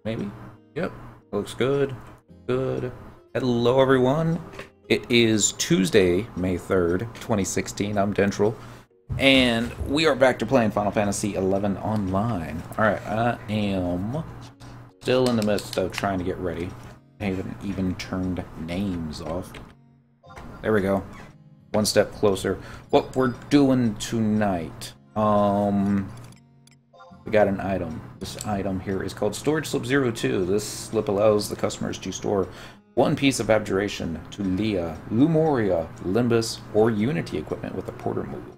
maybe. Yep, looks good. Good. Hello, everyone. It is Tuesday, May 3rd, 2016. I'm Dentral, and we are back to playing Final Fantasy XI Online. Alright, I am still in the midst of trying to get ready. I haven't even turned names off. There we go. One step closer. What we're doing tonight. We got an item. This item here is called Storage Slip 02. This slip allows the customers to store one piece of abjuration to Leah, Lumoria, Limbus, or Unity equipment with a porter Moogle.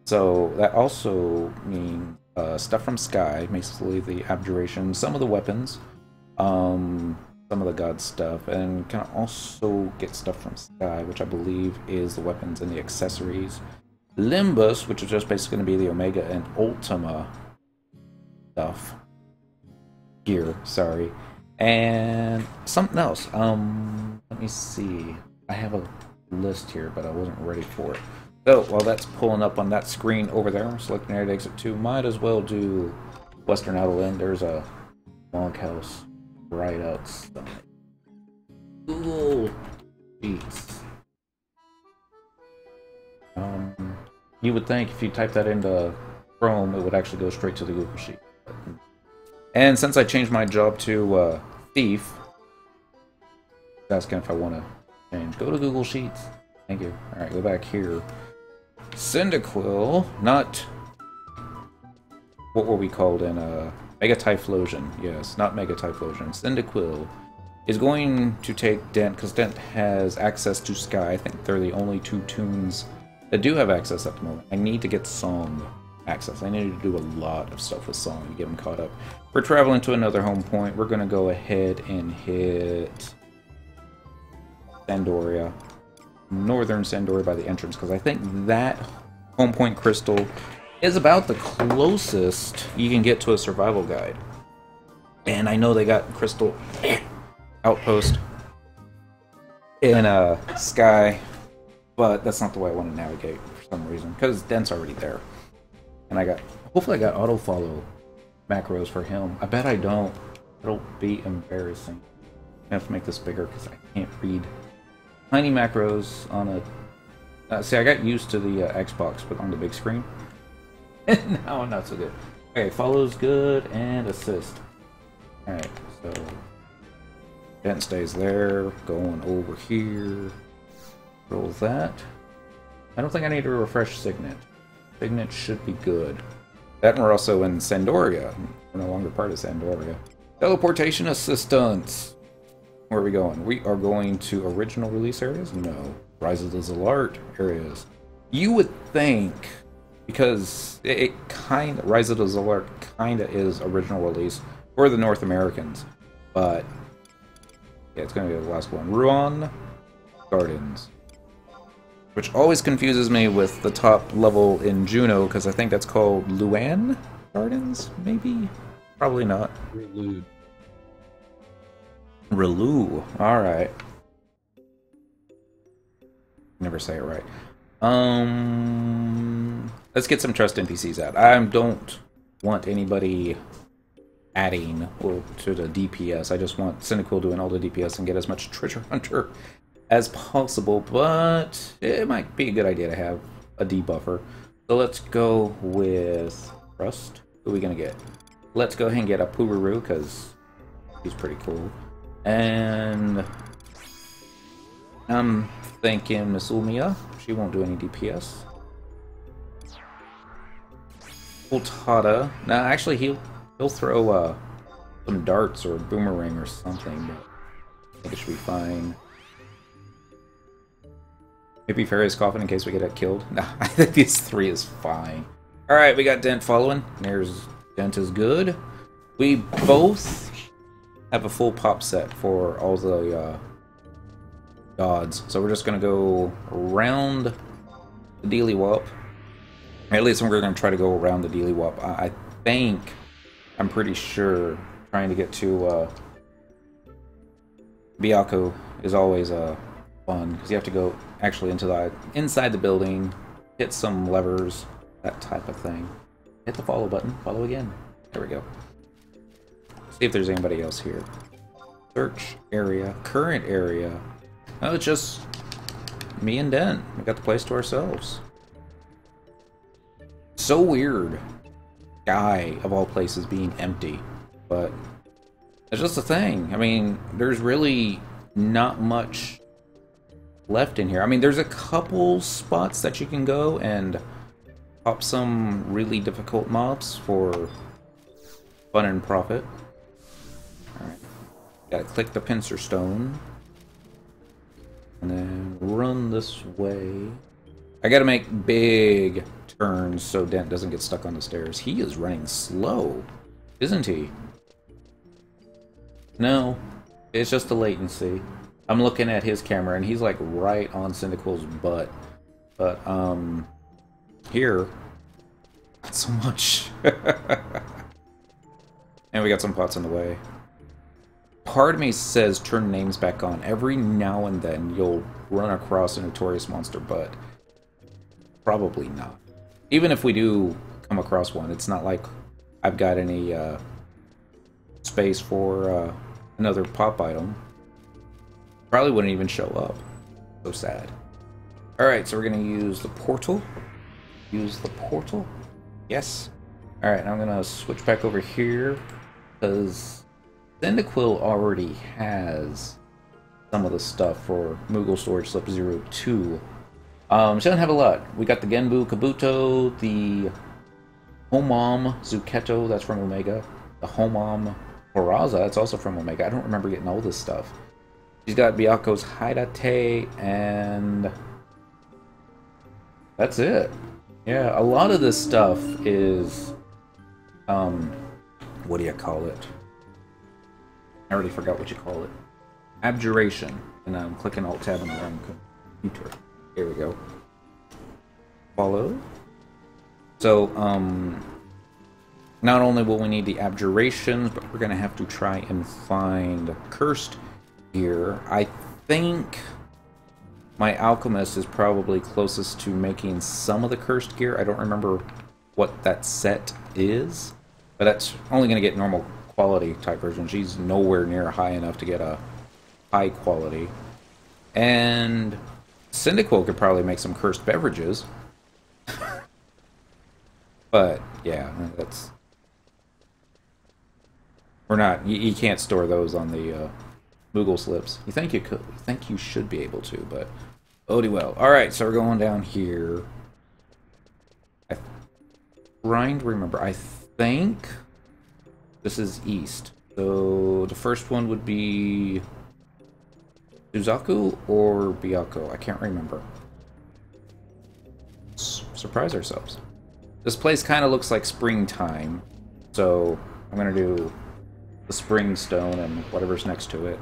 So that also means stuff from Sky, basically the abjuration, some of the weapons, some of the god stuff, and can also get stuff from Sky, which I believe is the weapons and the accessories. Limbus, which is just basically going to be the Omega and Ultima stuff. Gear, sorry. And something else. Let me see. I have a list here, but I wasn't ready for it. So, while that's pulling up on that screen over there, selecting area to exit 2, might as well do Western Outland. There's a log house right outside. Google Sheets. You would think if you type that into Chrome, it would actually go straight to the Google Sheet. And since I changed my job to Thief, asking if I want to change. Go to Google Sheets. Thank you. Alright, go back here. Cyndaquil, not... What were we called in Mega Typhlosion? Yes, not Mega Typhlosion. Cyndaquil is going to take Dent, because Dent has access to Sky. I think they're the only two tunes that do have access at the moment. I need to get Song access. I need to do a lot of stuff with Song to get him caught up. We're traveling to another home point. We're going to go ahead and hit Sandoria. Northern Sandoria by the entrance, because I think that home point crystal is about the closest you can get to a survival guide. And I know they got crystal outpost in Sky, but that's not the way I want to navigate for some reason, because Dent's already there. And hopefully I got auto follow macros for him. I bet I don't. It'll be embarrassing. I have to make this bigger because I can't read tiny macros on a... see, I got used to the Xbox, but on the big screen. Now I'm not so good. Okay, follows good, and assist. Alright, so... Dent stays there, going over here. Roll that. I don't think I need to refresh Signet. Signet should be good. That and we're also in Sandoria. We're no longer part of Sandoria. Teleportation assistance. Where are we going? We are going to original release areas? No. Rise of the Zalart areas. You would think, because it kind of, Rise of the Zalart kind of is original release for the North Americans. But, yeah, it's going to be the last one. Ru'Aun Gardens. Which always confuses me with the top level in Juno, because I think that's called Ru'Aun Gardens, maybe? Probably not. Relu. Alright. Never say it right. Let's get some trust NPCs out. I don't want anybody adding to the DPS. I just want Cyndaquil doing all the DPS and get as much Treasure Hunter as possible, but it might be a good idea to have a debuffer. So let's go with Rust. Who are we gonna get? Let's go ahead and get a Pururu, because he's pretty cool. And I'm thinking Miss Ulmia. She won't do any DPS. Ultada. Nah, actually he'll throw some darts or a boomerang or something, but I think it should be fine. Maybe Fairy's Coffin in case we get it killed. Nah, I think these three is fine. Alright, we got Dent following. There's Dent is good. We both have a full pop set for all the gods. So we're just going to go around the Dealy Wop. At least we're going to try to go around the Dealy Wop. I think, I'm pretty sure, trying to get to Byakko is always fun, because you have to go actually inside the building, hit some levers, that type of thing. Hit the follow button, follow again. There we go. See if there's anybody else here. Search area, current area. Oh, it's just me and Den. We got the place to ourselves. So weird. Guy, of all places, being empty. But it's just a thing. I mean, there's really not much left in here. I mean, there's a couple spots that you can go and pop some really difficult mobs for fun and profit. Alright. Gotta click the pincer stone. And then run this way. I gotta make big turns so Dent doesn't get stuck on the stairs. He is running slow, isn't he? No, it's just the latency. I'm looking at his camera and he's like right on Cyndaquil's butt. But, here, not so much. And we got some pots in the way. Part of me says turn names back on. Every now and then you'll run across a notorious monster, but probably not. Even if we do come across one, it's not like I've got any space for another pop item. Probably wouldn't even show up. So sad. Alright, so we're going to use the portal. Use the portal. Yes. Alright, now I'm going to switch back over here, because Cyndaquil already has some of the stuff for Moogle Storage Slip 02. She doesn't have a lot. We got the Genbu Kabuto, the Homam Zuchetto, that's from Omega. The Homam Horaza, that's also from Omega. I don't remember getting all this stuff. She's got Byaku's Haidate, and that's it. Yeah, a lot of this stuff is, what do you call it? I already forgot what you call it. Abjuration. And I'm clicking Alt-Tab on the wrong computer. Here we go. Follow. So, not only will we need the abjurations, but we're going to have to try and find cursed gear. I think my alchemist is probably closest to making some of the cursed gear. I don't remember what that set is, but that's only going to get normal quality type version. She's nowhere near high enough to get a high quality. And Cyndaquil could probably make some cursed beverages. But yeah, that's, we're not, you can't store those on the Moogle Slips. You think you could, you think you should be able to, but oh well. Alright, so we're going down here. I'm trying to remember, I think this is east. So the first one would be Suzaku or Byaku. I can't remember. Let's surprise ourselves. This place kind of looks like springtime, so I'm going to do the spring stone and whatever's next to it.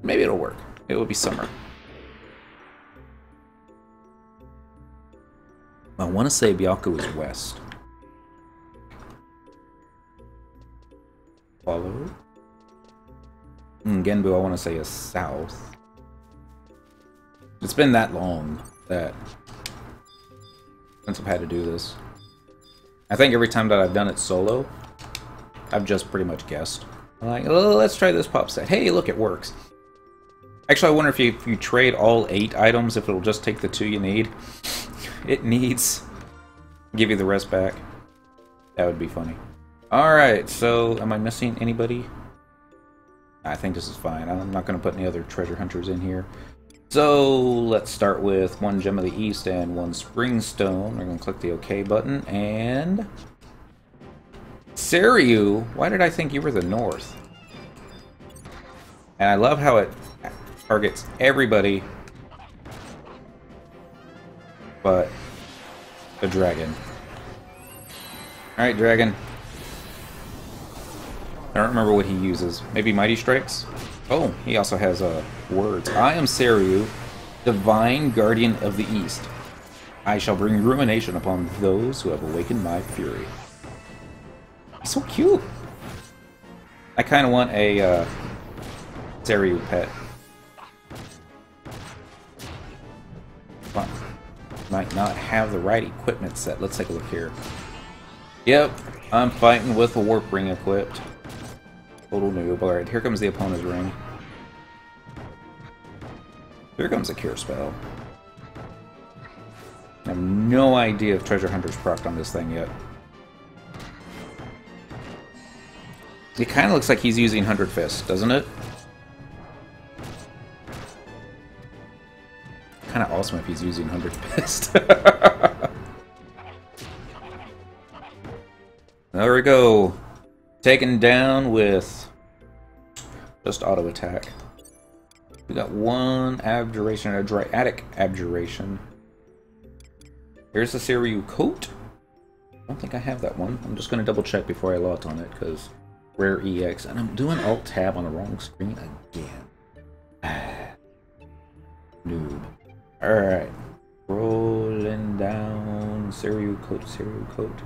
Maybe it'll work. It will be summer. I want to say Byaku is west. Follow. Genbu, I want to say, is south. It's been that long that since I've had to do this. I think every time that I've done it solo, I've just pretty much guessed. I'm like, oh, let's try this pop set. Hey, look, it works. Actually, I wonder if you trade all 8 items, if it'll just take the 2 you need. It needs. Give you the rest back. That would be funny. Alright, so am I missing anybody? I think this is fine. I'm not going to put any other treasure hunters in here. So let's start with 1 Gem of the East and 1 Spring Stone. We're going to click the OK button, and Saryu, why did I think you were the north? And I love how it targets everybody but the dragon. Alright, dragon. I don't remember what he uses. Maybe Mighty Strikes? Oh, he also has words. I am Saryu, divine guardian of the East. I shall bring ruination upon those who have awakened my fury. He's so cute. I kind of want a Saryu pet. But might not have the right equipment set. Let's take a look here. Yep, I'm fighting with a warp ring equipped. Total noob. Alright, here comes the opponent's ring. Here comes a cure spell. I have no idea if Treasure Hunter's procced on this thing yet. It kind of looks like he's using 100 Fists, doesn't it? Kind of awesome if he's using 100 Fists. There we go. Taken down with just auto attack. We got one abjuration, a Dryadic abjuration. Here's the Seiryu coat. I don't think I have that one. I'm just going to double check before I lot on it, because rare EX. And I'm doing Alt Tab on the wrong screen again. Noob. Alright. Rolling down. Seiryu coat, Seiryu coat.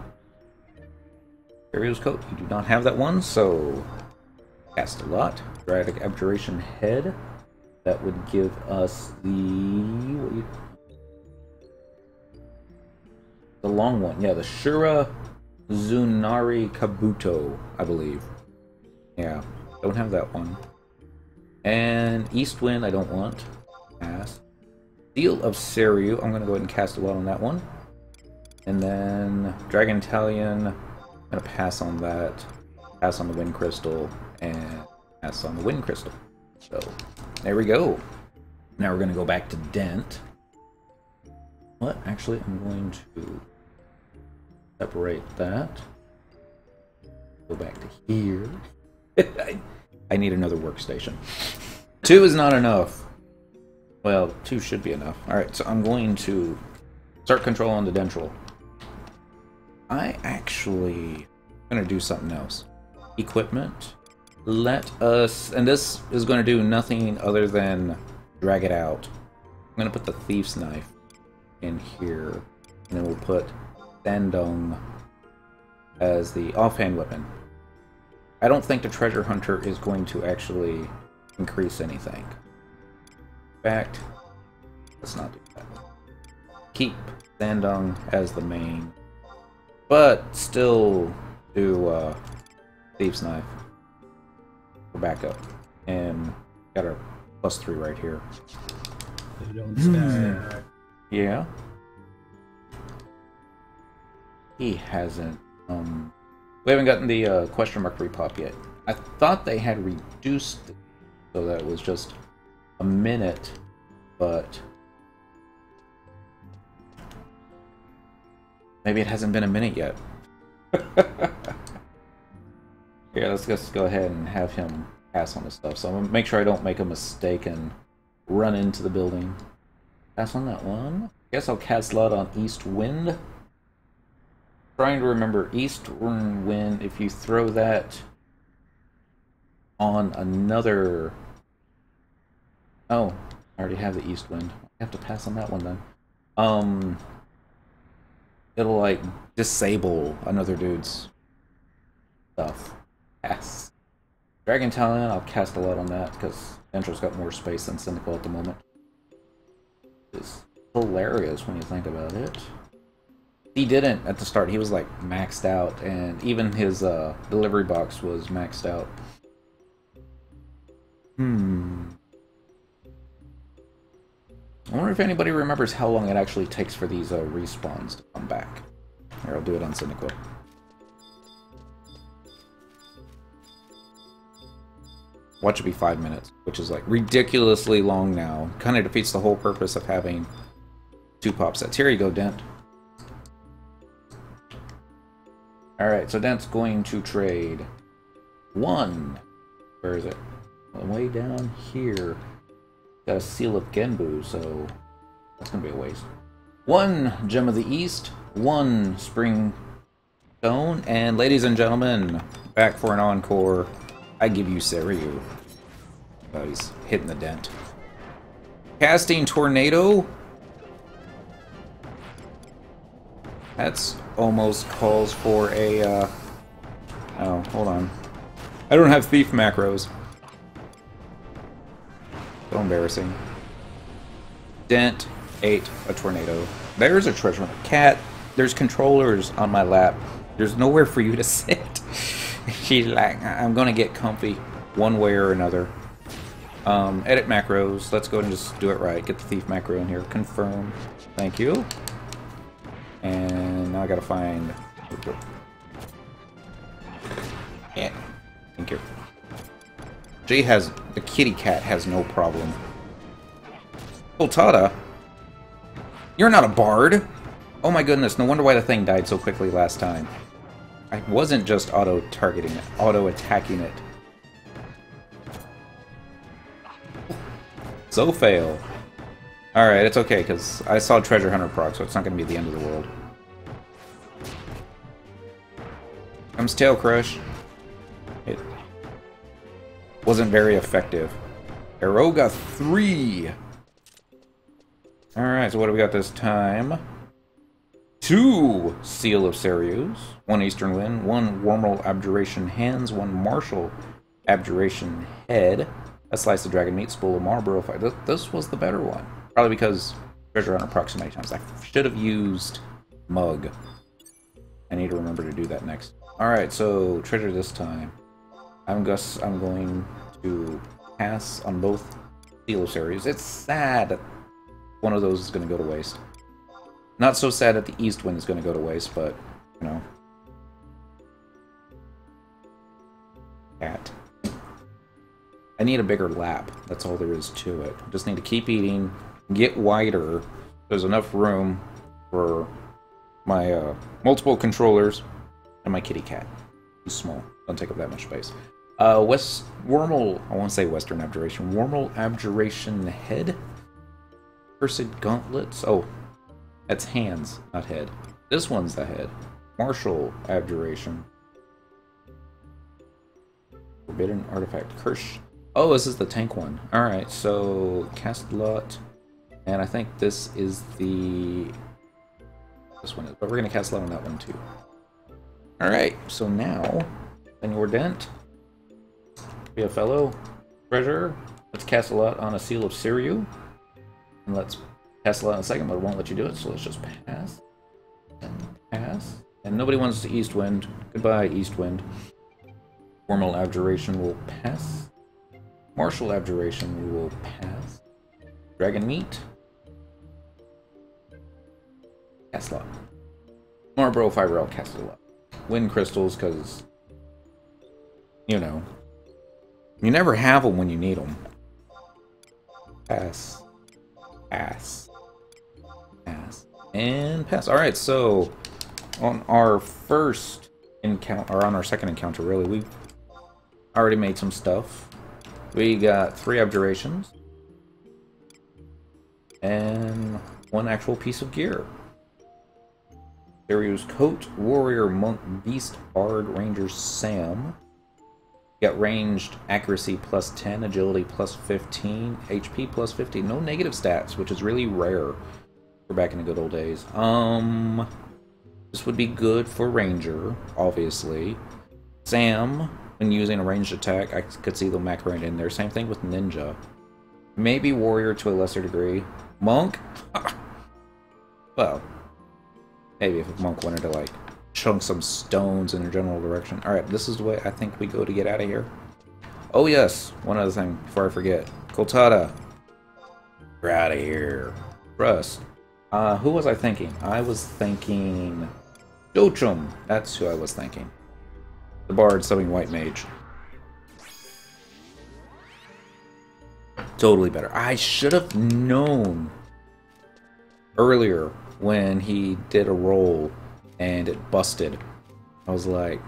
Seryu's coat. You do not have that one, so cast a lot. Dryadic abjuration head. That would give us the long one. Yeah, the Shura Zunari Kabuto, I believe. Yeah, don't have that one. And East Wind, I don't want. Pass. Seal of Seiryu, I'm going to go ahead and cast a lot on that one. And then Dragon Italian, I'm going to pass on that. Pass on the Wind Crystal, and pass on the Wind Crystal. So, there we go. Now we're going to go back to Dent. What? Actually, I'm going to separate that. Go back to here. I need another workstation. 2 is not enough. Well, 2 should be enough. Alright, so I'm going to start control on the Dentral. I actually am going to do something else. Equipment. Let us, and this is going to do nothing other than drag it out. I'm going to put the Thief's Knife in here, and then we'll put Dandong as the offhand weapon. I don't think the Treasure Hunter is going to actually increase anything. In fact, let's not do that. Keep Dandong as the main, but still do Thief's Knife. We're back up, and got our +3 right here. They don't stack. Yeah. He hasn't. We haven't gotten the question mark repop yet. I thought they had reduced it so that it was just a minute, but maybe it hasn't been a minute yet. Yeah, let's just go ahead and have him pass on the stuff. So I'm going to make sure I don't make a mistake and run into the building. Pass on that one. Guess I'll cast Lot on East Wind. Trying to remember East Wind, if you throw that on another... Oh, I already have the East Wind. I have to pass on that one then. It'll like disable another dude's stuff. Pass. Dragon Talon, I'll cast a lot on that because Dentral's got more space than Cynical at the moment. It's hilarious when you think about it. He didn't at the start. He was like maxed out, and even his delivery box was maxed out. I wonder if anybody remembers how long it actually takes for these respawns to come back. Here, I'll do it on Cynical. Watch it be 5 minutes, which is like ridiculously long now. Kind of defeats the whole purpose of having 2 pop sets. Here you go, Dent. Alright, so Dent's going to trade 1. Where is it? Way down here. Got a Seal of Genbu, so that's going to be a waste. 1 Gem of the East, 1 Spring Stone, and ladies and gentlemen, back for an encore. I give you Seiryu. Oh, he's hitting the Dent. Casting Tornado. That's almost calls for a, oh, hold on. I don't have Thief macros. So embarrassing. Dent ate a tornado. There's a treasure cat. There's controllers on my lap. There's nowhere for you to sit. She's like, I'm gonna get comfy one way or another. Edit macros. Let's go and just do it right. Get the thief macro in here. Confirm. Thank you. And now I gotta find... Yeah. Thank you. She has... The kitty cat has no problem. Sultata? You're not a bard! Oh my goodness, no wonder why the thing died so quickly last time. I wasn't just auto-targeting it, auto-attacking it. So fail. Alright, it's okay, because I saw Treasure Hunter proc, so it's not going to be the end of the world. Comes Tail Crush. It wasn't very effective. Eroga 3! Alright, so what do we got this time? 2 Seal of Sirius, 1 Eastern Wind, 1 Wormhole Abjuration Hands, 1 Martial Abjuration Head, a Slice of Dragon Meat, Spool of Marlboro Fire. This was the better one. Probably because Treasure Hunter proc so many times. I should have used Mug. I need to remember to do that next. Alright, so Treasure this time. I'm going to pass on both Seal of Sirius. It's sad that one of those is going to go to waste. Not so sad that the East Wind is going to go to waste, but, you know. Cat. I need a bigger lap. That's all there is to it. Just need to keep eating, get wider. There's enough room for my multiple controllers and my kitty cat. Too small. Don't take up that much space. Wormhole, I won't say Western Abjuration. Wormhole Abjuration Head? Cursed Gauntlets? Oh. That's hands, not head. This one's the head. Martial Abjuration. Forbidden Artifact. Curse. Oh, this is the tank one. Alright, so cast lot. And I think this is the... This one is. But we're going to cast lot on that one too. Alright, so now, Senor Dent. Be a fellow treasurer. Let's cast a lot on a Seal of Sirius. And let's cast a lot in a second, but it won't let you do it, so let's just pass. And pass. And nobody wants to East Wind. Goodbye, East Wind. Wormhole Abjuration will pass. Martial Abjuration we will pass. Dragon Meat. Cast a lot. Marlboro Fiber, I'll cast a lot. Wind Crystals, because, you know, you never have them when you need them. Pass. Pass. Pass. And pass. Alright, so on our first encounter, or on our second encounter, really, we've already made some stuff. We got 3 abjurations. And 1 actual piece of gear. Sirius Coat, Warrior, Monk, Beast, Bard, Ranger, Sam. Got ranged accuracy plus 10, agility plus 15, HP plus 50. No negative stats, which is really rare. We're back in the good old days. This would be good for Ranger, obviously. Sam, when using a ranged attack, I could see the macro in there. Same thing with Ninja. Maybe Warrior to a lesser degree. Monk? Well, maybe if a Monk wanted to, like, chunk some stones in a general direction. Alright, this is the way I think we go to get out of here. Oh yes, one other thing before I forget. Koltada. We're out of here. Trust. Who was I thinking? I was thinking... Dochum. That's who I was thinking. The Bard subbing White Mage. Totally better. I should have known earlier when he did a roll and it busted. I was like,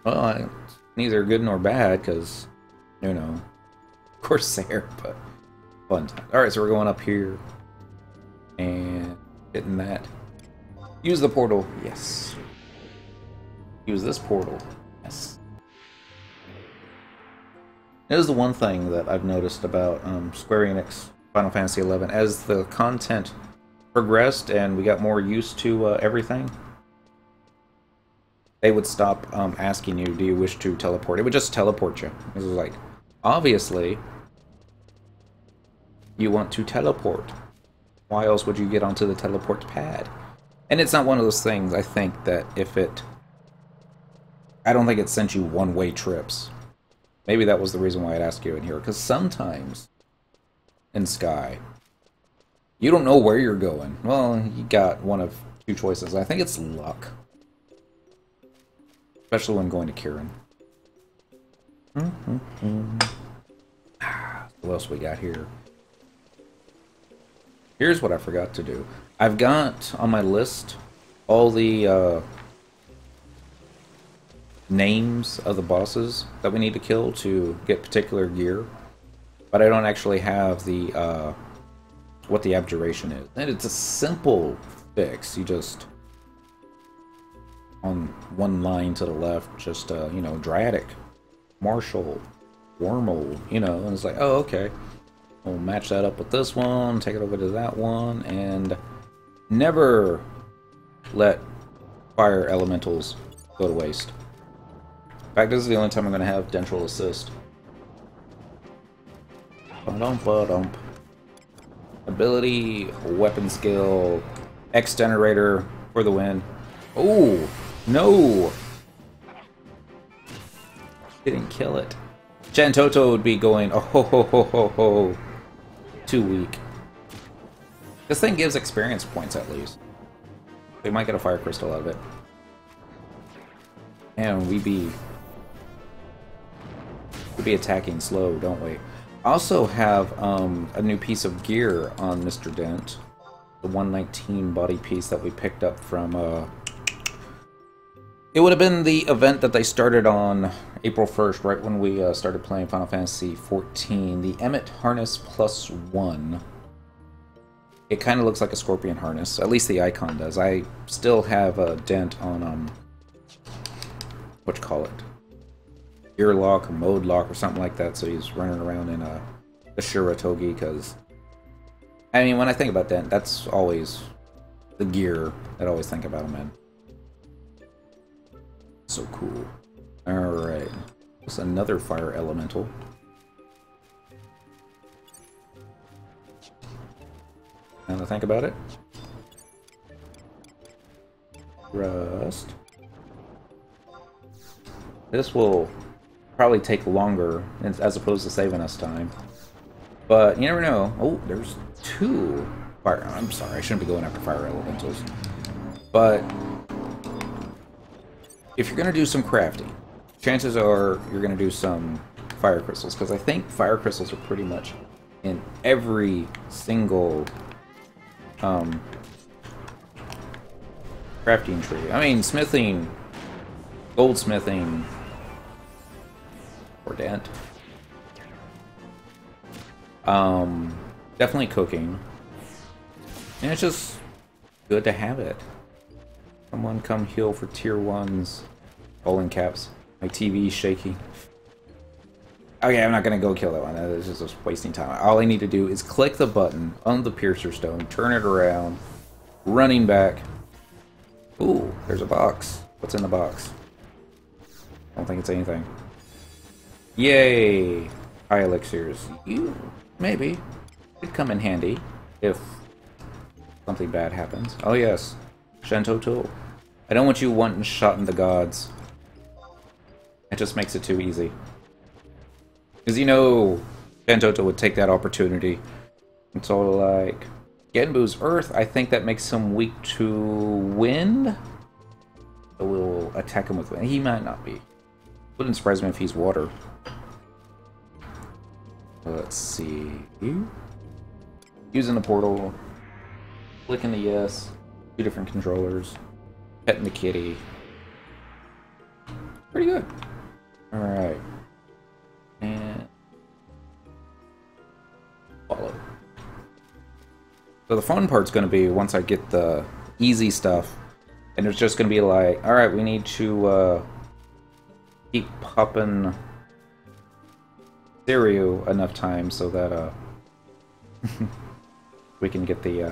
well, it's neither good nor bad, because, you know, Corsair, but fun time. Alright, so we're going up here and getting that. Use the portal, yes. Use this portal, yes. This is the one thing that I've noticed about Square Enix Final Fantasy XI. As the content progressed and we got more used to everything, they would stop asking you, do you wish to teleport? It would just teleport you. It was like, obviously, you want to teleport. Why else would you get onto the teleport pad? And it's not one of those things, I think, that if it I don't think it sent you one-way trips. Maybe that was the reason why I'd ask you in here, because sometimes in Sky, you don't know where you're going. Well, you got one of two choices. I think it's luck. Especially when going to Kirin. What else we got here? Here's what I forgot to do. I've got on my list all the names of the bosses that we need to kill to get particular gear, but I don't actually have the what the abjuration is. And it's a simple fix. You just on one line to the left, just you know, Dryatic, Martial, Wormhole, you know, and it's like, oh, okay. We'll match that up with this one, take it over to that one, and never let fire elementals go to waste. In fact, this is the only time I'm going to have Dentral Assist. Ba-dum-ba-dum. Ability, weapon skill, X-Generator for the win. Oh, no! Didn't kill it. Chantoto would be going, oh ho ho ho ho ho. Too weak. This thing gives experience points at least. We might get a fire crystal out of it. And we'd be attacking slow, don't we? Also have a new piece of gear on Mr. Dent. The 119 body piece that we picked up from it would have been the event that they started on April 1st, right when we started playing Final Fantasy XIV. The Emmet Harness +1. It kind of looks like a scorpion harness. At least the icon does. I still have a dent on, what you call it? Gear lock or mode lock or something like that, so he's running around in a Shiratogi, because, I mean, when I think about dent, that's always the gear that I always think about him in. So cool. Alright. What's another fire elemental? Now to think about it. Rust. This will probably take longer as opposed to saving us time. But you never know. Oh, there's two fire. I'm sorry, I shouldn't be going after fire elementals. But if you're going to do some crafting, chances are you're going to do some fire crystals, because I think fire crystals are pretty much in every single crafting tree. I mean, smithing, goldsmithing, or dent. Definitely cooking. And it's just good to have it. Someone come heal for tier 1s. All in caps. My TV's shaking. Okay, I'm not gonna go kill that one. It's just wasting time. All I need to do is click the button on the Piercer Stone, turn it around, running back. Ooh, there's a box. What's in the box? I don't think it's anything. Yay! High elixirs. You, maybe. Could come in handy if something bad happens. Oh yes. Shantoto. I don't want you wanting shot in the gods. It just makes it too easy. Because you know Shantoto would take that opportunity. It's all like Genbu's Earth, I think that makes him weak to wind. So we'll attack him with wind. He might not be. Wouldn't surprise me if he's water. Let's see. Using the portal. Clicking the yes. Two different controllers. Petting the kitty. Pretty good. Alright. And follow. So the fun part's going to be once I get the easy stuff, and it's just going to be like, alright, we need to keep popping Seiryu enough time so that we can get the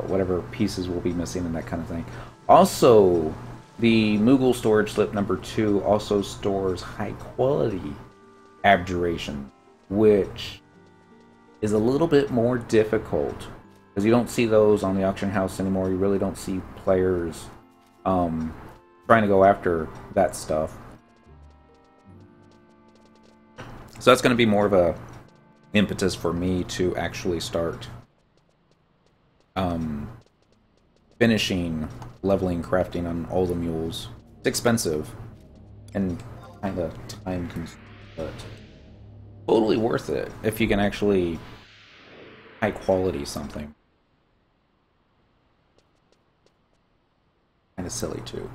whatever pieces we'll be missing and that kind of thing. Also, the Moogle storage slip number 2 also stores high quality abjuration, which is a little bit more difficult because you don't see those on the auction house anymore. You really don't see players trying to go after that stuff. So that's going to be more of a impetus for me to actually start finishing leveling crafting on all the mules. It's expensive and kind of time consuming, but totally worth it if you can actually high quality something. Kind of silly too.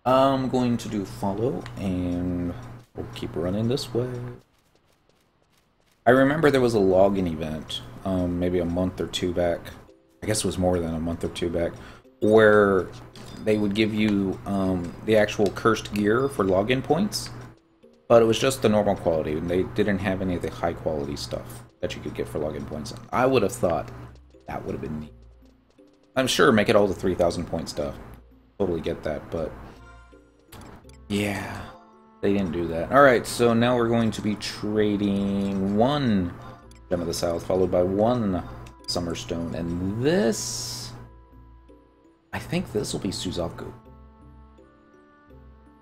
I'm going to do follow and we'll keep running this way. I remember there was a login event, maybe a month or two back. I guess it was more than a month or two back, where they would give you the actual cursed gear for login points, but it was just the normal quality, and they didn't have any of the high quality stuff that you could get for login points. I would have thought that would have been neat. I'm sure make it all the 3,000 point stuff. Totally get that, but yeah, they didn't do that. Alright, so now we're going to be trading 1 Gem of the South, followed by 1 Summer Stone, and this... I think this will be Suzaku.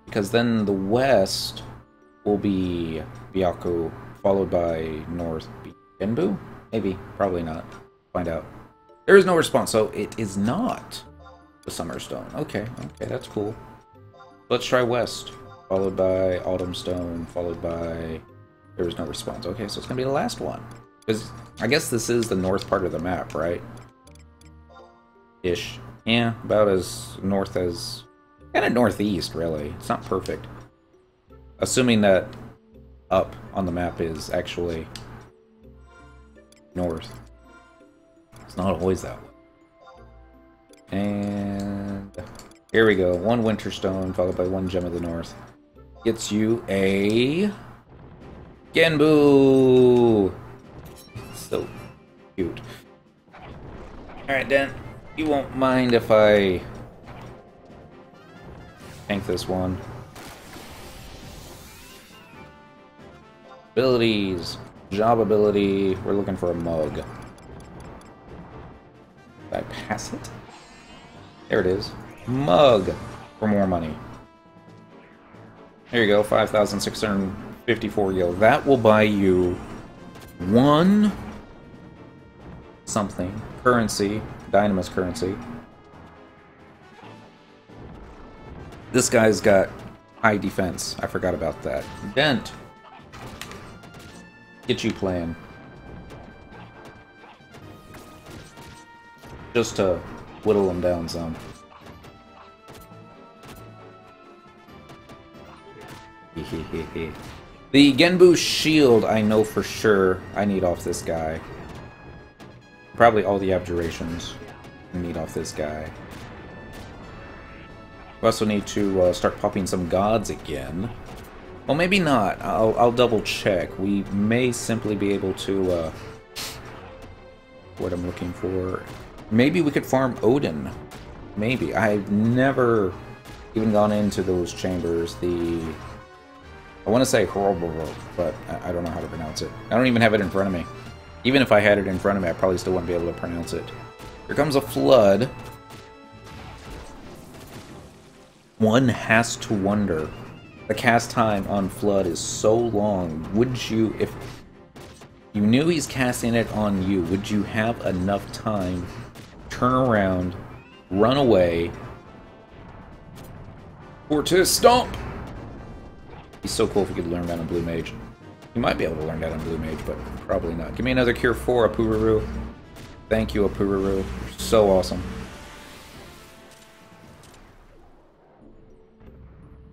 Because then the west will be Byaku, followed by north Genbu? Maybe, probably not. Find out. There is no response, so it is not the Summer Stone. Okay, that's cool. Let's try west, followed by Autumn Stone, followed by... There is no response. Okay, so it's going to be the last one. Because I guess this is the north part of the map, right? Ish. Yeah, about as north as... kind of northeast, really. It's not perfect. Assuming that up on the map is actually north. It's not always that way. And here we go. 1 Winter Stone, followed by 1 Gem of the North. Gets you a... Genbu! So cute. Alright, Dan. You won't mind if I tank this one. Abilities. Job ability. We're looking for a mug. Did I pass it? There it is. Mug for more money. There you go. 5,654 gil. That will buy you 1 something. Currency. Dynamis currency. This guy's got high defense. I forgot about that. Dent. Get you playing. Just to whittle him down some. The Genbu shield, I know for sure I need off this guy. Probably all the abjurations I need off this guy. We also need to start popping some gods again. Well, maybe not. I'll double check. We may simply be able to... what I'm looking for... Maybe we could farm Odin. Maybe. I've never even gone into those chambers. I want to say horrible, but I don't know how to pronounce it. I don't even have it in front of me. Even if I had it in front of me, I probably still wouldn't be able to pronounce it. Here comes a flood. One has to wonder. The cast time on flood is so long. Would you, if you knew he's casting it on you, would you have enough time to turn around, run away, or to stomp? He's so cool if we could learn that on Blue Mage. You might be able to learn that on Blue Mage, but probably not. Give me another Cure 4, Apururu. Thank you, Apururu. You're so awesome.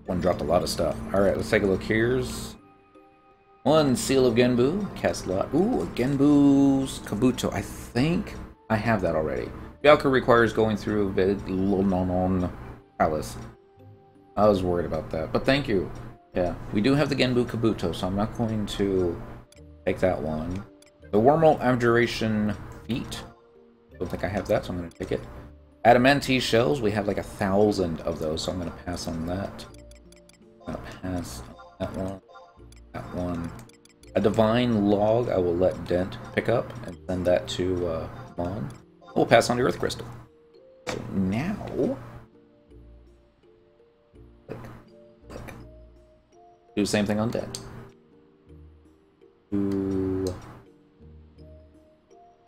One dropped a lot of stuff. Alright, let's take a look. Here's 1 Seal of Genbu. Cast lot. Ooh, a Genbu's Kabuto. I think I have that already. Byaku requires going through Vidlonon Palace. I was worried about that, but thank you. Yeah, we do have the Genbu Kabuto, so I'm not going to take that one. The Wormhole Abjuration Feet. Don't think I have that, so I'm going to take it. Adamantine Shells, we have like 1,000 of those, so I'm going to pass on that. I'm going to pass on that one. That one. A Divine Log, I will let Dent pick up and send that to Vaughn. We'll pass on the Earth Crystal. So now... Do the same thing on dead.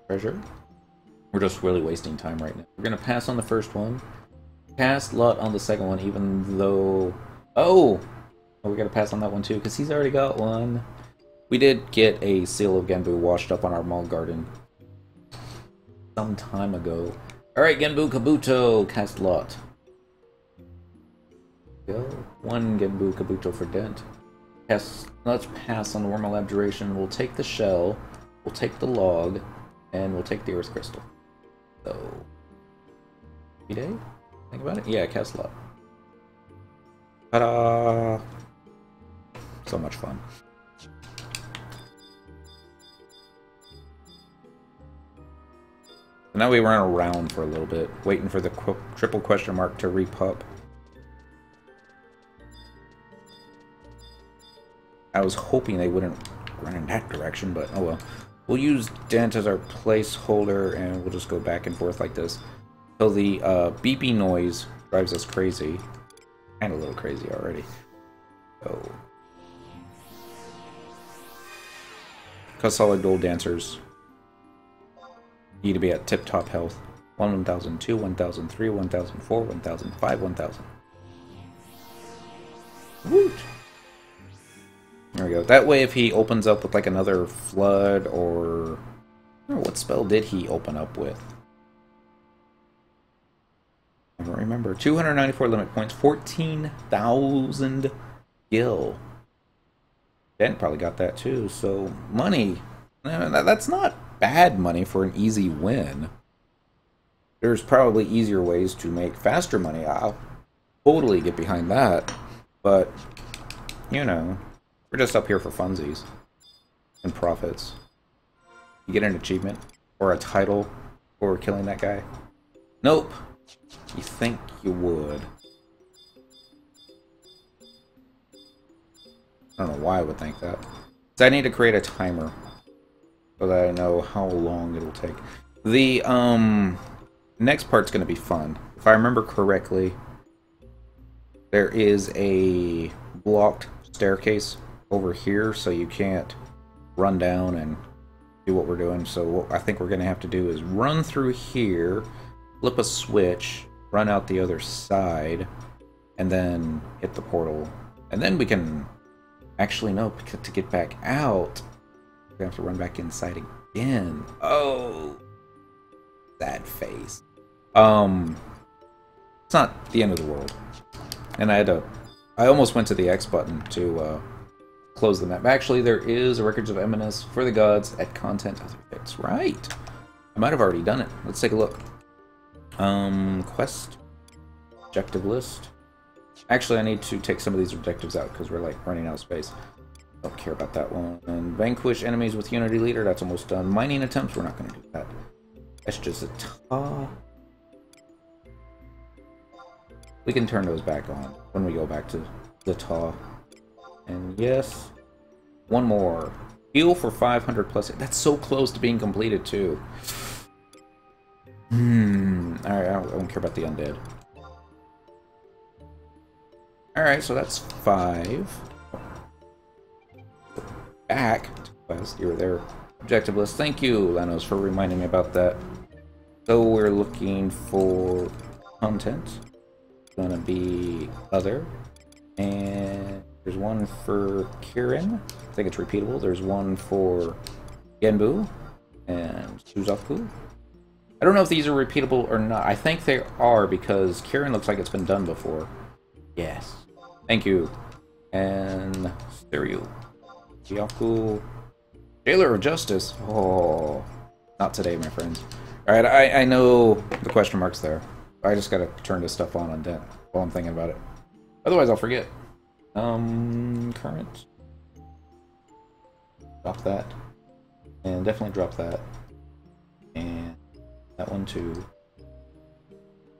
Treasure. We're just really wasting time right now. We're gonna pass on the first one. Pass lot on the second one, even though... Oh! We gotta pass on that one too, because he's already got one. We did get a Seal of Genbu washed up on our Moogle Garden some time ago. Alright, Genbu Kabuto, cast lot. Go. One Genbu Kabuto for Dent. Let's pass on the Wormhole Abjuration. We'll take the shell, we'll take the log, and we'll take the Earth Crystal. So... Day? Think about it? Yeah, cast lot. Ta-da! So much fun. Now we run around for a little bit, waiting for the triple question mark to repup. I was hoping they wouldn't run in that direction, but oh well. We'll use Dent as our placeholder, and we'll just go back and forth like this. So the beeping noise drives us crazy. And a little crazy already. So... Because solid gold dancers need to be at tip-top health. 1002, 1003, 1004, 1005, 1000. Woot! There we go. That way if he opens up with like another flood or... I don't know, what spell did he open up with? I don't remember. 294 limit points, 14,000 gil. Dent probably got that too, so money. That's not bad money for an easy win. There's probably easier ways to make faster money. I'll totally get behind that. But, you know, we're just up here for funsies and profits. You get an achievement or a title for killing that guy? Nope. You think you would. I don't know why I would think that. So I need to create a timer so that I know how long it'll take. The next part's going to be fun. If I remember correctly, there is a blocked staircase over here, so you can't run down and do what we're doing. So what I think we're going to have to do is run through here, flip a switch, run out the other side, and then hit the portal. And then we can... Actually, no, because to get back out, we have to run back inside again. Oh, sad face. It's not the end of the world. And I almost went to the X button to close the map. Actually, there is a Records of Eminence for the Gods at Content. That's right. I might have already done it. Let's take a look. Quest. Objective list. Actually, I need to take some of these objectives out because we're like running out of space. Don't care about that one. And vanquish enemies with Unity Leader. That's almost done. Mining attempts. We're not going to do that. That's just a top. We can turn those back on when we go back to the TAW. And yes, one more. Heal for 500 plus. That's so close to being completed too. Alright, I don't care about the undead. Alright, so that's 5. Back to quest. You were there. Objective list. Thank you, Lanos, for reminding me about that. So we're looking for content. It's gonna be other. And there's one for Kirin. I think it's repeatable. There's one for Genbu and Suzaku. I don't know if these are repeatable or not. I think they are because Kirin looks like it's been done before. Yes. Thank you. And Stereo. Yaku. Jailer of Justice. Oh. Not today, my friends. Alright, I know the question mark's there. I just gotta turn this stuff on Dent while I'm thinking about it. Otherwise, I'll forget. Current. Drop that. And definitely drop that. And that one too.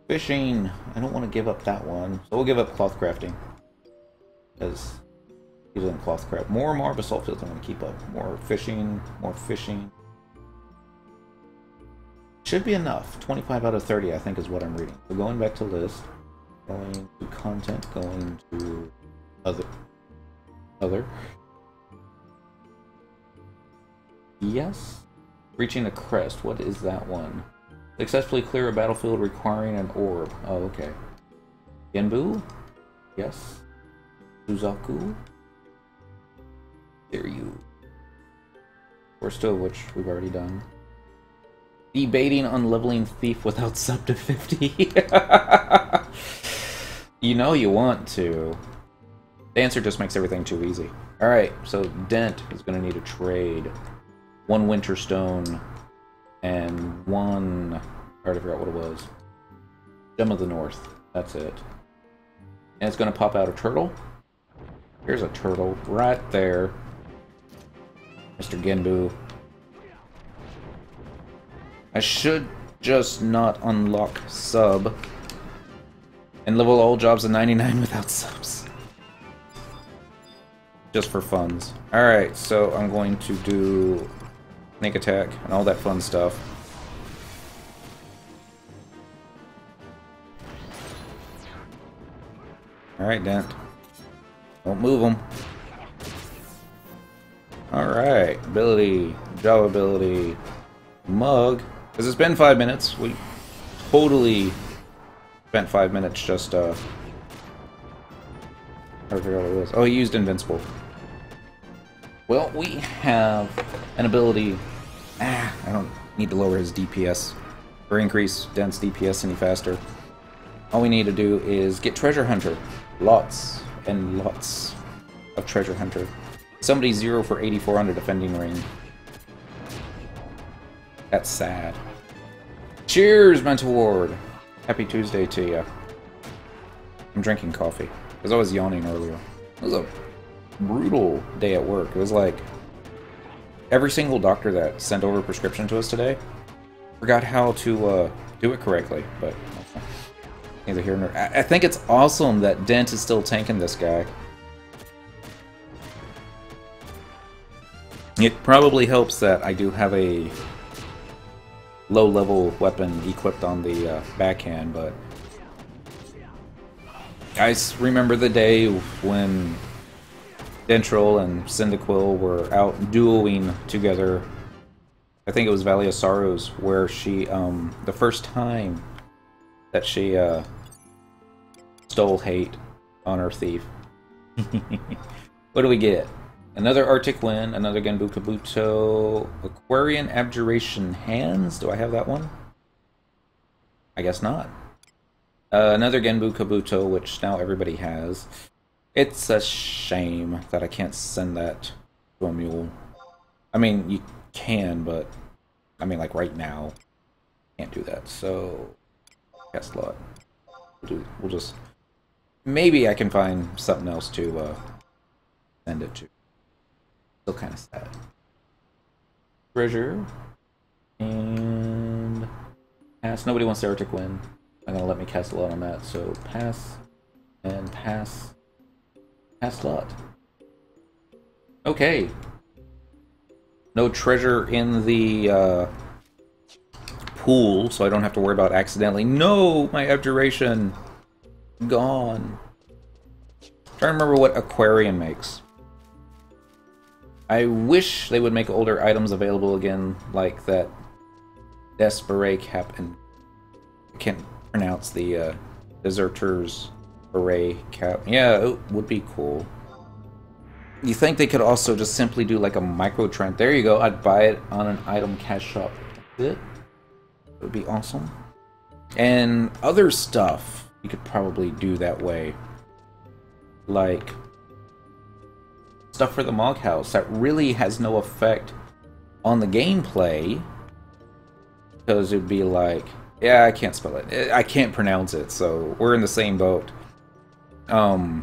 Fishing. I don't want to give up that one. So we'll give up cloth crafting. Because he's in cloth craft. More basalt fields I'm going to keep up. More fishing. More fishing. Should be enough. 25 out of 30 I think is what I'm reading. So going back to list. Going to content. Going to other. Other. Yes. Reaching a crest. What is that one? Successfully clear a battlefield requiring an orb. Oh, okay. Genbu? Yes. Suzaku? Kiryu. Or still, which we've already done. Debating on leveling Thief without sub to 50. You know you want to. Dancer just makes everything too easy. Alright, so Dent is going to need a trade. 1 Winter Stone and 1... I already forgot what it was. Gem of the North. That's it. And it's going to pop out a turtle. Here's a turtle right there. Mr. Genbu. I should just not unlock sub and level all jobs to 99 without subs. Just for funds. Alright, so I'm going to do sneak attack and all that fun stuff. Alright, Dent. Don't move them. Alright, ability, job ability, mug. Because it's been 5 minutes. We totally spent 5 minutes just, I forgot what it was. Oh, he used Invincible. Well, we have an ability... I don't need to lower his DPS or increase Dent's DPS any faster. All we need to do is get Treasure Hunter. Lots and lots of Treasure Hunter. Somebody 0 for 84 on the defending ring. That's sad. Cheers, Mental Ward! Happy Tuesday to you. I'm drinking coffee, because I was yawning earlier. It was a brutal day at work. It was like, every single doctor that sent over a prescription to us today forgot how to do it correctly, but neither here nor... I think it's awesome that Dent is still tanking this guy. It probably helps that I do have a low-level weapon equipped on the backhand, but... Guys, remember the day when Dentril and Cyndaquil were out dueling together? I think it was Valley of Sorrows, where she, the first time that she, stole hate on her thief. What do we get? Another Arctic Wind, another Genbu Kabuto, Aquarian Abjuration Hands. Do I have that one? I guess not. Another Genbu Kabuto, which now everybody has. It's a shame that I can't send that to a mule. I mean, you can, but I mean, like right now, can't do that. So, cast slot. We'll just maybe I can find something else to send it to. Still kind of sad. Treasure and pass. Nobody wants the Arctic Wind. I'm gonna let me cast a lot on that. So pass and pass. Pass slot. Okay. No treasure in the pool, so I don't have to worry about accidentally. No, my abjuration gone. Trying to remember what Aquarian makes. I wish they would make older items available again, like that Desperate Cap, and I can't pronounce the Deserter's Beret Cap. Yeah, it would be cool. You think they could also just simply do like a micro trend? There you go. I'd buy it on an item cash shop. That's it. It would be awesome. And other stuff you could probably do that way, like stuff for the Mog House that really has no effect on the gameplay, because it'd be like, yeah, I can't spell it. I can't pronounce it, so we're in the same boat. What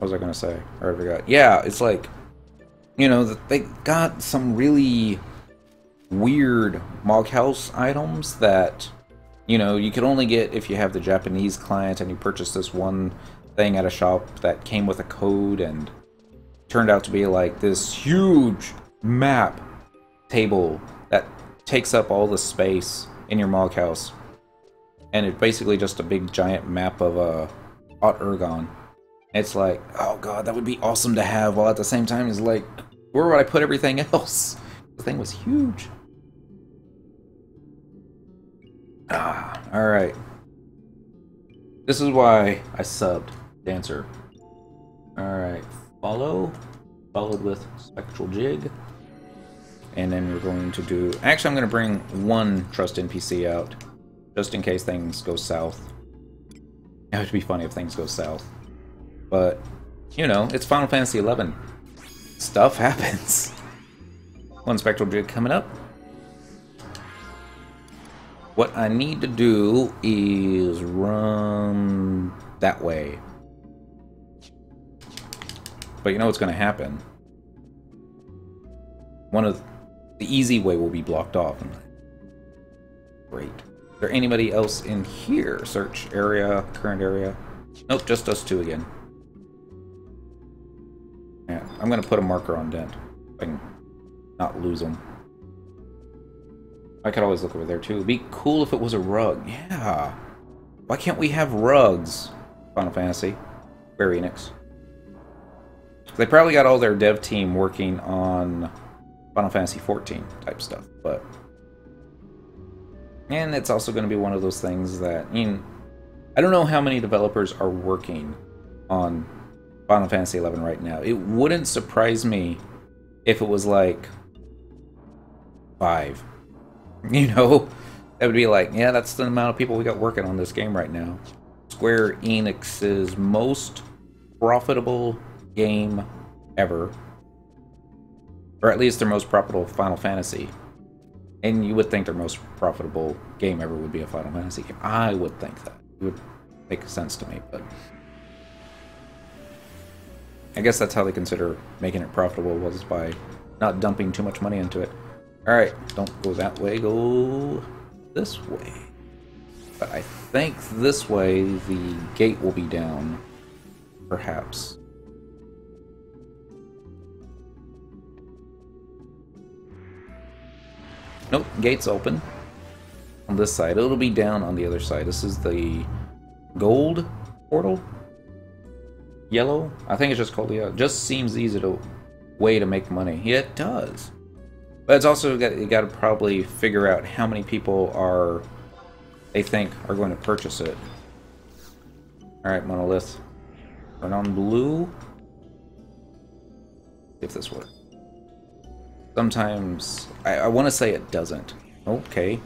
was I gonna say? I already forgot. Yeah, it's like, you know, they got some really weird Mog House items that, you know, you could only get if you have the Japanese client and you purchase this one thing at a shop that came with a code and turned out to be like this huge map table that takes up all the space in your Mog House. And it's basically just a big giant map of Ot Ergon. It's like, oh god, that would be awesome to have, while at the same time it's like, where would I put everything else? The thing was huge. Ah, alright. This is why I subbed Dancer. Alright, follow. Followed with Spectral Jig. And then we're going to do... Actually, I'm going to bring one Trust NPC out, just in case things go south. It would be funny if things go south. But, you know, it's Final Fantasy XI. Stuff happens. One Spectral Jig coming up. What I need to do is run that way. But you know what's going to happen? One of the easy way will be blocked off. Great. Is there anybody else in here? Search area, current area. Nope, just us two again. Yeah, I'm going to put a marker on Dent. I can not lose them. I could always look over there too. It'd be cool if it was a rug. Yeah. Why can't we have rugs? Final Fantasy. Square Enix. They probably got all their dev team working on Final Fantasy 14 type stuff, but... And it's also going to be one of those things that... I mean, I don't know how many developers are working on Final Fantasy 11 right now. It wouldn't surprise me if it was like 5. You know? That would be like, yeah, that's the amount of people we got working on this game right now. Square Enix's most profitable game ever. Or at least their most profitable Final Fantasy. And you would think their most profitable game ever would be a Final Fantasy game. I would think that. It would make sense to me, but... I guess that's how they consider making it profitable, was by not dumping too much money into it. Alright, don't go that way, go this way. But I think this way the gate will be down. Perhaps. Nope, gate's open. On this side. It'll be down on the other side. This is the gold portal? Yellow? I think it's just called yellow. Just seems easy to way to make money. Yeah, it does. But it's also you got to probably figure out how many people they think are going to purchase it. Alright, Monolith. Turn on blue. If this works. Sometimes I want to say it doesn't. Okay.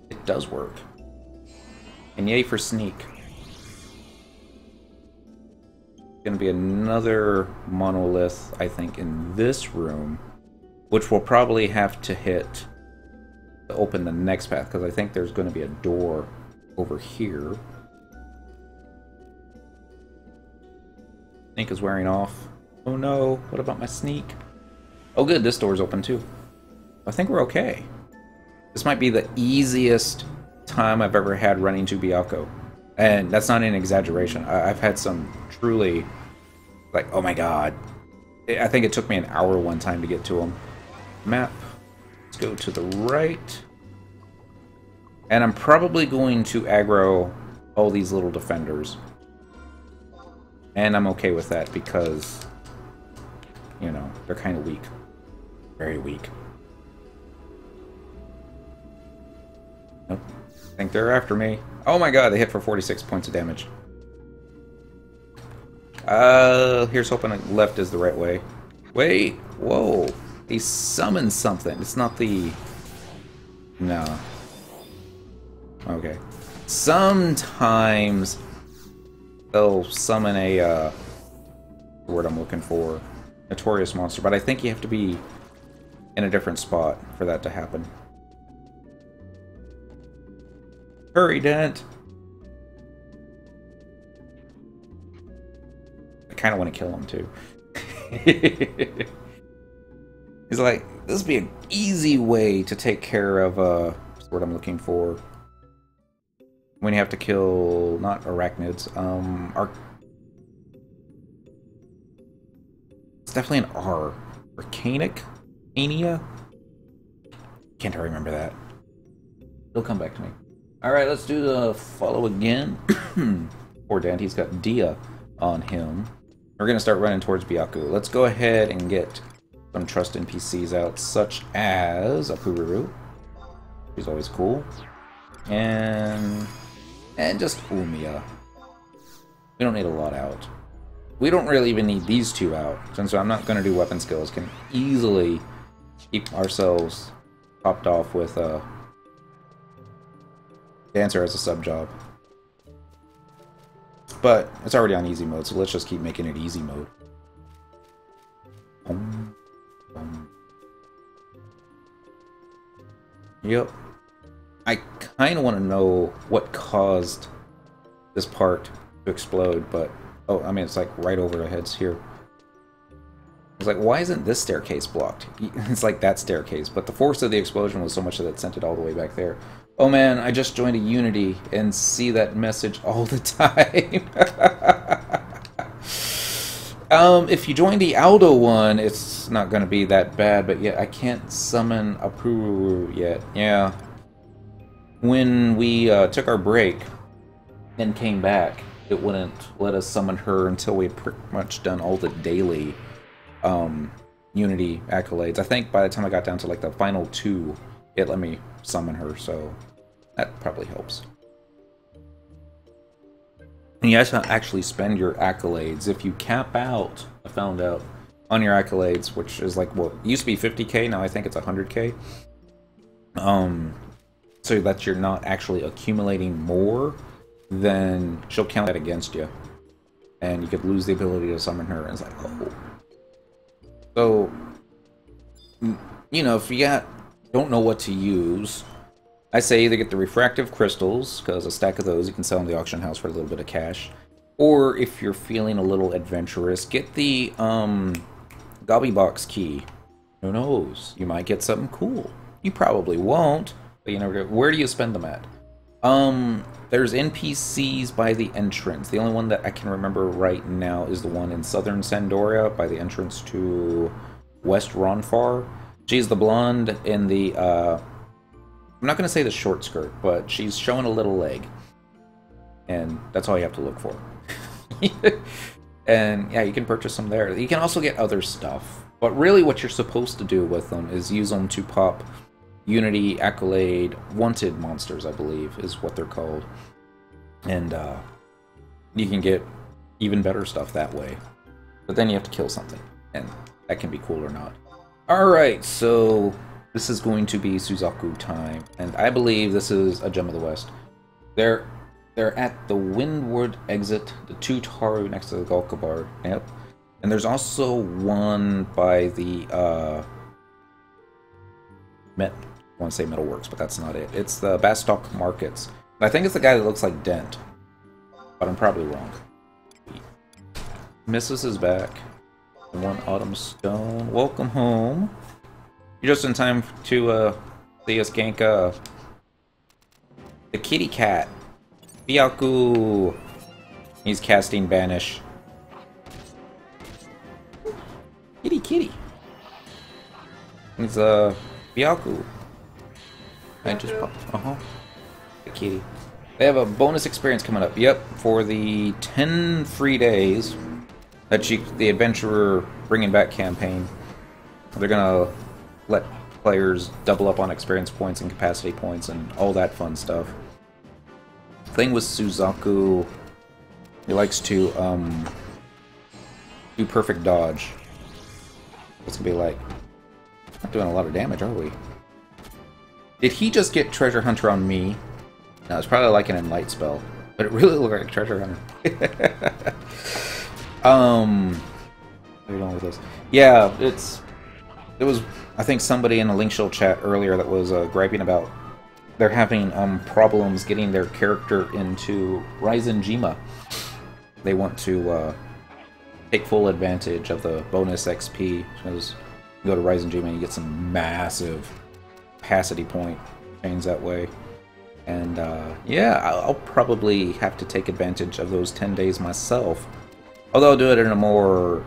It does work. And yay for sneak. Gonna be another monolith, I think, in this room, which we'll probably have to hit to open the next path, because I think there's going to be a door over here. Sneak is wearing off. Oh no, what about my sneak? Oh good, this door's open too. I think we're okay. This might be the easiest time I've ever had running to Byakko. And that's not an exaggeration. I've had some truly, like, oh my god. I think it took me an hour one time to get to him. Map. Let's go to the right. And I'm probably going to aggro all these little defenders. And I'm okay with that because, you know, they're kind of weak. Very weak. Nope. I think they're after me. Oh my god, they hit for 46 points of damage. Here's hoping left is the right way. Wait, whoa. He summoned something. It's not the... No. Okay. Sometimes they'll summon a, word I'm looking for. Notorious monster, but I think you have to be in a different spot for that to happen. Hurry, Dent! I kind of want to kill him, too. He's like, this would be an easy way to take care of, what's the word I'm looking for? When you have to kill, not arachnids, it's definitely an R. Arcanic? Ania? Can't remember that. It'll come back to me. Alright, let's do the follow again. Poor Dent, he's got Dia on him. We're going to start running towards Byaku. Let's go ahead and get some trust NPCs out, such as Apururu. She's always cool. And just Umiya. We don't need a lot out. We don't really even need these two out, since I'm not going to do weapon skills. Can easily keep ourselves topped off with Dancer as a sub job. But it's already on easy mode, so let's just keep making it easy mode. Yep. I kind of want to know what caused this part to explode, but... Oh, I mean, it's like right over our heads here. It's like, why isn't this staircase blocked? It's like that staircase, but the force of the explosion was so much that it sent it all the way back there. Oh man, I just joined a Unity and see that message all the time. If you join the Aldo one, it's not going to be that bad, but yeah, I can't summon Apururu yet. Yeah. When we took our break and came back, it wouldn't let us summon her until we had pretty much done all the daily Unity accolades. I think by the time I got down to like the final 2, it let me summon her, so that probably helps. And you guys actually spend your accolades. If you cap out, I found out, on your accolades, which is like what used to be 50k, now I think it's 100k. So that you're not actually accumulating more, then she'll count that against you. And you could lose the ability to summon her, and it's like, oh. So, you know, if you don't know what to use, I say either get the refractive crystals, because a stack of those you can sell in the auction house for a little bit of cash. Or if you're feeling a little adventurous, get the Gobby Box key. Who knows? You might get something cool. You probably won't, but you never. Where do you spend them at? There's NPCs by the entrance. The only one that I can remember right now is the one in southern Sandoria by the entrance to West Ronfar. She's the blonde in the, I'm not going to say the short skirt, but she's showing a little leg. And that's all you have to look for. And yeah, you can purchase them there. You can also get other stuff. But really what you're supposed to do with them is use them to pop Unity Accolade Wanted monsters, I believe, is what they're called. And you can get even better stuff that way. But then you have to kill something, and that can be cool or not. Alright, so this is going to be Suzaku time, and I believe this is a Gem of the West. They're at the Windward exit, the Tutaru next to the Golkabard. Yep. And there's also one by the I want to say Metalworks, but that's not it. It's the Bastock Markets. I think it's the guy that looks like Dent, but I'm probably wrong. Missus is back. One Autumn Stone. Welcome home. You're just in time to see us gank the kitty cat. Byaku. He's casting Banish. Kitty kitty. He's Byaku. I just popped. The kitty. They have a bonus experience coming up. Yep, for the 10 free days that the Adventurer Bringing Back campaign. They're gonna let players double up on experience points and capacity points and all that fun stuff. Thing with Suzaku, he likes to do perfect dodge. It's gonna be like, not doing a lot of damage, are we? Did he just get Treasure Hunter on me? No, it's probably like an Enlight spell, but it really looked like Treasure Hunter. Where are we going with this? Yeah, it was, I think, somebody in a Link Shield chat earlier that was griping about they're having problems getting their character into Ryzen Jima. They want to take full advantage of the bonus XP. Because you go to Ryzen Jima and you get some massive capacity point chains that way. And yeah, I'll probably have to take advantage of those 10 days myself. Although I'll do it in a more,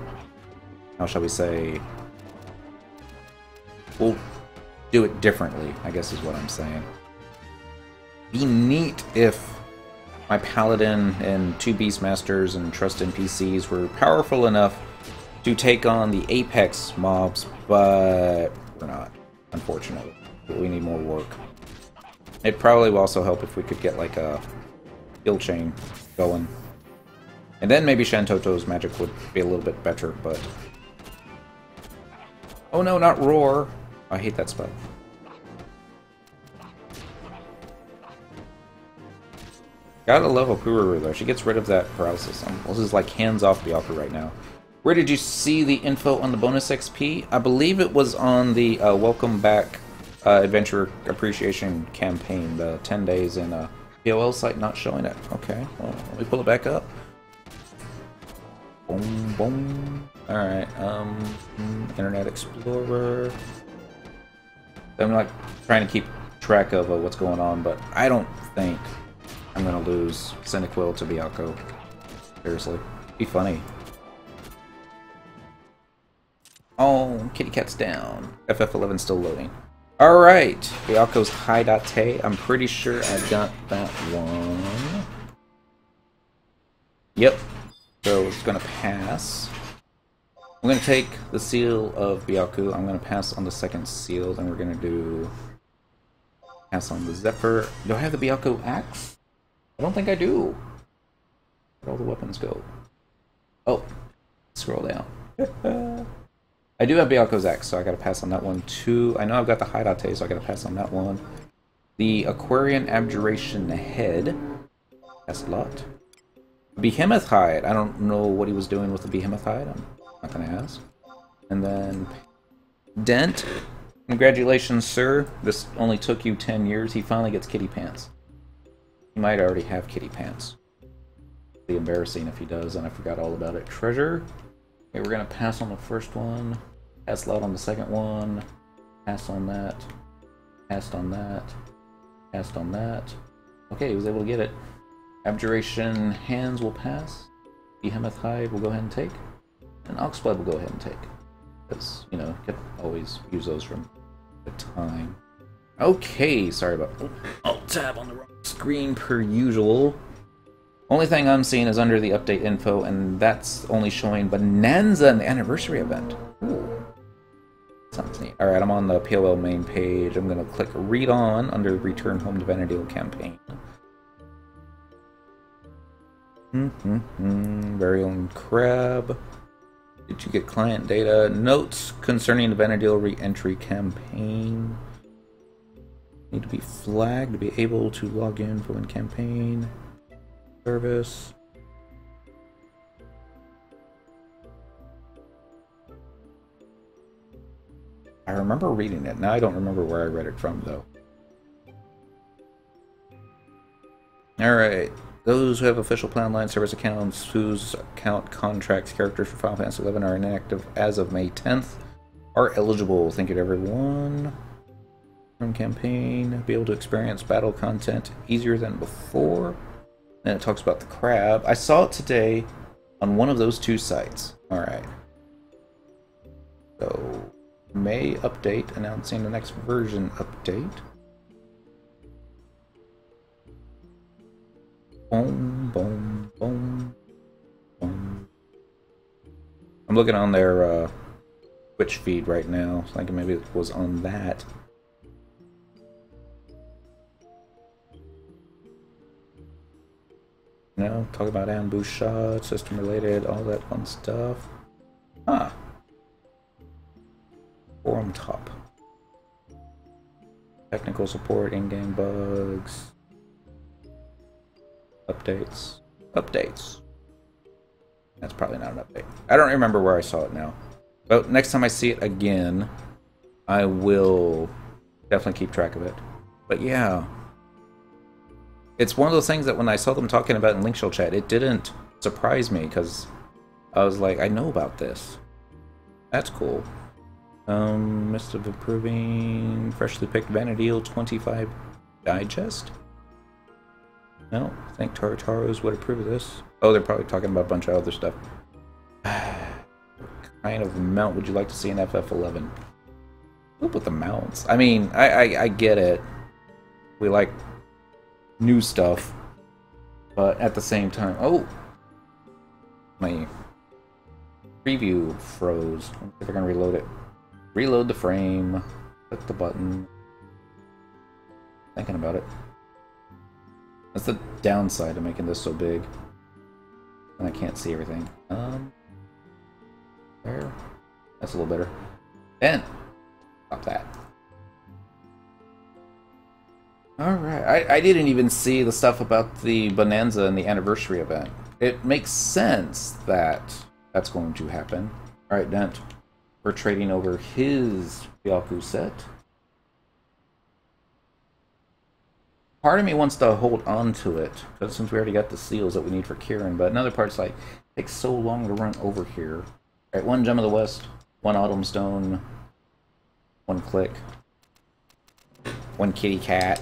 how shall we say, we'll do it differently, I guess is what I'm saying. Be neat if my Paladin and 2 Beastmasters and Trust NPCs were powerful enough to take on the Apex mobs, but we're not, unfortunately. We need more work. It probably will also help if we could get like a kill chain going. And then maybe Shantoto's magic would be a little bit better, but... Oh no, not Roar! I hate that spell. Gotta love Opururu though. She gets rid of that paralysis. This is like hands off Byaku right now. Where did you see the info on the bonus XP? I believe it was on the Welcome Back Adventure Appreciation campaign. The 10 days in a POL site not showing it. Okay, well, let me pull it back up. Boom, boom. Alright, Internet Explorer. I'm like trying to keep track of what's going on, but I don't think I'm gonna lose Cyndaquil to Byaku. Seriously. Be funny. Oh, kitty cat's down. FF11 still loading. Alright, Byaku's Haidate. I'm pretty sure I got that one. Yep. So it's gonna pass. I'm gonna take the seal of Byaku. I'm gonna pass on the second seal, then we're gonna do pass on the Zephyr. Do I have the Byaku axe? I don't think I do. Where'd all the weapons go? Oh, scroll down. I do have Byaku's axe, so I gotta pass on that one too. I know I've got the Haidate, so I gotta pass on that one. The Aquarian Abjuration head. That's a lot. Behemoth hide. I don't know what he was doing with the Behemoth hide. I'm not gonna ask. And then Dent. Congratulations, sir. This only took you 10 years. He finally gets kitty pants. He might already have kitty pants. It'd be embarrassing if he does, and I forgot all about it. Treasure. Okay, we're gonna pass on the first one. Pass out on the second one. Pass on that. Passed on that. Passed on that. Okay, he was able to get it. Abjuration hands will pass. Behemoth hide will go ahead and take. And Oxblood will go ahead and take. Because, you know, you can always use those from the time. Okay, sorry about Alt tab on the wrong screen per usual. Only thing I'm seeing is under the update info, and that's only showing Bonanza and the anniversary event. Ooh. Sounds neat. Alright, I'm on the POL main page. I'm gonna click Read On under Return Home to Vanadil campaign. Very own Crab. Did you get client data? Notes concerning the Vanadil re-entry campaign. Need to be flagged to be able to log in for one campaign. Service. I remember reading it. Now I don't remember where I read it from, though. Alright. Those who have official plan line service accounts whose account contracts characters for Final Fantasy XI are inactive as of May 10th are eligible. Thank you to everyone. From campaign, be able to experience battle content easier than before. And it talks about the crab. I saw it today on one of those two sites. Alright. So, May update announcing the next version update. Boom, boom, boom, boom. I'm looking on their Twitch feed right now, thinking maybe it was on that. You know, talk about ambush shots, system related, all that fun stuff. Huh. Forum top. Technical support, in-game bugs. Updates. Updates. That's probably not an update. I don't remember where I saw it now. But next time I see it again, I will definitely keep track of it. But yeah. It's one of those things that when I saw them talking about in Link Shell chat, it didn't surprise me because I was like, I know about this. That's cool. Mist of Improving, freshly picked Vanadil 25 digest. No, I think Tartaros would approve of this. Oh, they're probably talking about a bunch of other stuff. What kind of mount would you like to see in FF11? Look with the mounts. I mean, I get it. We like new stuff. But at the same time, oh, my preview froze. Let's see if I can reload it. Reload the frame. Click the button. Thinking about it. That's the downside of making this so big. And I can't see everything. There. That's a little better. And stop that. Alright, I didn't even see the stuff about the Bonanza and the anniversary event. It makes sense that that's going to happen. Alright, Dent. We're trading over his Byaku set. Part of me wants to hold on to it, but since we already got the seals that we need for Kirin, but another part's like, it takes so long to run over here. Alright, 1 Gem of the West, 1 Autumn Stone, 1 click, 1 kitty cat.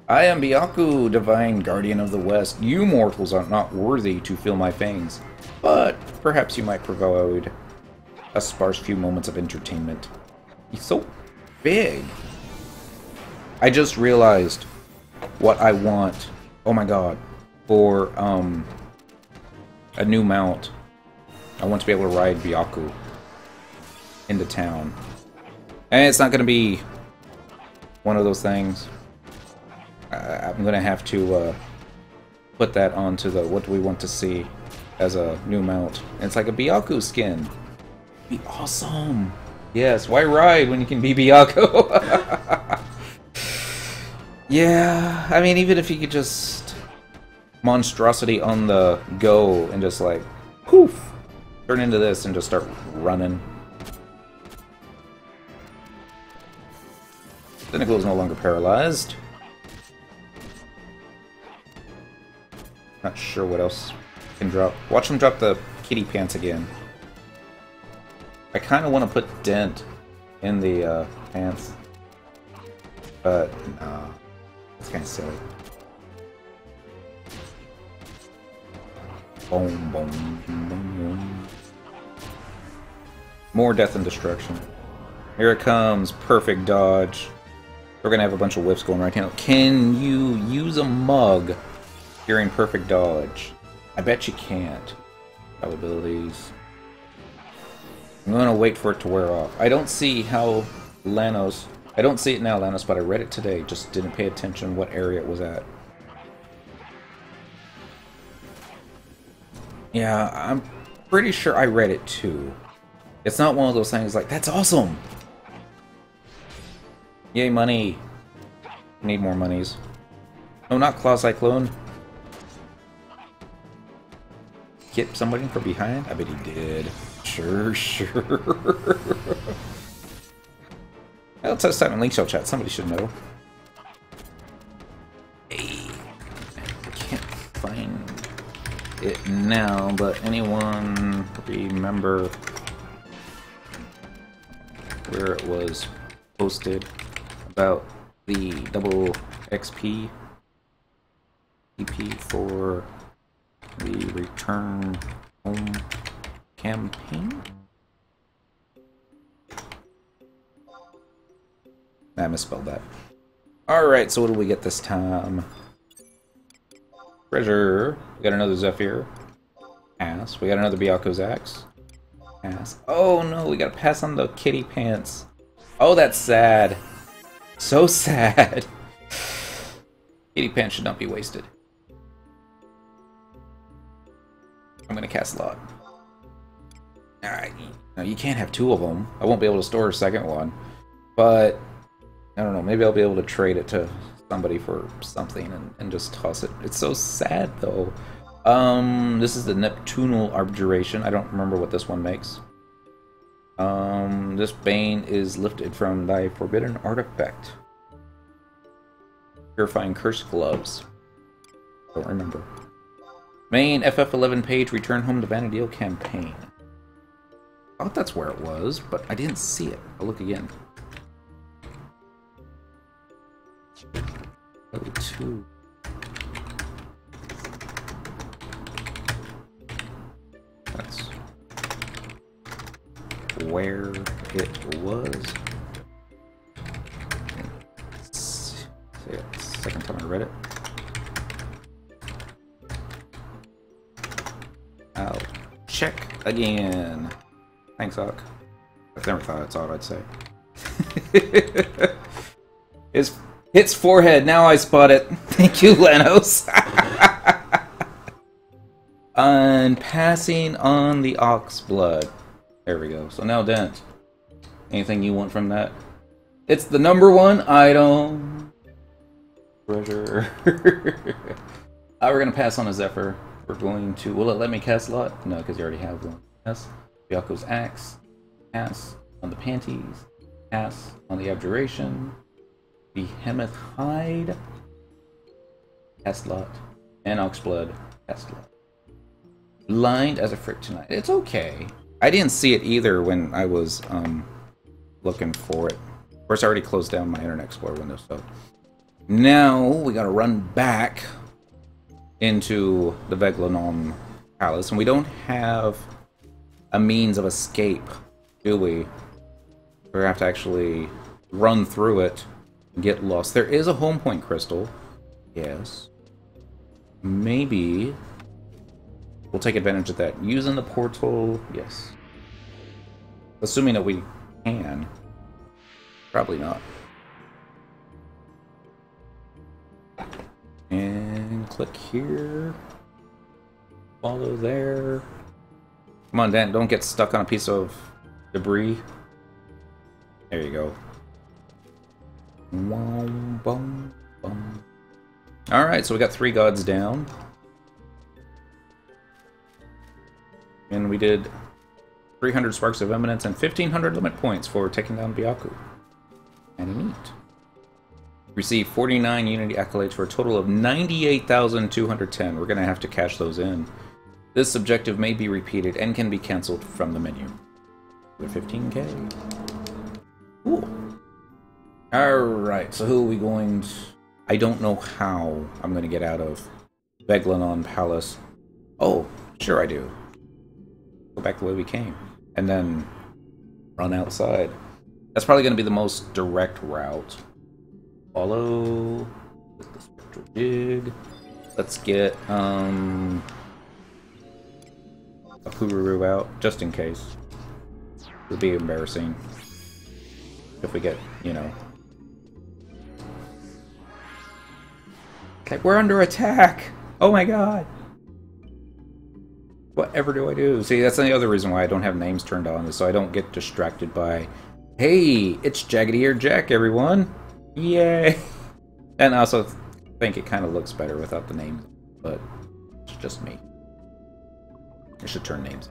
I am Byaku, divine guardian of the West. You mortals are not worthy to fill my fangs, but perhaps you might provide a sparse few moments of entertainment. He's so big. I just realized what I want. Oh my god. For a new mount. I want to be able to ride Byaku into town. And it's not going to be one of those things. I'm going to have to put that onto the what do we want to see as a new mount. And it's like a Byaku skin. Be awesome. Yes, why ride when you can be Byaku? Yeah, I mean, even if you could just monstrosity on the go and just like poof, turn into this and just start running. Cynical is no longer paralyzed. Not sure what else can drop. Watch him drop the kitty pants again. I kind of want to put Dent in the pants, but no, it's kind of silly. Boom, boom, boom, boom. More death and destruction. Here it comes. Perfect dodge. We're gonna have a bunch of whiffs going right now. Can you use a mug during perfect dodge? I bet you can't. Probabilities. I'm gonna wait for it to wear off. I don't see how Lanos... I don't see it now, Lanos, but I read it today. Just didn't pay attention what area it was at. Yeah, I'm pretty sure I read it too. It's not one of those things like, that's awesome! Yay, money! Need more monies. No, not Claw Cyclone. Get somebody from behind? I bet he did. Sure, sure. Well, test time in Link Shell Chat. Somebody should know. Hey. I can't find it now, but anyone remember where it was posted about the double XP EP for the Return Home campaign? I misspelled that. Alright, so what do we get this time? Treasure. We got another Zephyr. Pass. We got another Byaku's Axe. Pass. Oh no, we gotta pass on the kitty pants. Oh, that's sad. So sad. Kitty pants should not be wasted. I'm gonna cast Lot. Alright, no, you can't have two of them. I won't be able to store a second one. But, I don't know, maybe I'll be able to trade it to somebody for something and just toss it. It's so sad, though. This is the Neptunal Abjuration. I don't remember what this one makes. This Bane is lifted from thy forbidden artifact. Purifying Curse Gloves. Don't remember. Main FF11 page, Return Home to Vana'diel campaign. I thought that's where it was, but I didn't see it. I'll look again. Level 2. That's where it was. Second time I read it. check again. Thanks, Hawk. I've never thought it's odd, I'd say. Hits forehead, now I spot it. Thank you, Lanos. And passing on the ox blood. There we go. So now Dent. Anything you want from that? It's the #1 item. Treasure. We're going to pass on a Zephyr. We're going to... Will it let me cast a lot? No, because you already have one. Yes. Byaku's Axe. Pass on the Panties. Pass on the Abjuration. Behemoth Hide. Cast lot. And Oxblood. Cast lot. Blind as a frick tonight. It's okay. I didn't see it either when I was looking for it. Of course, I already closed down my Internet Explorer window, so... Now, we gotta run back into the Veglanon Palace, and we don't have a means of escape, do we? We're gonna have to actually run through it and get lost. There is a home point crystal. Yes. Maybe we'll take advantage of that. Using the portal, yes. Assuming that we can. Probably not. And click here. Follow there. Come on, Dan, don't get stuck on a piece of debris. There you go. Alright, so we got 3 gods down. And we did 300 Sparks of Eminence and 1500 limit points for taking down Byaku. And neat. Received 49 Unity accolades for a total of 98,210. We're going to have to cash those in. This objective may be repeated and can be cancelled from the menu. For 15k. Cool. Alright, so who are we going to... I don't know how I'm going to get out of Veglanon Palace. Oh, sure I do. Go back the way we came. And then run outside. That's probably going to be the most direct route. Follow the spectral dig. Let's get a Kururu out, just in case. It would be embarrassing if we get, you know. Okay, we're under attack! Oh my god! Whatever do I do? See, that's the other reason why I don't have names turned on, is so I don't get distracted by, hey, it's Jaggedy Ear Jack, everyone! Yay! And I also think it kind of looks better without the names, but it's just me. I should turn names.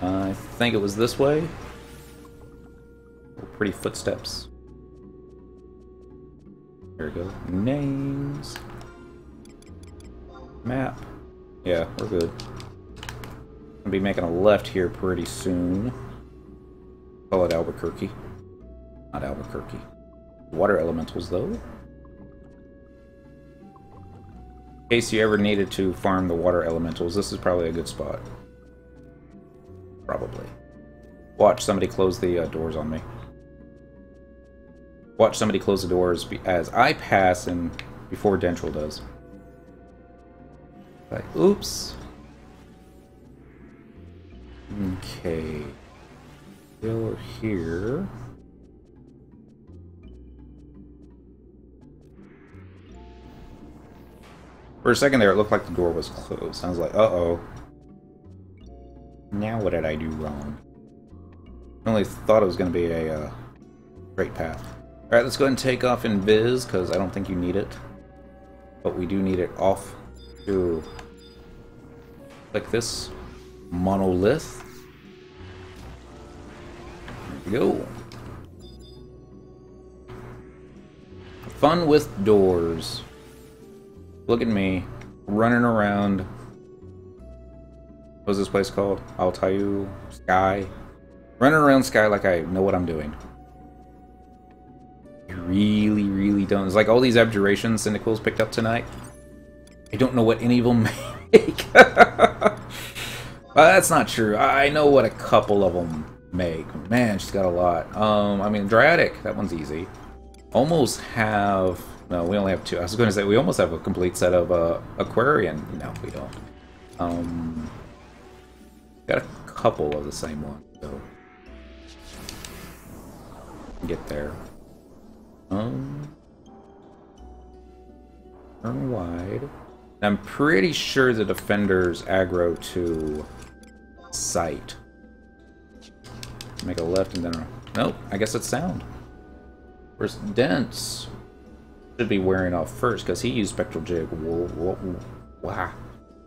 I think it was this way. Pretty footsteps. There we go. Names. Map. Yeah, we're good. Gonna be making a left here pretty soon. Call it Albuquerque. Not Albuquerque. Water elementals, though. In case you ever needed to farm the water elementals, this is probably a good spot. Probably. Watch somebody close the doors on me. Watch somebody close the doors as I pass and before Dentril does. Like, oops. Okay. Still here. For a second there, it looked like the door was closed. I was like, uh-oh. Now what did I do wrong? I only thought it was going to be a straight path. Alright, let's go ahead and take off in Viz, because I don't think you need it. But we do need it off to click this monolith. There we go. Fun with doors. Look at me, running around. What's this place called? Altayu Sky. Running around Sky like I know what I'm doing. I really, really don't. It's like all these abjurations Syndicals picked up tonight. I don't know what any of them make. That's not true. I know what a couple of them make. Man, she's got a lot. I mean, Dryatic, that one's easy. Almost have... No, we only have 2. I was going to say, we almost have a complete set of Aquarian. No, we don't. Got a couple of the same ones, so get there. Turn wide. I'm pretty sure the defenders aggro to sight. Make a left and then a... Nope, I guess it's sound. Whereas Dents should be wearing off first because he used Spectral Jig. Wow.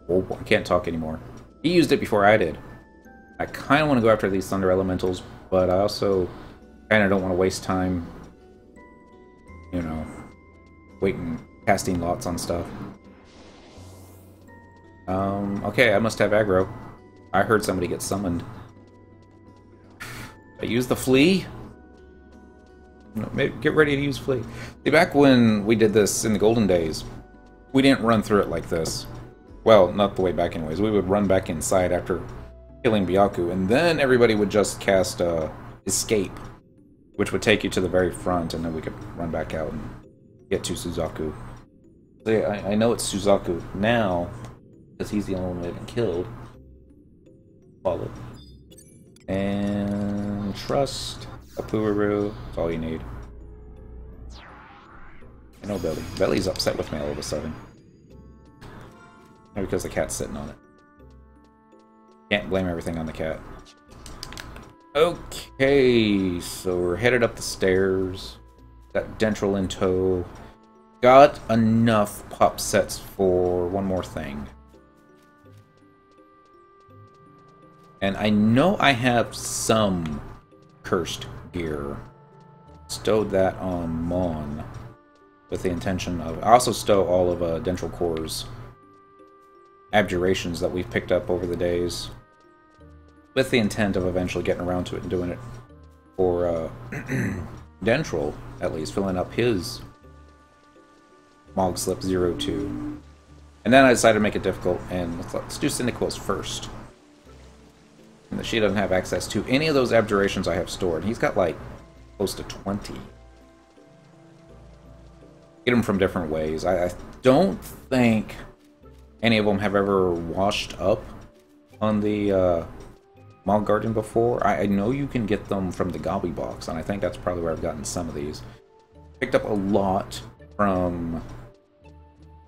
I can't talk anymore. He used it before I did. I kind of want to go after these Thunder Elementals, but I also kind of don't want to waste time, you know, waiting, casting lots on stuff. Okay, I must have aggro. I heard somebody get summoned. I use the flea? No, maybe get ready to use flea. See, back when we did this in the golden days, we didn't run through it like this. Well, not the way back anyways. We would run back inside after killing Byaku, and then everybody would just cast Escape, which would take you to the very front, and then we could run back out and get to Suzaku. So yeah, I know it's Suzaku now, because he's the only one we haven't killed. Follow. And trust. Apuraru. That's all you need. I know Belly. Belly's upset with me all of a sudden. Maybe because the cat's sitting on it. Can't blame everything on the cat. Okay, so we're headed up the stairs. Got Dentral in tow. Got enough pop sets for one more thing. And I know I have some cursed gear. Stowed that on Mon with the intention of... I also stow all of Dentral Core's abjurations that we've picked up over the days, with the intent of eventually getting around to it and doing it for Dentral, at least, filling up his Moogle Slip 02. And then I decided to make it difficult, and let's do Syndiquos first. And that she doesn't have access to any of those abjurations I have stored. He's got, like, close to 20. Get them from different ways. I don't think any of them have ever washed up on the Ru'Aun Garden before. I know you can get them from the Gobby box, and I think that's probably where I've gotten some of these. Picked up a lot from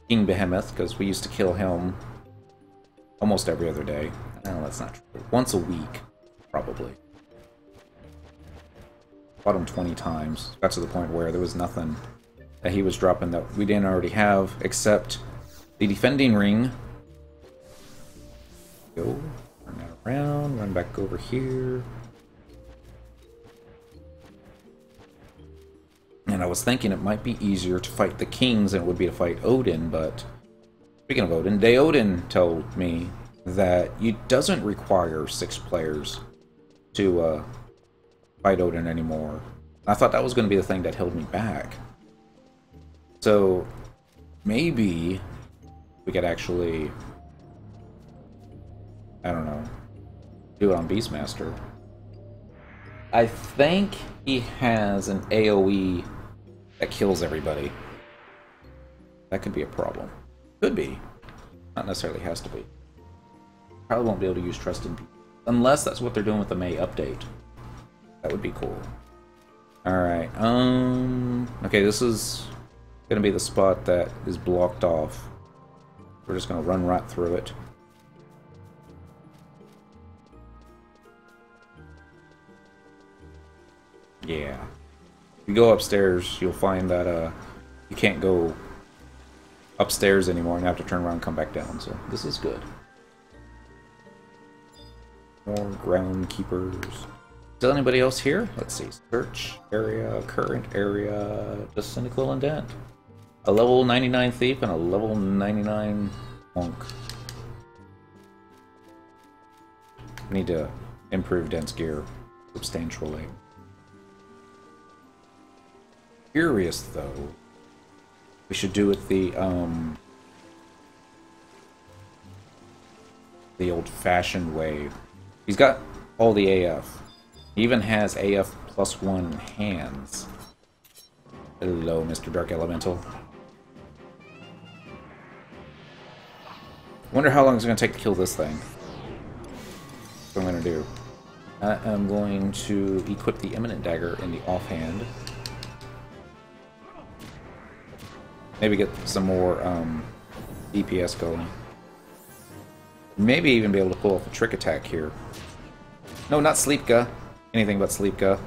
King Behemoth, because we used to kill him almost every other day. No, that's not true. Once a week, probably. Fought him 20 times. Got to the point where there was nothing that he was dropping that we didn't already have, except the defending ring. Go. Turn that around. Run back over here. And I was thinking it might be easier to fight the kings than it would be to fight Odin, but speaking of Odin, Odin told me that it doesn't require 6 players to fight Odin anymore. I thought that was going to be the thing that held me back. So maybe we could actually, I don't know, do it on Beastmaster. I think he has an AoE that kills everybody. That could be a problem. Could be. Not necessarily has to be. Probably won't be able to use Trust in People. Unless that's what they're doing with the May update. That would be cool. Alright, okay, this is gonna be the spot that is blocked off. We're just gonna run right through it. Yeah. If you go upstairs, you'll find that you can't go upstairs anymore and have to turn around and come back down, so this is good. More groundkeepers. Is there anybody else here? Let's see. Search area, current area, just Cynical and Dent. A level 99 thief and a level 99 monk. Need to improve Dent's gear substantially. Curious though. We should do it the old-fashioned way. He's got all the AF. He even has AF +1 hands. Hello, Mr. Dark Elemental. Wonder how long it's going to take to kill this thing. what I'm going to do. I am going to equip the Imminent Dagger in the offhand. Maybe get some more DPS going. Maybe even be able to pull off a trick attack here. No, not Sleepka. Anything but Sleepka.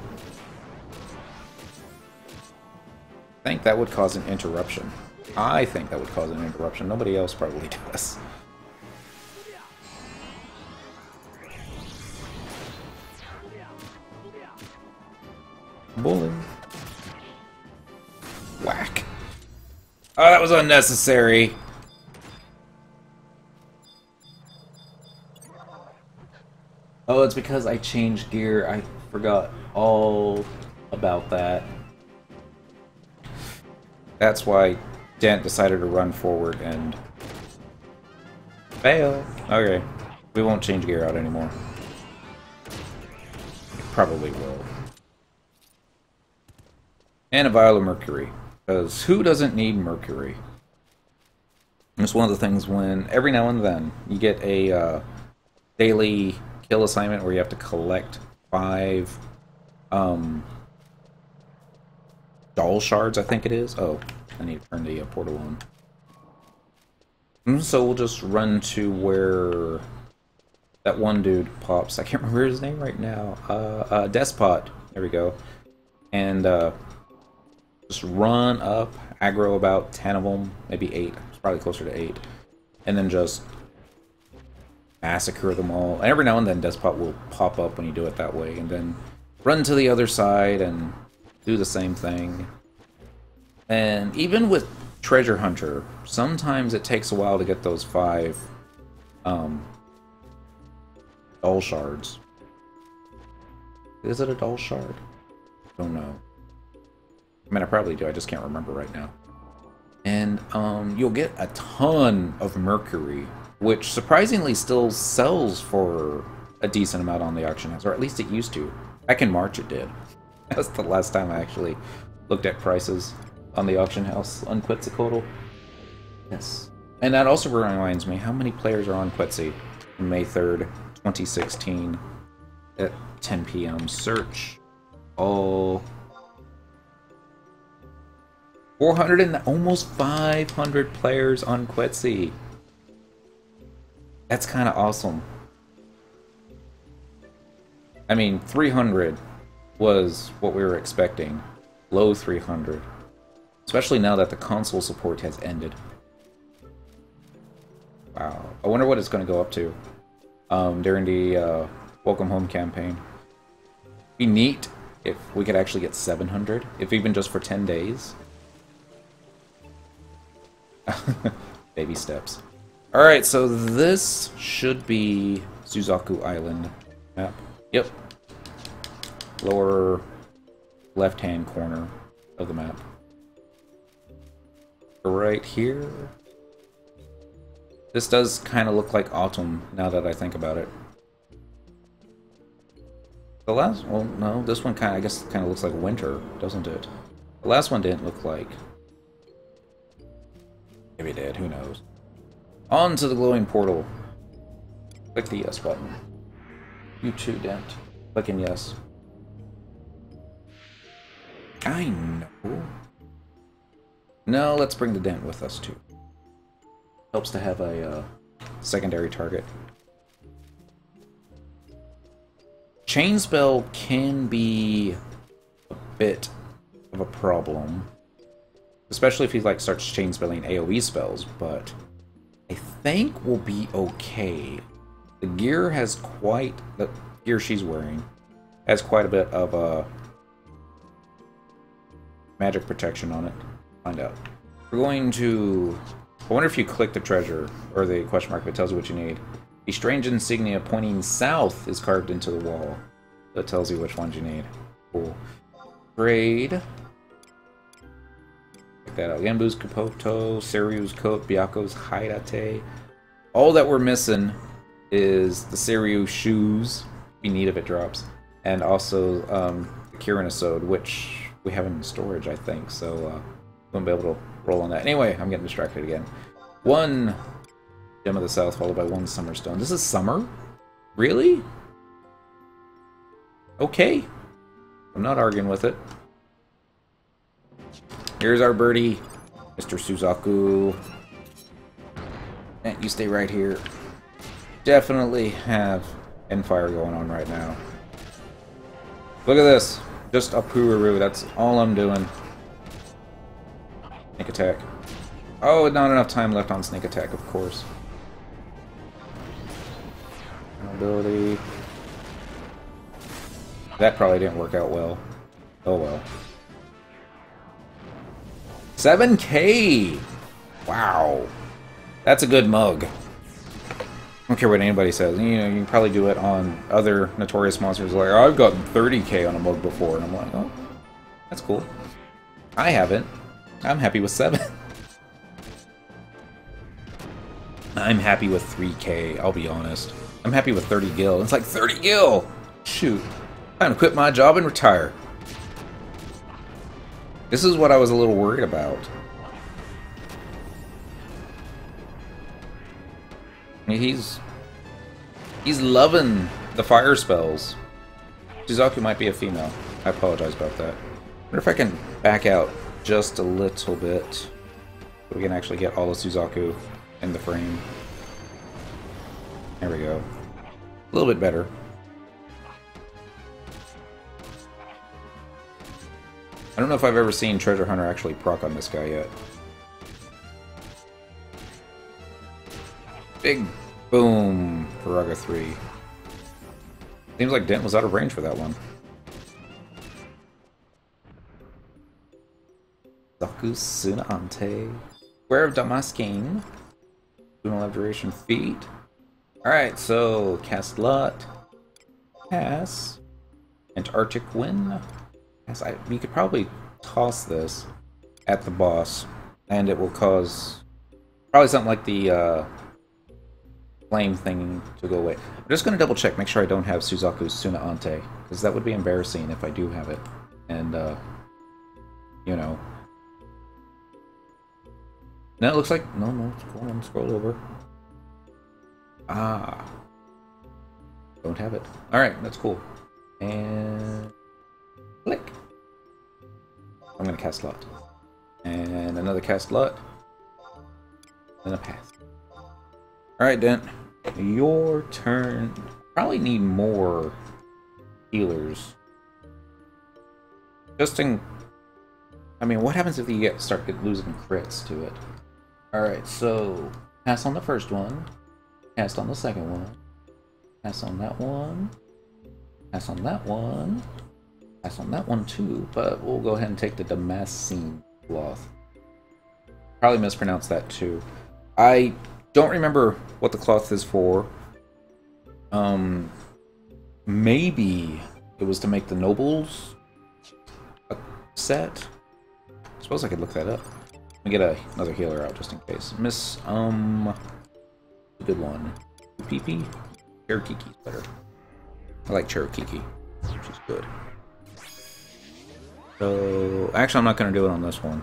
I think that would cause an interruption. I think that would cause an interruption. Nobody else probably does. Bullet. Whack. Oh, that was unnecessary. Oh, it's because I changed gear. I forgot all about that. That's why Dent decided to run forward and fail. Okay, we won't change gear out anymore. Probably will. And a vial of mercury, because who doesn't need mercury? It's one of the things when every now and then you get a daily kill assignment where you have to collect 5 doll shards, I think it is. Oh, I need to turn the portal on. So we'll just run to where that one dude pops. I can't remember his name right now. Despot. There we go. And just run up, aggro about 10 of them, maybe 8. It's probably closer to 8. And then just massacre them all. And every now and then Despot will pop up when you do it that way. And then run to the other side and do the same thing. And even with Treasure Hunter, sometimes it takes a while to get those 5 doll shards. Is it a doll shard? I don't know. I mean, I probably do, I just can't remember right now. And you'll get a ton of mercury, which surprisingly still sells for a decent amount on the auction house, or at least it used to. Back in March it did. That's the last time I actually looked at prices on the auction house on Quetzalcoatl. Yes. And that also reminds me, how many players are on Quetzi on May 3rd, 2016 at 10 p.m. Search all 400 and almost 500 players on Quetzi. That's kind of awesome. I mean, 300 was what we were expecting. Low 300. Especially now that the console support has ended. Wow. I wonder what it's going to go up to during the Welcome Home campaign. It'd be neat if we could actually get 700, if even just for 10 days. Baby steps. Alright, so this should be Suzaku Island map. Yep. Lower left-hand corner of the map. Right here. This does kind of look like autumn, now that I think about it. The last... well, no, this one kind of, I guess, kind of looks like winter, doesn't it? The last one didn't look like... maybe it did, who knows. On to the glowing portal. Click the yes button. You too, Dent. Clicking yes. I know. No, let's bring the Dent with us, too. Helps to have a secondary target. Chain spell can be a bit of a problem. Especially if he like starts chain spelling AoE spells, but I think we'll be okay. The gear has quite... the gear she's wearing has quite a bit of magic protection on it. Find out. We're going to... I wonder if you click the treasure, or the question mark, if it tells you what you need. A strange insignia pointing south is carved into the wall. That tells you which ones you need. Cool. Trade. Check that out. Genbu's Kapoto, Seryu's coat, Byaku's Haidate. All that we're missing is the Seryu shoes. Be neat if it drops. And also the Kirin Asode, which we have in storage, I think. So won't be able to roll on that. Anyway, I'm getting distracted again. 1 Gem of the South followed by 1 Summer Stone. This is summer? Really? Okay. I'm not arguing with it. Here's our birdie, Mr. Suzaku. And you stay right here. Definitely have Endfire going on right now. Look at this. Just a Pururu. That's all I'm doing. Sneak attack. Oh, not enough time left on sneak attack, of course. Ability. That probably didn't work out well. Oh well. 7K! Wow. That's a good mug. I don't care what anybody says. You know, you can probably do it on other notorious monsters. Like, oh, I've gotten 30K on a mug before. And I'm like, oh, that's cool. I haven't. I'm happy with 7. I'm happy with 3K, I'll be honest. I'm happy with 30 gil. It's like 30 gil! Shoot. Time to quit my job and retire. This is what I was a little worried about. He's loving the fire spells. Suzaku might be a female. I apologize about that. I wonder if I can back out just a little bit so we can actually get all of Suzaku in the frame. There we go. A little bit better. I don't know if I've ever seen Treasure Hunter actually proc on this guy yet. Big boom for Raga 3. Seems like Dent was out of range for that one. Zaku Sunaante. Square of Damascene. Lunar Abjuration Feet. Alright, so cast Lot. Pass. Antarctic Wind. Yes, we could probably toss this at the boss, and it will cause probably something like the flame thing to go away. I'm just going to double check, make sure I don't have Suzaku's Sunaante, because that would be embarrassing if I do have it. And, you know. No, it looks like... No, scroll over. Ah. Don't have it. Alright, that's cool. And... click. I'm gonna cast Lot. And another cast Lot. And a pass. Alright, Dent. Your turn. Probably need more healers. Just in... I mean, what happens if you start losing crits to it? Alright, so... pass on the first one. Cast on the second one. Pass on that one. Pass on that one. Pass on that one too, but we'll go ahead and take the Damascene cloth. Probably mispronounced that too. I don't remember what the cloth is for. Maybe it was to make the nobles a set. I suppose I could look that up. Let me get another healer out just in case. Miss, good one. PP? Cherokee's better. I like Cherokee, which is good. So, actually I'm not going to do it on this one.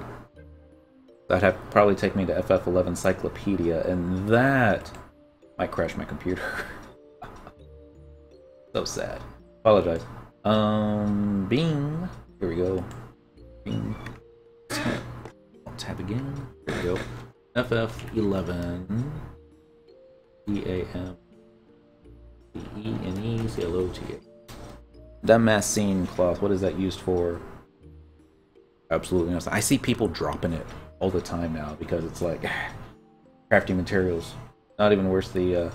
That'd probably take me to FF11 Encyclopedia, and that might crash my computer. So sad. Apologize. Bing. Here we go. Bing. I'll tab again. Here we go. FF11. EAMCENECLOTA. Damascene cloth. What is that used for? Absolutely nothing. I see people dropping it all the time now because it's like crafting materials. Not even worth the.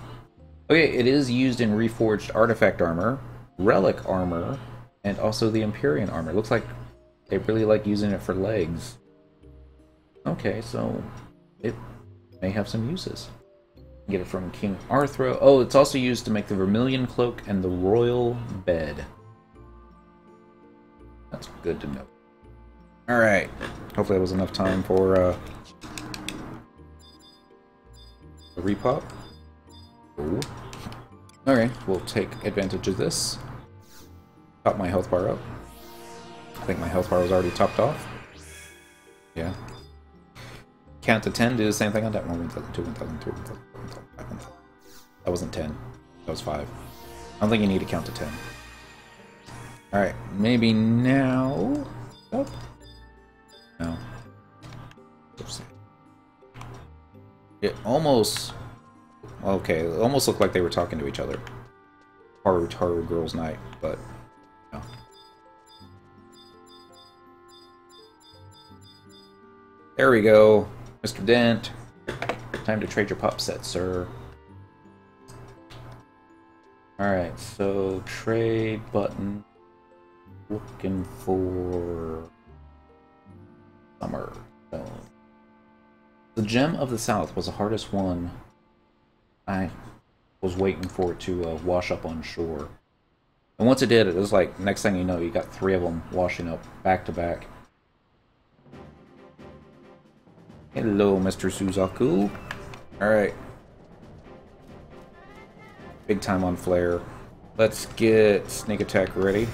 Okay, it is used in reforged artifact armor, relic armor, and also the Empyrean armor. It looks like they really like using it for legs. Okay, so it may have some uses. Get it from King Arthur. Oh, it's also used to make the Vermilion Cloak and the Royal Bed. That's good to know. Alright. Hopefully that was enough time for a repop. Ooh. Okay, we'll take advantage of this. Top my health bar up. I think my health bar was already topped off. Yeah. Count to 10, do the same thing on that one. 1,002, 1,003, 1,004, 1,005. That wasn't 10. That was 5. I don't think you need to count to 10. Alright, maybe now. Oh. No. Oops. It almost. Okay, it almost looked like they were talking to each other. Haru Girls Night, but. No. There we go. Mr. Dent. Time to trade your pop set, sir. Alright, so trade button. Looking for summer. The Gem of the South was the hardest one. I was waiting for it to wash up on shore. And once it did, it was like, next thing you know, you got 3 of them washing up back to back. Hello, Mr. Suzaku. Alright. Big time on flare. Let's get sneak attack ready.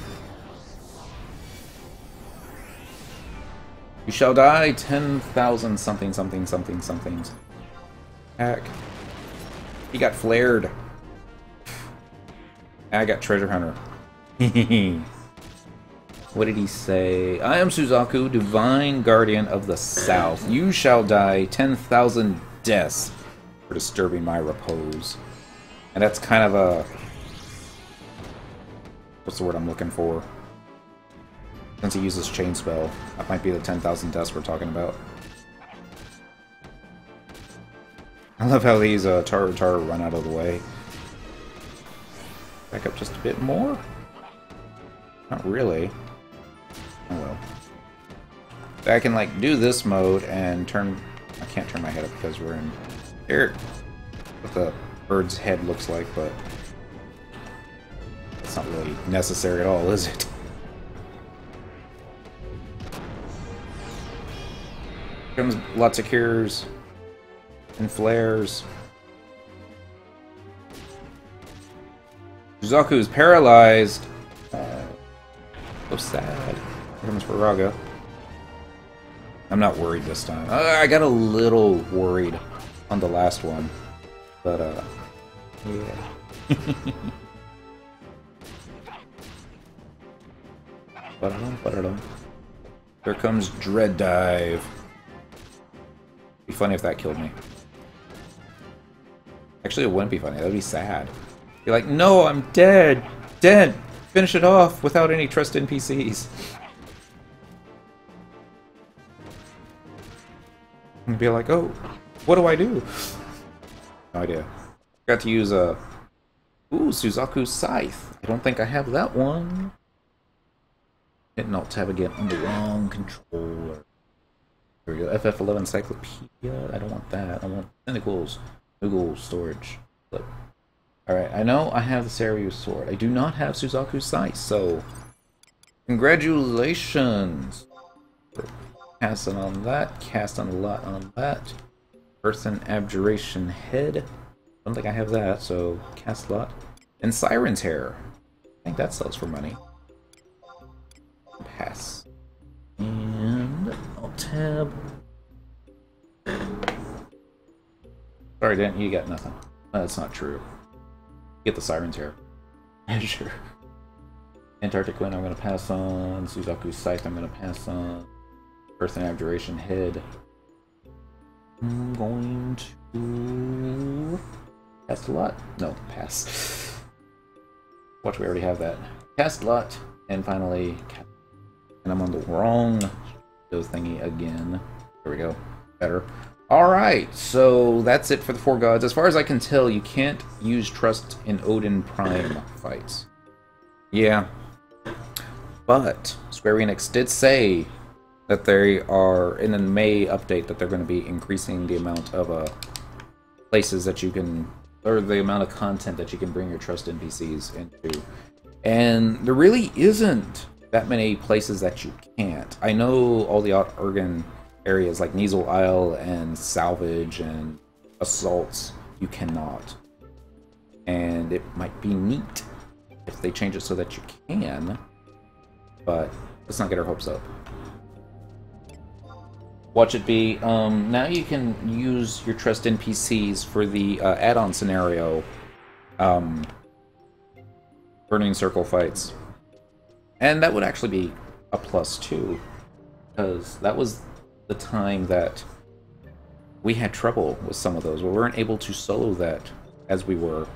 You shall die 10,000 something something something somethings. Attack. He got flared. I got treasure hunter. What did he say? I am Suzaku, divine guardian of the South. You shall die 10,000 deaths for disturbing my repose. And that's kind of a... What's the word I'm looking for? Since he uses chain spell, that might be the 10,000 deaths we're talking about. I love how these Taru run out of the way. Back up just a bit more? Not really. Oh well. I can like do this mode and turn... I can't turn my head up because we're in... Here! What the bird's head looks like, but... It's not really necessary at all, is it? Comes lots of cures and flares. Suzaku's paralyzed. So sad. Here comes Faraga. I'm not worried this time. I got a little worried on the last one, but yeah. Here comes Dread Dive. Be funny if that killed me. Actually, it wouldn't be funny. That'd be sad. Be like, no, I'm dead. Dead. Finish it off without any trust NPCs. And be like, oh, what do I do? No idea. Got to use a... Ooh, Suzaku's Scythe. I don't think I have that one. Hitting Alt Tab again on the wrong controller. There we go. FF11 Encyclopedia. I don't want that. I want Tentacles. Moogle Storage. Flip. Alright, I know I have the Seiryu Sword. I do not have Suzaku's Scythe, so... Congratulations! Casting on that. Cast on a lot on that. Earthen Abjuration Head. Don't think I have that, so cast a lot. And Siren's Hair. I think that sells for money. Pass. And Alt Tab. Sorry, Dan, you got nothing. No, that's not true. Get the Siren's Hair. Sure. Antarctic Wind I'm gonna pass on. Suzaku's Scythe I'm gonna pass on. Earthen Abjuration Head. I'm going to... Cast a lot? No, pass. Watch, we already have that. Cast a lot, and finally... And I'm on the wrong thingy again. There we go. Better. Alright, so that's it for the 4 gods. As far as I can tell, you can't use Trust in Odin Prime fights. Yeah. But Square Enix did say that they are, in the May update, that they're going to be increasing the amount of places that you can, or the amount of content that you can bring your Trust NPCs into. And there really isn't that many places that you can't. I know all the Urgan areas like Nizel Isle and Salvage and Assaults, you cannot. And it might be neat if they change it so that you can, but let's not get our hopes up. Watch it be. Now you can use your Trust NPCs for the add-on scenario, Burning Circle fights. And that would actually be a plus too, because that was the time that we had trouble with some of those. We weren't able to solo that as we were.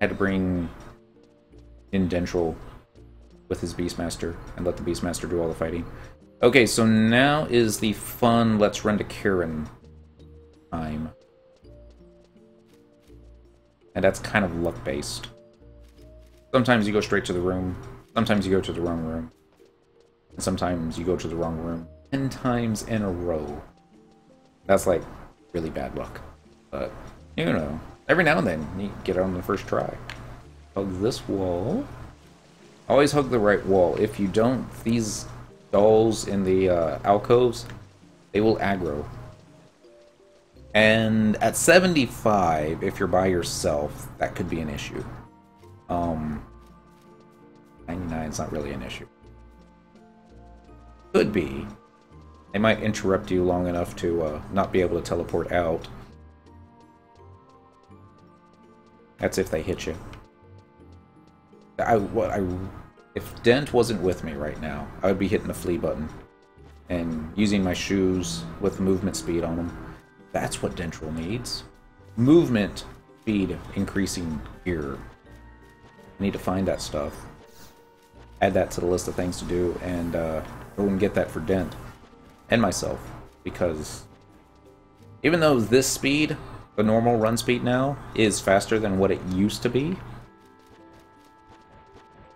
Had to bring in Dendril with his Beastmaster and let the Beastmaster do all the fighting. Okay, so now is the fun let's run to Kirin time. And that's kind of luck-based. Sometimes you go straight to the room, sometimes you go to the wrong room, and sometimes you go to the wrong room 10 times in a row. That's like really bad luck. But, you know, every now and then you get it on the first try. Hug this wall. Always hug the right wall. If you don't, these dolls in the alcoves, they will aggro. And at 75, if you're by yourself, that could be an issue. 99 is not really an issue. Could be. They might interrupt you long enough to not be able to teleport out. That's if they hit you. If Dent wasn't with me right now, I would be hitting the flee button and using my shoes with movement speed on them. That's what Dendril needs. Movement speed increasing here. I need to find that stuff. Add that to the list of things to do, and go and get that for Dent and myself, because even though this speed, the normal run speed now, is faster than what it used to be,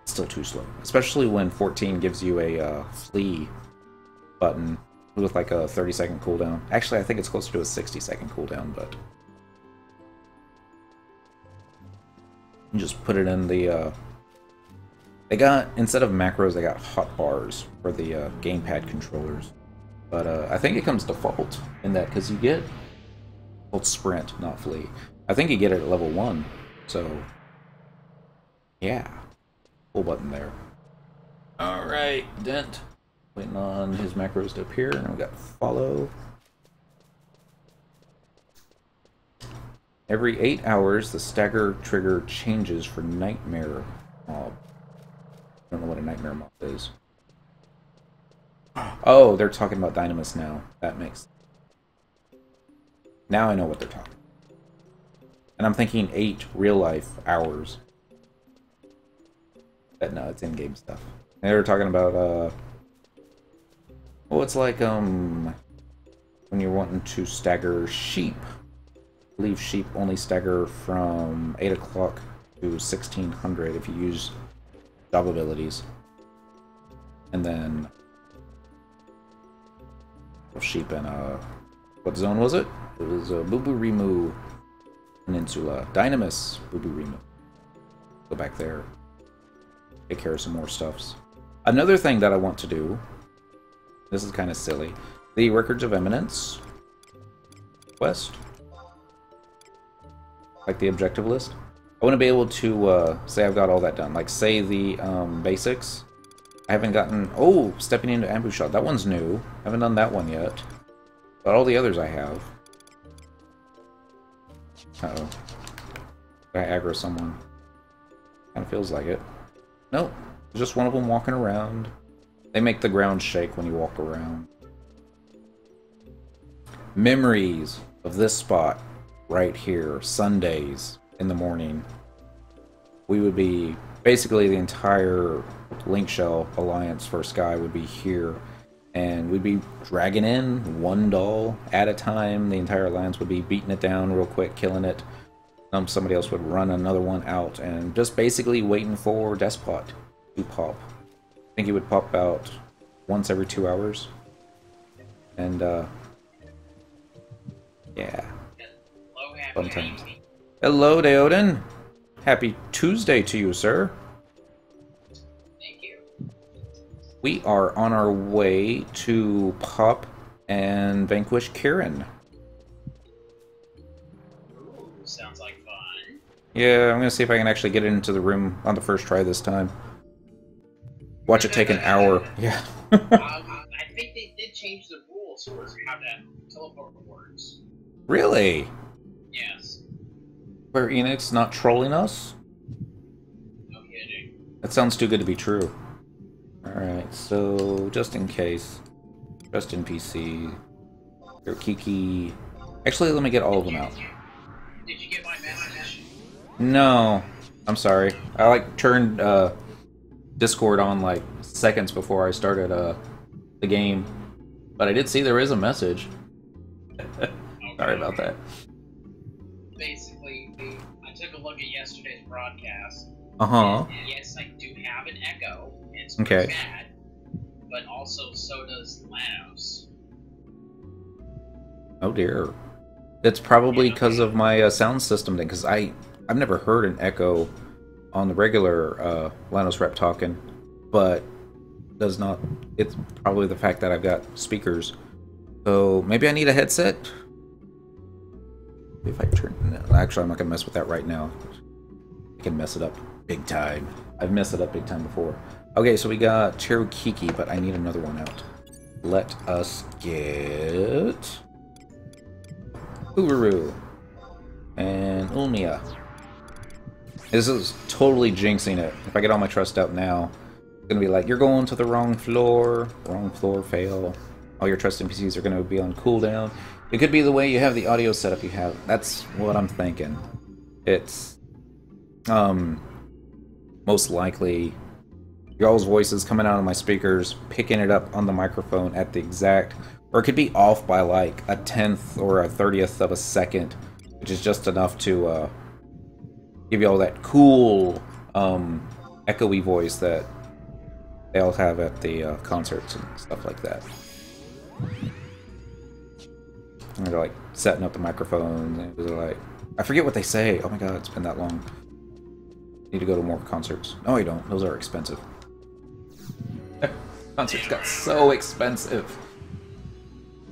it's still too slow. Especially when 14 gives you a flee button with like a 30-second cooldown. Actually, I think it's closer to a 60-second cooldown, but you just put it in the they got, instead of macros, they got hot bars for the gamepad controllers. But I think it comes default in that, because you get, well, sprint, not flee. I think you get it at level 1, so yeah, full button there. Alright, Dent. Waiting on his macros to appear, and we got follow. Every 8 hours, the stagger trigger changes for nightmare mob. I don't know what a nightmare mob is. Oh, they're talking about Dynamis now. That makes sense. Now I know what they're talking about. And I'm thinking 8 real-life hours. But no, it's in-game stuff. And they were talking about, well, it's like, when you're wanting to stagger sheep. I believe sheep only stagger from 8 o'clock to 1600 if you use job abilities. And then sheep in what zone was it? It was Bubu Rimu Peninsula. Dynamis Bubu Rimu. Go back there. Take care of some more stuffs. Another thing that I want to do, this is kind of silly, the Records of Eminence quest. Like the objective list. I want to be able to say I've got all that done. Like, say the basics. I haven't gotten... Oh, stepping into ambush shot. That one's new. I haven't done that one yet. But all the others I have. Uh-oh. I aggro someone. Kind of feels like it. Nope. There's just one of them walking around. They make the ground shake when you walk around. Memories of this spot right here. Sundays in the morning. We would be... Basically, the entire Link Shell Alliance for Sky would be here. And we'd be dragging in one doll at a time. The entire Alliance would be beating it down real quick, killing it. Somebody else would run another one out. And just basically waiting for Despot to pop. I think he would pop out once every 2 hours. And, yeah. Fun times. Hello, Deoden! Happy Tuesday to you, sir. Thank you. We are on our way to pop and vanquish Kirin. Ooh, sounds like fun. Yeah, I'm gonna see if I can actually get into the room on the first try this time. Watch it take an hour. Yeah. I think they did change the rules for how that teleport works. Really? Yes. Square Enix not trolling us? No kidding. That sounds too good to be true. Alright, so just in case, just in PC, Kiki. Actually, let me get all of them out. Did you get my message? No, I'm sorry. I like turned Discord on like seconds before I started the game, but I did see there is a message. Sorry about that. Basically, I took a look at yesterday's broadcast. Uh-huh. Yes, I do have an echo. It's Okay. bad, but also so does Lanos. Oh dear. It's probably because of my sound system then, because I've never heard an echo on the regular Lanos Rep talking, but does not. It's probably the fact that I've got speakers. So maybe I need a headset. If I turn, no, actually, I'm not gonna mess with that right now. I can mess it up big time. I've messed it up big time before. Okay, so we got Cherokee, but I need another one out. Let us get Uru and Ulmia. This is totally jinxing it. If I get all my trust out now, it's gonna be like, you're going to the wrong floor, fail. All your trust NPCs are gonna be on cooldown. It could be the way you have the audio setup you have. That's what I'm thinking. It's most likely y'all's voices coming out of my speakers, picking it up on the microphone at the exact, or it could be off by like a 10th or a 30th of a second, which is just enough to give you all that cool echoey voice that they all have at the concerts and stuff like that. And they're like setting up the microphone, and they're like, I forget what they say. Oh my god, it's been that long. Need to go to more concerts. No, you don't. Those are expensive. Concerts got so expensive.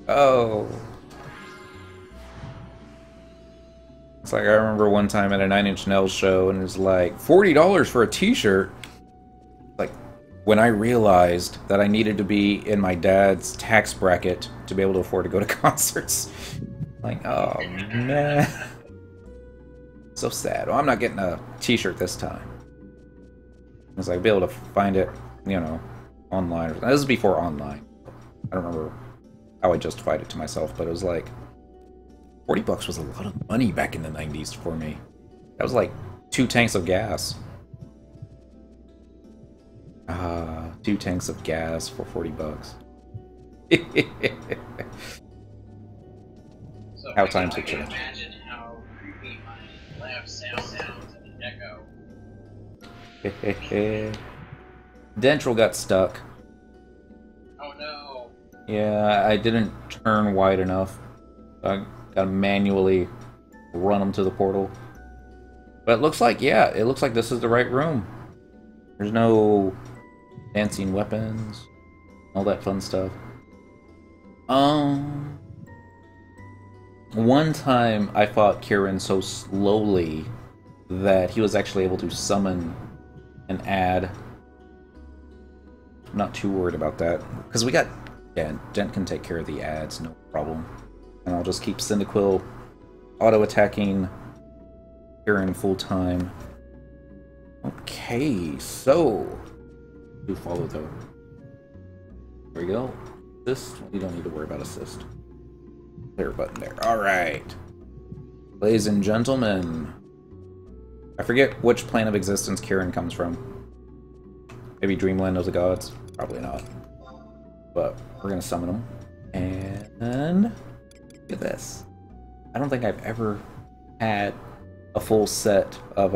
Oh. It's like I remember one time at a 9 Inch Nails show, and it was like $40 for a t-shirt. Like, when I realized that I needed to be in my dad's tax bracket to be able to afford to go to concerts. Like, oh man. So sad. Well, I'm not getting a t-shirt this time. Because I'd be able to find it, you know, online. This is before online. I don't remember how I justified it to myself, but it was like, $40 was a lot of money back in the 90s for me. That was like 2 tanks of gas. 2 tanks of gas for $40. So How times have I can changed. imagine how creepy my lab sounds in an echo. Dentral got stuck. Oh no. Yeah, I didn't turn wide enough. I gotta manually run them to the portal. But it looks like, yeah, it looks like this is the right room. There's no dancing weapons, all that fun stuff. One time I fought Kirin so slowly that he was actually able to summon an ad. I'm not too worried about that, because we got Dent. Dent can take care of the ads, no problem. And I'll just keep Cyndaquil auto-attacking Kirin full-time. Okay, so do follow though. There we go. Assist, you don't need to worry about assist. Clear button there. Alright. Ladies and gentlemen. I forget which plane of existence Kirin comes from. Maybe Dreamland of the Gods? Probably not. But we're gonna summon him. And look at this. I don't think I've ever had a full set of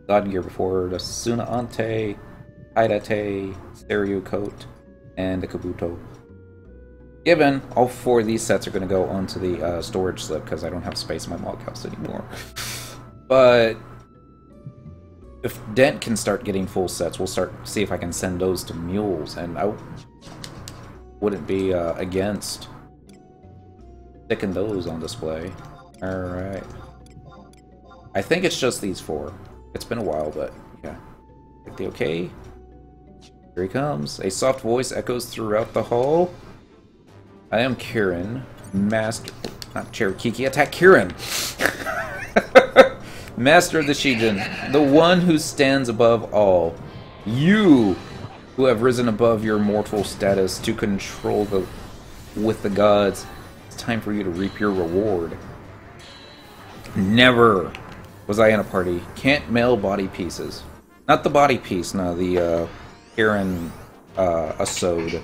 God gear before. The Suna Ante, Haidate, Stereo Coat, and the Kabuto. Given, all 4 of these sets are going to go onto the storage slip because I don't have space in my log house anymore. But if Dent can start getting full sets, we'll see if I can send those to mules, and I wouldn't be against sticking those on display. Alright. I think it's just these 4. It's been a while, but yeah. Click the OK. Here he comes. A soft voice echoes throughout the hall. I am Kirin, master... Not Cherokee, attack Kirin! Master of the Shijin, the one who stands above all. You who have risen above your mortal status to control with the gods. It's time for you to reap your reward. Never was I in a party. Can't mail body pieces. Not the body piece, no, the Kirin Asode.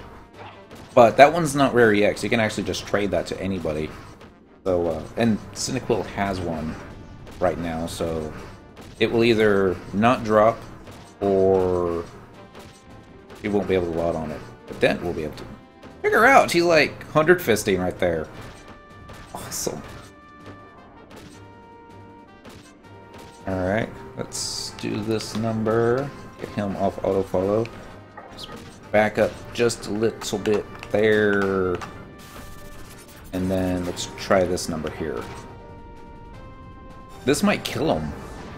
But that one's not rare EX. You can actually just trade that to anybody. So, and Cynical has one right now, so it will either not drop or you won't be able to lot on it. But Dent will be able to. Check her out! She's like 100 fisting right there. Awesome. Alright, let's do this number. Get him off autofollow. Just back up just a little bit there. And then let's try this number here. This might kill him.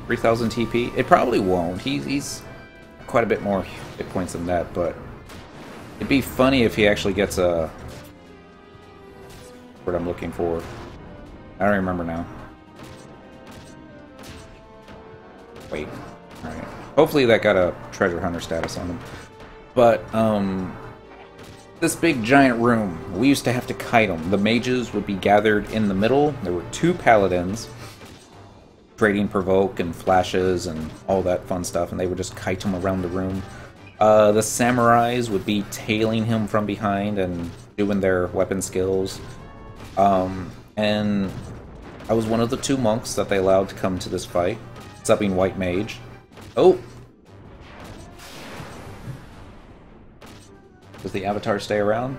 3,000 TP. It probably won't. He's quite a bit more hit points than that, but it'd be funny if he actually gets a... what I'm looking for. I don't remember now. Wait. Alright. Hopefully that got a treasure hunter status on him. But, this big giant room, we used to have to kite them. The mages would be gathered in the middle. There were 2 paladins, trading provoke and flashes and all that fun stuff, and they would just kite him around the room. The samurais would be tailing him from behind and doing their weapon skills. And I was one of the 2 monks that they allowed to come to this fight, subbing white mage. Oh! Does the avatar stay around?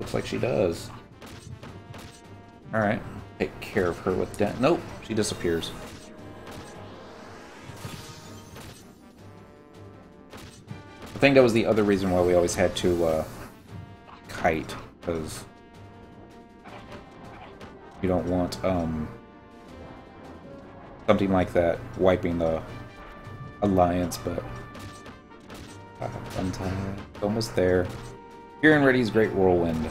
Looks like she does. Alright. Take care of her with Dent. Nope, she disappears. I think that was the other reason why we always had to kite, because you don't want something like that wiping the alliance, but fun time. Almost there. Kirin ready's Great Whirlwind.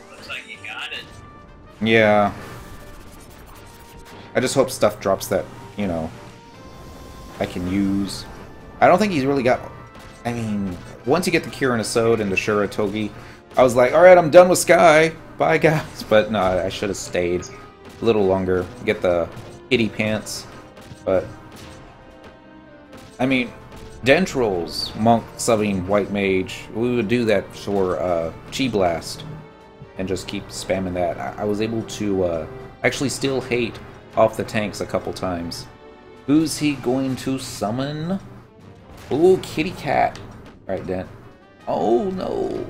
Looks like you got it. Yeah. I just hope stuff drops that, you know, I can use. I don't think he's really got... I mean, once you get the Kirin Asode and the Shura Togi, I was like, alright, I'm done with Sky. Bye, guys. But no, I should have stayed a little longer. Get the kitty pants. But... I mean, Dentrol's monk subbing white mage, we would do that for Chi Blast and just keep spamming that. I was able to actually steal hate off the tanks a couple times. Who's he going to summon? Ooh, kitty cat. Alright, Dent. Oh no.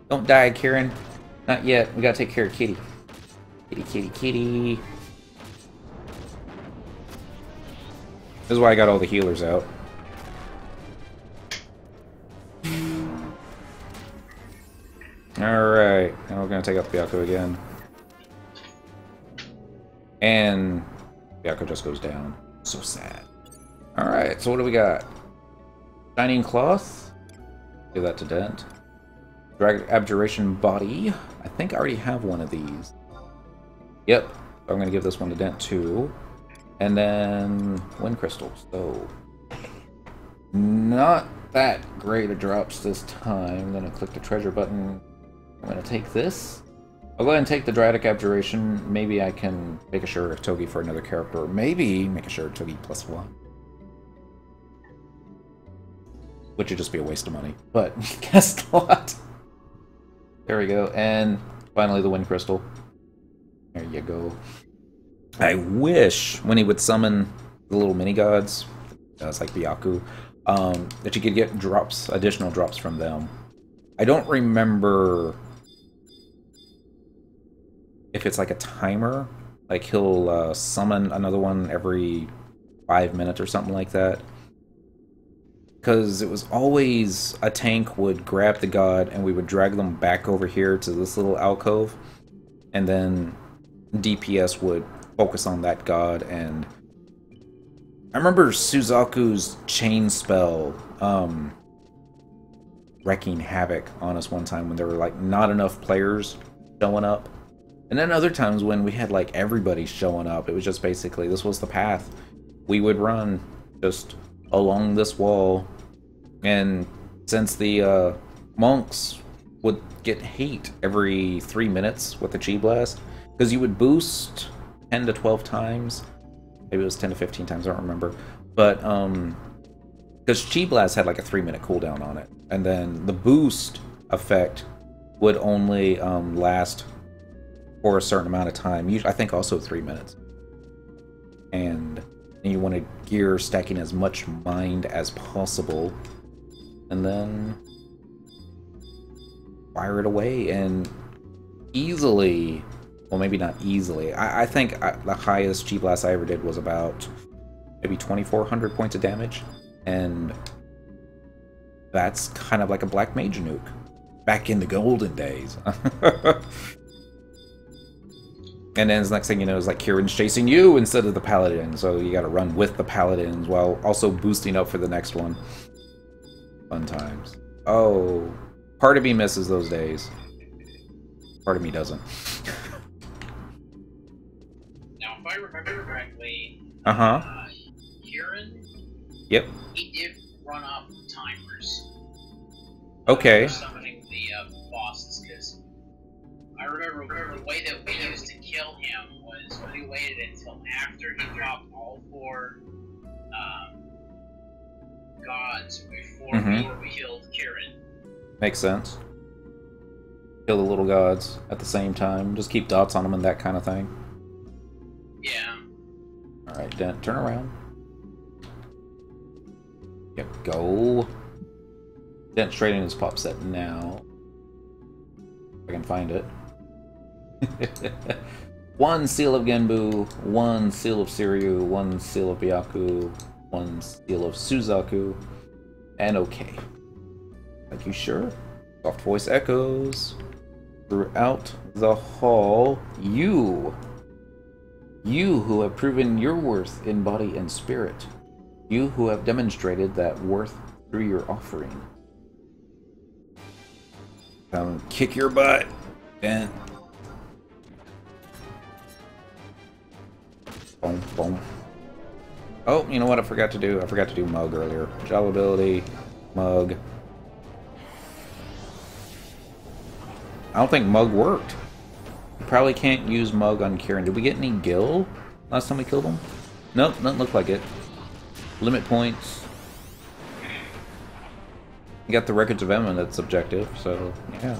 Don't die, Kirin. Not yet. We gotta take care of Kitty. Kitty, kitty, kitty. This is why I got all the healers out. Alright, now we're gonna take out Byakko again. And Byakko just goes down. So sad. Alright, so what do we got? Shining Cloth. Give that to Dent. Drag Abjuration Body. I think I already have one of these. Yep. I'm gonna give this one to Dent too. And then Wind Crystals. So not that great of drops this time. I'm gonna click the treasure button. I'm gonna take this. I'll go ahead and take the Dradic Abjuration. Maybe I can make a Shura Togi for another character. Or maybe make a Shura Togi +1. Which would just be a waste of money. But guess what? There we go. And finally the Wind Crystal. There you go. I wish when he would summon the little mini gods, it's like Byakko, that you could get drops, additional drops from them. I don't remember if it's like a timer, like he'll summon another one every 5 minutes or something like that. Because it was always a tank would grab the god and we would drag them back over here to this little alcove, and then DPS would focus on that god. And I remember Suzaku's chain spell wrecking havoc on us one time when there were like not enough players showing up. And then other times when we had like everybody showing up, it was just basically this was the path we would run. just along this wall. And since the monks would get hate every 3 minutes with the Chi Blast, because you would boost 10 to 12 times. Maybe it was 10 to 15 times, I don't remember. But, because Chi Blast had like a 3-minute cooldown on it. And then the boost effect would only last for a certain amount of time. I think also 3 minutes. And you want to gear stacking as much mind as possible. And then fire it away and easily... Well, maybe not easily. I think the highest Chi Blast I ever did was about maybe 2,400 points of damage. And that's kind of like a Black Mage nuke. Back in the golden days. And then the next thing you know is like Kirin's chasing you instead of the Paladin. So you gotta run with the Paladins while also boosting up for the next one. Fun times. Oh, part of me misses those days. Part of me doesn't. If I remember correctly, Kirin, yep, he did run up timers. Okay. Summoning the bosses, because I remember the way that we used to kill him was we waited until after he dropped all 4 gods before we killed Kirin. Makes sense. Kill the little gods at the same time. Just keep dots on them and that kind of thing. Yeah. Alright, Dent, turn around. Yep, go. Dent's trading his pop set now. If I can find it. 1 seal of Genbu, 1 seal of Siryu, 1 seal of Byaku, 1 seal of Suzaku, and okay. Are you sure? Soft voice echoes throughout the hall. You who have proven your worth in body and spirit. You who have demonstrated that worth through your offering. Kick your butt, Dent. Boom, boom. Oh, you know what I forgot to do? I forgot to do Mug earlier. Job ability, Mug. I don't think Mug worked. Probably can't use Mug on Kirin. Did we get any Gil last time we killed him? Nope, doesn't look like it. Limit points. You got the Records of Emma that's objective, so yeah.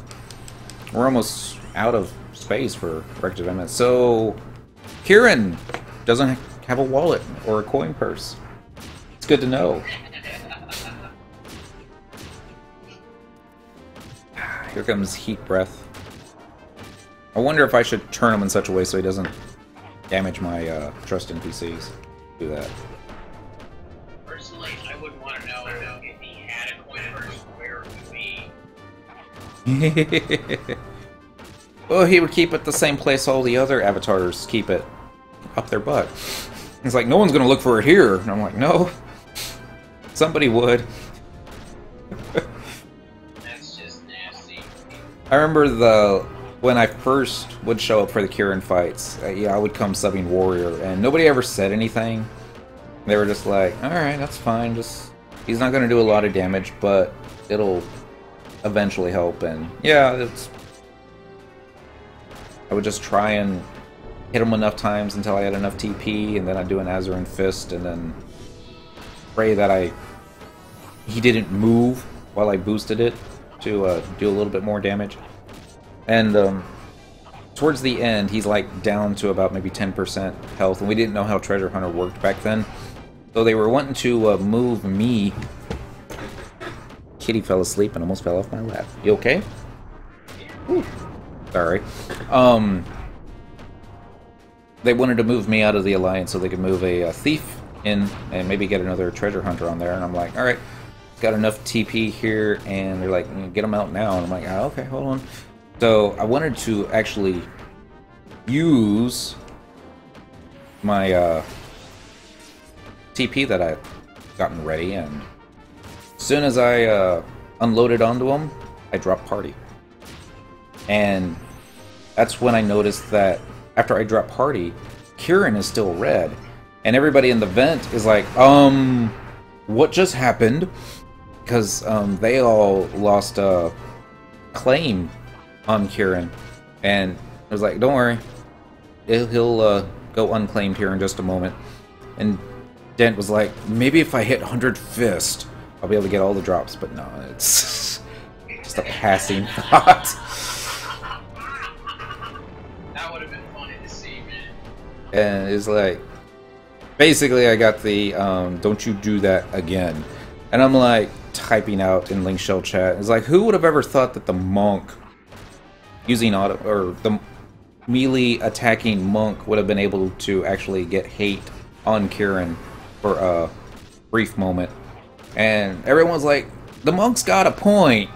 We're almost out of space for Records of Emma. So, Kirin doesn't have a wallet or a coin purse. It's good to know. Here comes Heat Breath. I wonder if I should turn him in such a way so he doesn't damage my trust NPCs. Do that. Personally, I wouldn't want to know if he had a coin purse where it would be. Well, he would keep it the same place all the other avatars keep it. Up their butt. He's like, no one's gonna look for it here. And I'm like, no. Somebody would. That's just nasty. I remember when I first would show up for the Kirin fights, yeah, I would come subbing Warrior, and nobody ever said anything. They were just like, alright, that's fine, he's not gonna do a lot of damage, but it'll eventually help, and yeah, I would just try and hit him enough times until I had enough TP, and then I'd do an Azurin Fist, and then pray that he didn't move while I boosted it to do a little bit more damage. And towards the end, he's like down to about maybe 10% health, and we didn't know how Treasure Hunter worked back then. So they were wanting to move me. Kitty fell asleep and almost fell off my lap. You okay? Ooh. Sorry. They wanted to move me out of the Alliance so they could move a thief in and maybe get another Treasure Hunter on there. And I'm like, alright, got enough TP here. And they're like, get them out now. And I'm like, oh, okay, hold on. So I wanted to actually use my TP that I've gotten ready, and as soon as I unloaded onto him, I dropped party. And that's when I noticed that after I dropped party, Kirin is still red, And everybody in the vent is like, what just happened? Because they all lost claim on Kirin. And I was like, don't worry. He'll go unclaimed here in just a moment. And Dent was like, maybe if I hit 100 Fist, I'll be able to get all the drops. But no, it's just a passing thought. That would have been funny to see, man. And it's like, basically I got the, don't you do that again. And I'm like, typing out in Link Shell chat. It's like, who would have ever thought that the monk using auto, or the melee attacking monk would have been able to actually get hate on Kirin for a brief moment. And everyone's like, the monk's got a point.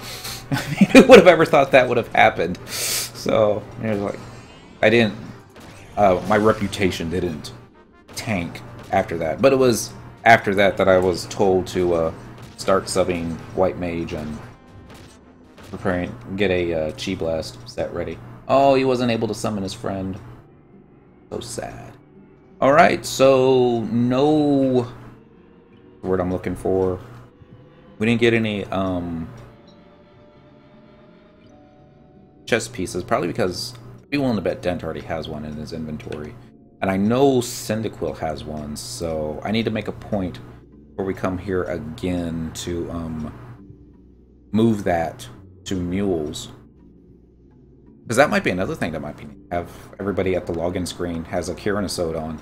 I mean, who would have ever thought that would have happened? So it was like, I didn't, my reputation didn't tank after that. But it was after that that I was told to start subbing White Mage and preparing, get a Chi Blast set ready. Oh, he wasn't able to summon his friend. So sad. Alright, so no word I'm looking for. We didn't get any chest pieces, probably because I'd be willing to bet Dent already has one in his inventory. And I know Cyndaquil has one, so I need to make a point where we come here again to move that to mules. Because that might be another thing that might be have everybody at the login screen has a Kirin Asode on.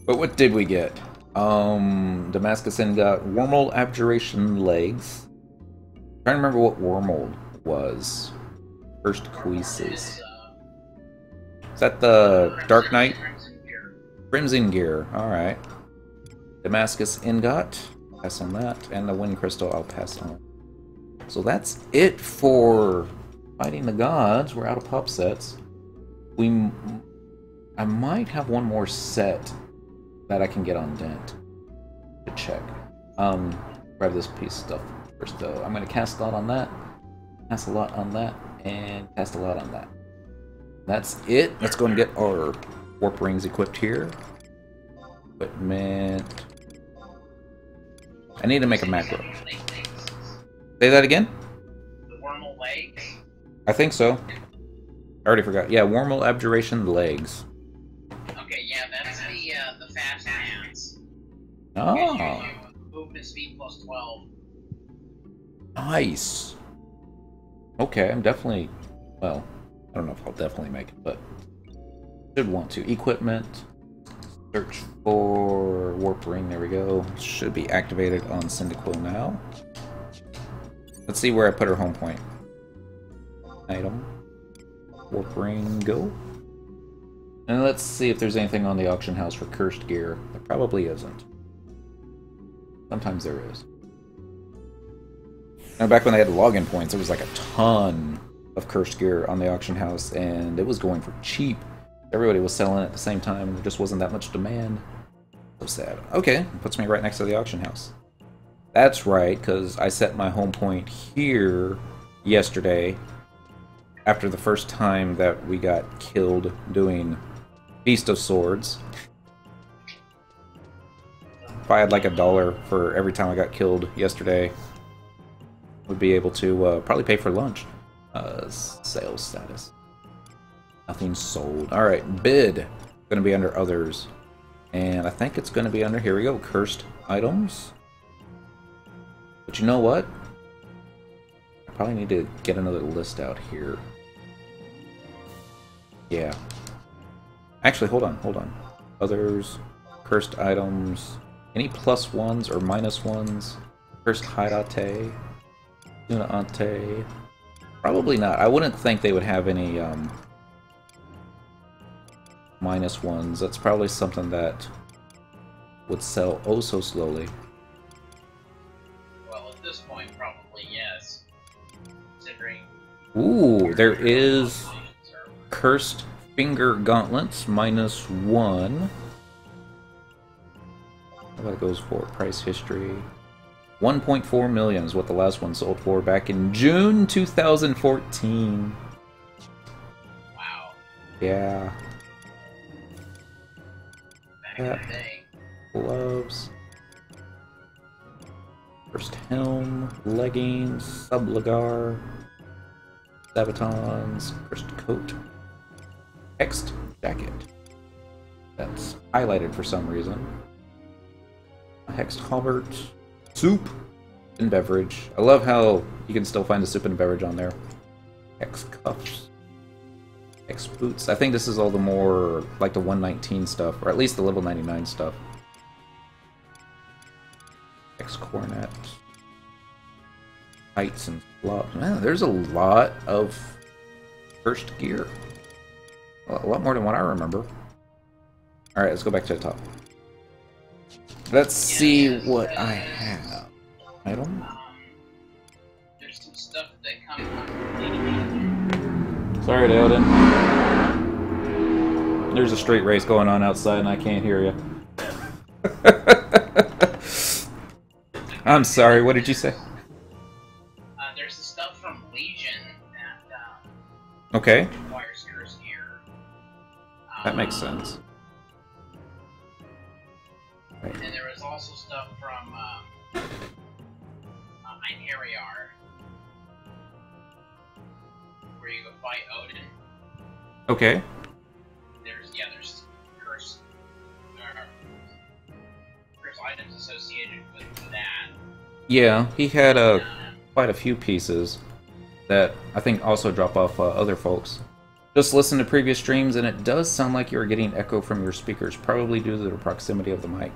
But what did we get? Damascus got Wormhole Abjuration Legs. I'm trying to remember what Wormhole was. First Quises. Is that the Dark Knight? Crimson Gear. Alright. Damascus Ingot. Pass on that. And the Wind Crystal I'll pass on. So that's it for Fighting the Gods. We're out of pop sets. I might have one more set that I can get on Dent. To check. Grab this piece of stuff first though. I'm gonna cast a lot on that. Cast a lot on that. And cast a lot on that. That's it. Let's go and get our warp rings equipped here. Equipment. I need to make a macro. Say that again? The Wormhole Legs? I think so. I already forgot. Yeah, Wormhole Abjuration Legs. Okay, yeah, that's the fast hands. Oh. Movement speed plus 12. Nice. Okay, I'm definitely... Well, I don't know if I'll definitely make it, but... Should want to. Equipment. Search for Warp Ring. There we go. Should be activated on Cyndaquil now. Let's see where I put her home point. Item. Warp Ring, go. And let's see if there's anything on the auction house for cursed gear. There probably isn't. Sometimes there is. Now, back when they had login points, there was like a ton of cursed gear on the auction house, and it was going for cheap. Everybody was selling it at the same time, and there just wasn't that much demand. So sad. Okay, puts me right next to the auction house. That's right, because I set my home point here yesterday after the first time that we got killed doing Feast of Swords. If I had like $1 for every time I got killed yesterday, would be able to probably pay for lunch. Sales status. Nothing sold. Alright, bid. Gonna be under others. And I think it's gonna be under, here we go, cursed items. But you know what? I probably need to get another list out here. Yeah. Actually, hold on. Others, cursed items. Any plus ones or minus ones? Cursed Hidate. Luna Ante. Probably not. I wouldn't think they would have any minus ones. That's probably something that would sell oh so slowly. Well, at this point, probably yes. Considering. Ooh, there is Cursed Finger Gauntlets, -1. What that goes for? Price history. 1.4 million is what the last one sold for back in June 2014. Wow. Yeah. back in the day. Gloves. First helm, leggings, subligar, sabatons, first coat, hexed jacket. That's highlighted for some reason. A hexed halberd, soup, and beverage. I love how you can still find the soup and beverage on there. Hexed cuffs, hexed boots. I think this is all the more like the 119 stuff, or at least the level 99 stuff. Hexed cornet. Heights and flops. Man, there's a lot of cursed gear. A lot more than what I remember. Alright, let's go back to the top. Let's see what I have. Item? There's some stuff that comes. Sorry, Dalton. There's a straight race going on outside and I can't hear you. I'm sorry, what did you say? There's the stuff from Legion that Okay, requires cursed gear. that makes sense. Right. And there was also stuff from Einherjar, where you go fight Odin. Okay. There's cursed items associated with that. Yeah, he had quite a few pieces that I think also drop off other folks. Just listen to previous streams and it does sound like you're getting echo from your speakers, probably due to the proximity of the mic.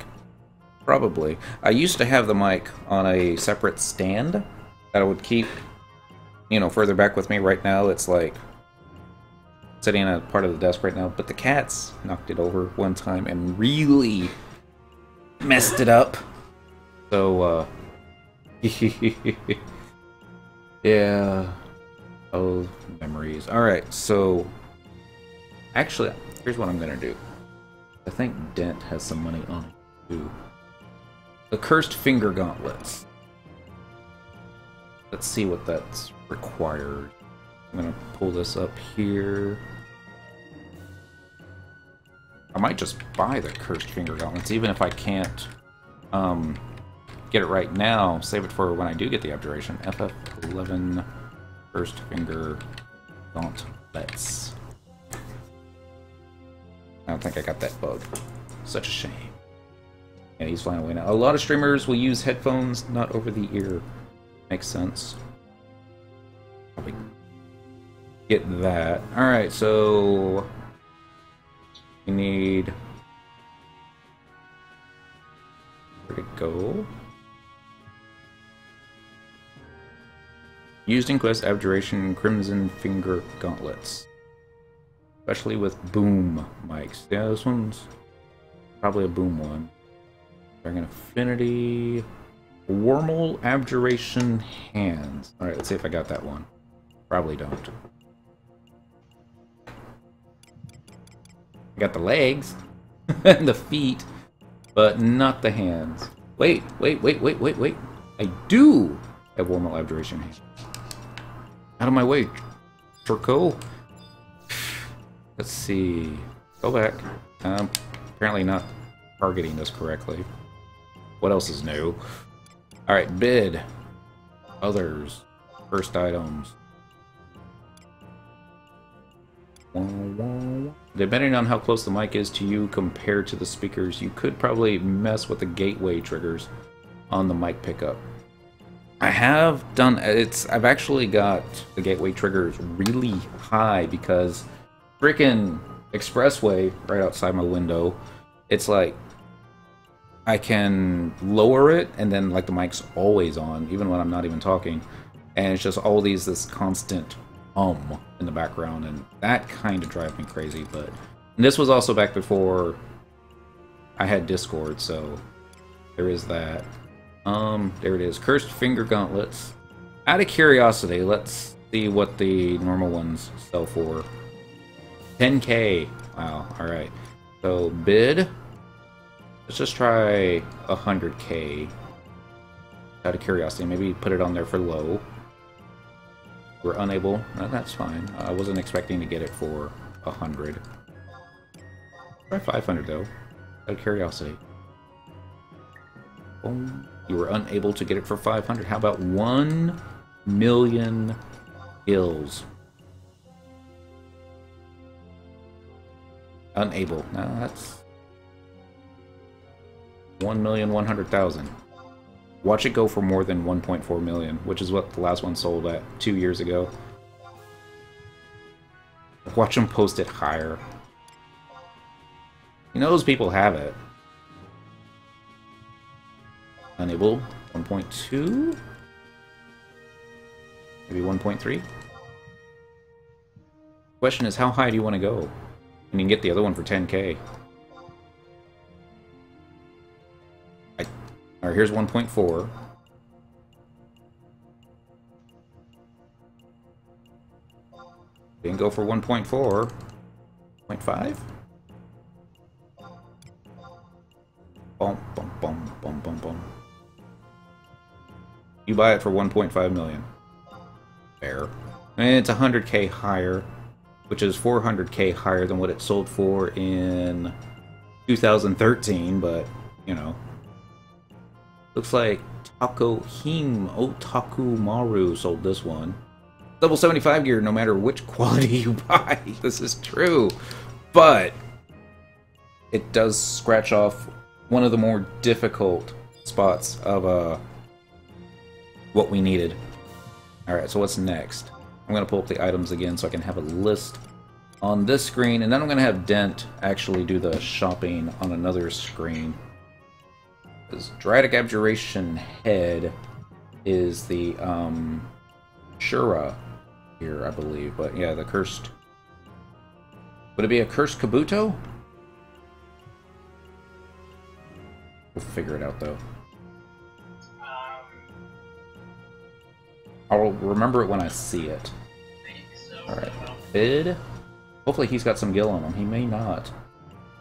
Probably. I used to have the mic on a separate stand that I would keep, further back with me. Right now it's like sitting at a part of the desk right now, but the cats knocked it over one time and really messed it up. So, yeah. Oh, memories. Alright, so actually, here's what I'm gonna do. I think Dent has some money on it, too. The Cursed Finger Gauntlets. Let's see what that's required. I'm gonna pull this up here. I might just buy the Cursed Finger Gauntlets, even if I can't get it right now. Save it for when I do get the abjuration. FF11 Cursed Finger Gauntlets. I don't think I got that bug. Such a shame. Yeah, he's flying away now. A lot of streamers will use headphones, not over the ear. Makes sense. Probably get that. Alright, so we need... Where'd it go? Used in quest abjuration Crimson Finger Gauntlets. Especially with boom mics. Yeah, this one's probably a boom one. Dragon Affinity. Wormhole Abjuration Hands. Alright, let's see if I got that one. Probably don't. I got the legs and the feet, but not the hands. Wait. I do have Wormhole Abjuration Hands. Out of my way, Turco. Let's see. Go back. Apparently not targeting this correctly. What else is new? Alright, bid. Others. First items. Depending on how close the mic is to you compared to the speakers, you could probably mess with the gateway triggers on the mic pickup. I have done I've actually got the gateway triggers really high because freaking expressway right outside my window, it's like I can lower it and then like the mic's always on even when I'm not even talking, and it's just all this constant in the background, and that kind of drives me crazy. But this was also back before I had Discord, so there is that. There it is. Cursed Finger Gauntlets. Out of curiosity, let's see what the normal ones sell for. 10k. Wow, alright. So, bid. Let's just try 100k. Out of curiosity, maybe put it on there for low. We're unable. No, that's fine. I wasn't expecting to get it for 100. Try 500 though. Out of curiosity. Boom. You were unable to get it for 500. How about 1 million gills? Unable. No, that's 1,100,000. Watch it go for more than 1.4 million, which is what the last one sold at 2 years ago. Watch them post it higher. You know those people have it. Unable. 1.2? Maybe 1.3? Question is, how high do you want to go? And you can get the other one for 10k. Alright, here's 1.4. Didn't go for 1.4. 0.5? Bum, bum, bum, bum, bum, bum. You buy it for 1.5 million. Fair. And it's 100k higher, which is 400k higher than what it sold for in 2013, but, you know. Looks like Takohim Otaku Maru sold this one. Level 75 gear, no matter which quality you buy. This is true. But it does scratch off one of the more difficult spots of what we needed. Alright, so what's next? I'm going to pull up the items again so I can have a list on this screen, and then I'm going to have Dent actually do the shopping on another screen. This Dradic Abjuration Head is the Shura here, I believe. But yeah, the Cursed... Would it be a Cursed Kabuto? We'll figure it out, though. I'll remember it when I see it. Alright. Bid. Hopefully he's got some gil on him. He may not.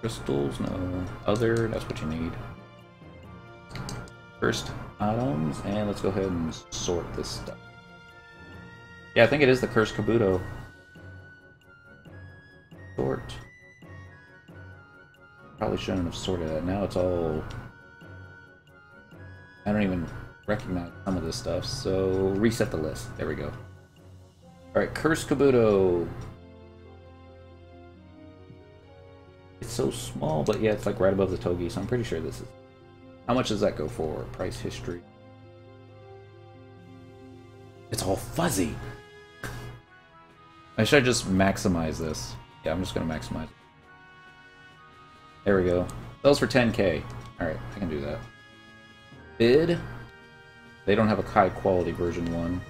Crystals, no. Other, that's what you need. First items, and let's go ahead and sort this stuff. Yeah, I think it is the Cursed Kabuto. Sort. Probably shouldn't have sorted that. Now it's all... I don't even recognize some of this stuff, so reset the list. There we go. Alright, Cursed Kabuto. It's so small, but yeah, it's like right above the Togi, so I'm pretty sure this is... How much does that go for? Price history. It's all fuzzy. I should just maximize this. Yeah, I'm just gonna maximize it. There we go. Sells for 10k. Alright, I can do that. Bid. They don't have a high quality version 1.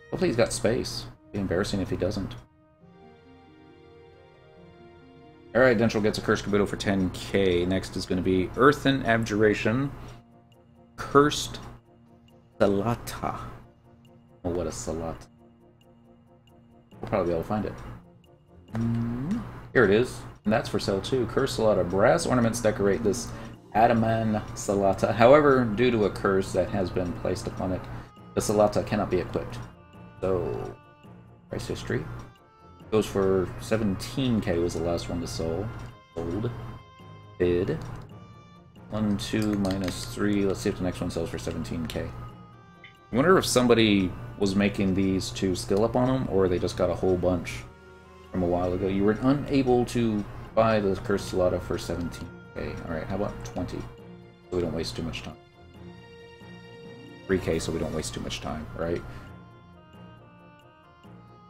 Hopefully he's got space. It'd be embarrassing if he doesn't. Alright, Dentral gets a Cursed Kabuto for 10k. Next is going to be Earthen Abjuration. Cursed Salata. Oh, what a Salata. We'll probably be able to find it. Here it is. And that's for sale too. Cursed Salata. Brass ornaments decorate this Adaman Salata. However, due to a curse that has been placed upon it, the Salata cannot be equipped. So, price history. Goes for 17k was the last one to sold. Bid. 1, 2, minus 3. Let's see if the next one sells for 17k. I wonder if somebody was making these to skill up on them, or they just got a whole bunch from a while ago. You were unable to buy the Cursed Salata for 17k. Alright, how about 20? So we don't waste too much time. 3k so we don't waste too much time, right?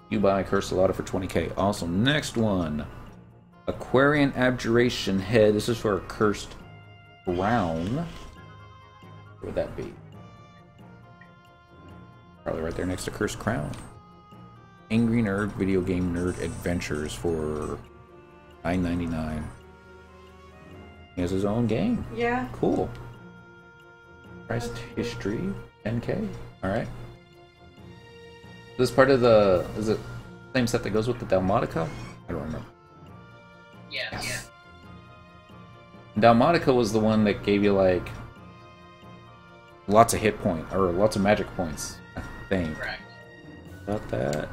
You buy Cursed Salata for 20k. Awesome. Next one. Aquarian Abjuration Head. This is for a Cursed Crown. What would that be? Probably right there next to Cursed Crown. Angry Nerd Video Game Nerd Adventures for $9.99. He has his own game. Yeah. Cool. Price history, 10k. Alright. Is this part of the... Is it the same set that goes with the Dalmatica? I don't remember. Yeah, Yes. Dalmatica was the one that gave you, like, lots of hit points, or lots of magic points, I think. correct. About that.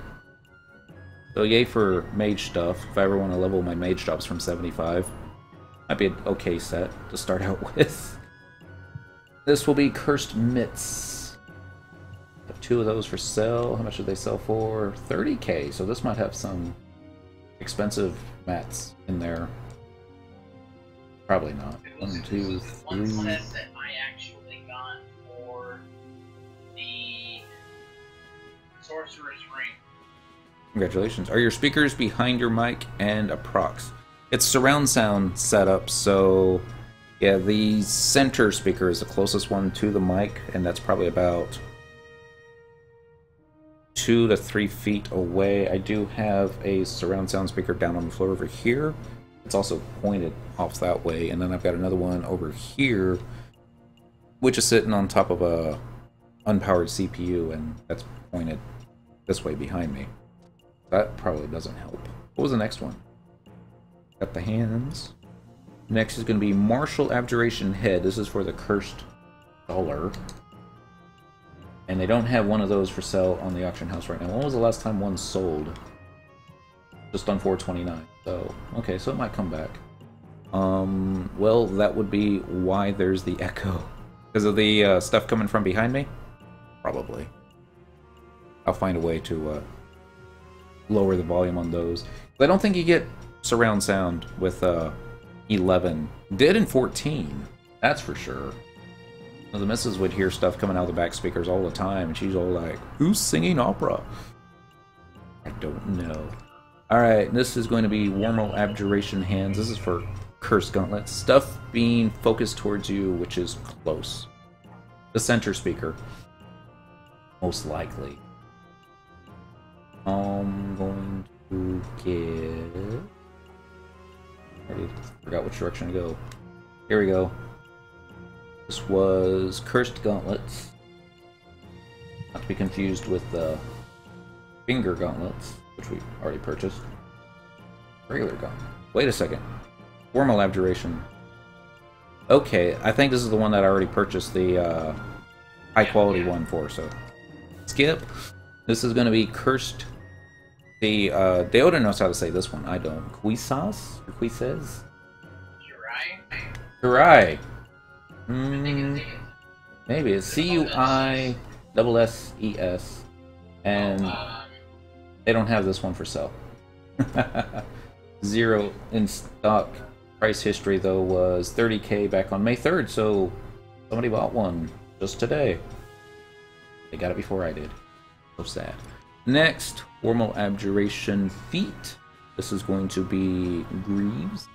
So yay for mage stuff. If I ever want to level my mage drops from 75. Might be an okay set to start out with. This will be Cursed Mitts. Have 2 of those for sale. How much did they sell for? 30k. So this might have some expensive mats in there. Probably not. 1, 2, 3. One set that I actually got for the Sorcerer's Ring. Congratulations. Are your speakers behind your mic and a prox? It's surround sound setup, so yeah, the center speaker is the closest one to the mic, and that's probably about 2 to 3 feet away. I do have a surround sound speaker down on the floor over here. It's also pointed off that way, and then I've got another one over here, which is sitting on top of a unpowered CPU, and that's pointed this way behind me. That probably doesn't help. What was the next one? Got the hands. Next is going to be Martial Abjuration Head. This is for the Cursed Dollar. And they don't have one of those for sale on the auction house right now. When was the last time one sold? Just on 429. So, okay, so it might come back. Well, that would be why there's the echo. Because of the stuff coming from behind me? Probably. I'll find a way to lower the volume on those. But I don't think you get surround sound with 11. Did in 14, that's for sure. So the missus would hear stuff coming out of the back speakers all the time, and she's all like, "Who's singing opera?" I don't know. Alright, this is going to be Warmal Abjuration Hands. This is for Cursed Gauntlets. Stuff being focused towards you, which is close. The center speaker. Most likely. I'm going to get... I already forgot which direction to go. Here we go. This was Cursed Gauntlets. Not to be confused with the Finger Gauntlets, which we already purchased. Regular Gauntlet. Wait a second. Formal Abjuration. Okay, I think this is the one that I already purchased the high quality one for, so skip. This is going to be Cursed. The Deoda knows how to say this one. I don't. Quisas? Or Quises? Kurai. Maybe it's C-U-I-S-S-E-S, and they don't have this one for sale. 0 in stock. Price history though was 30k back on May 3rd, so somebody bought one just today. They got it before I did. So sad. Next, Formal Abjuration Feet. This is going to be Greaves.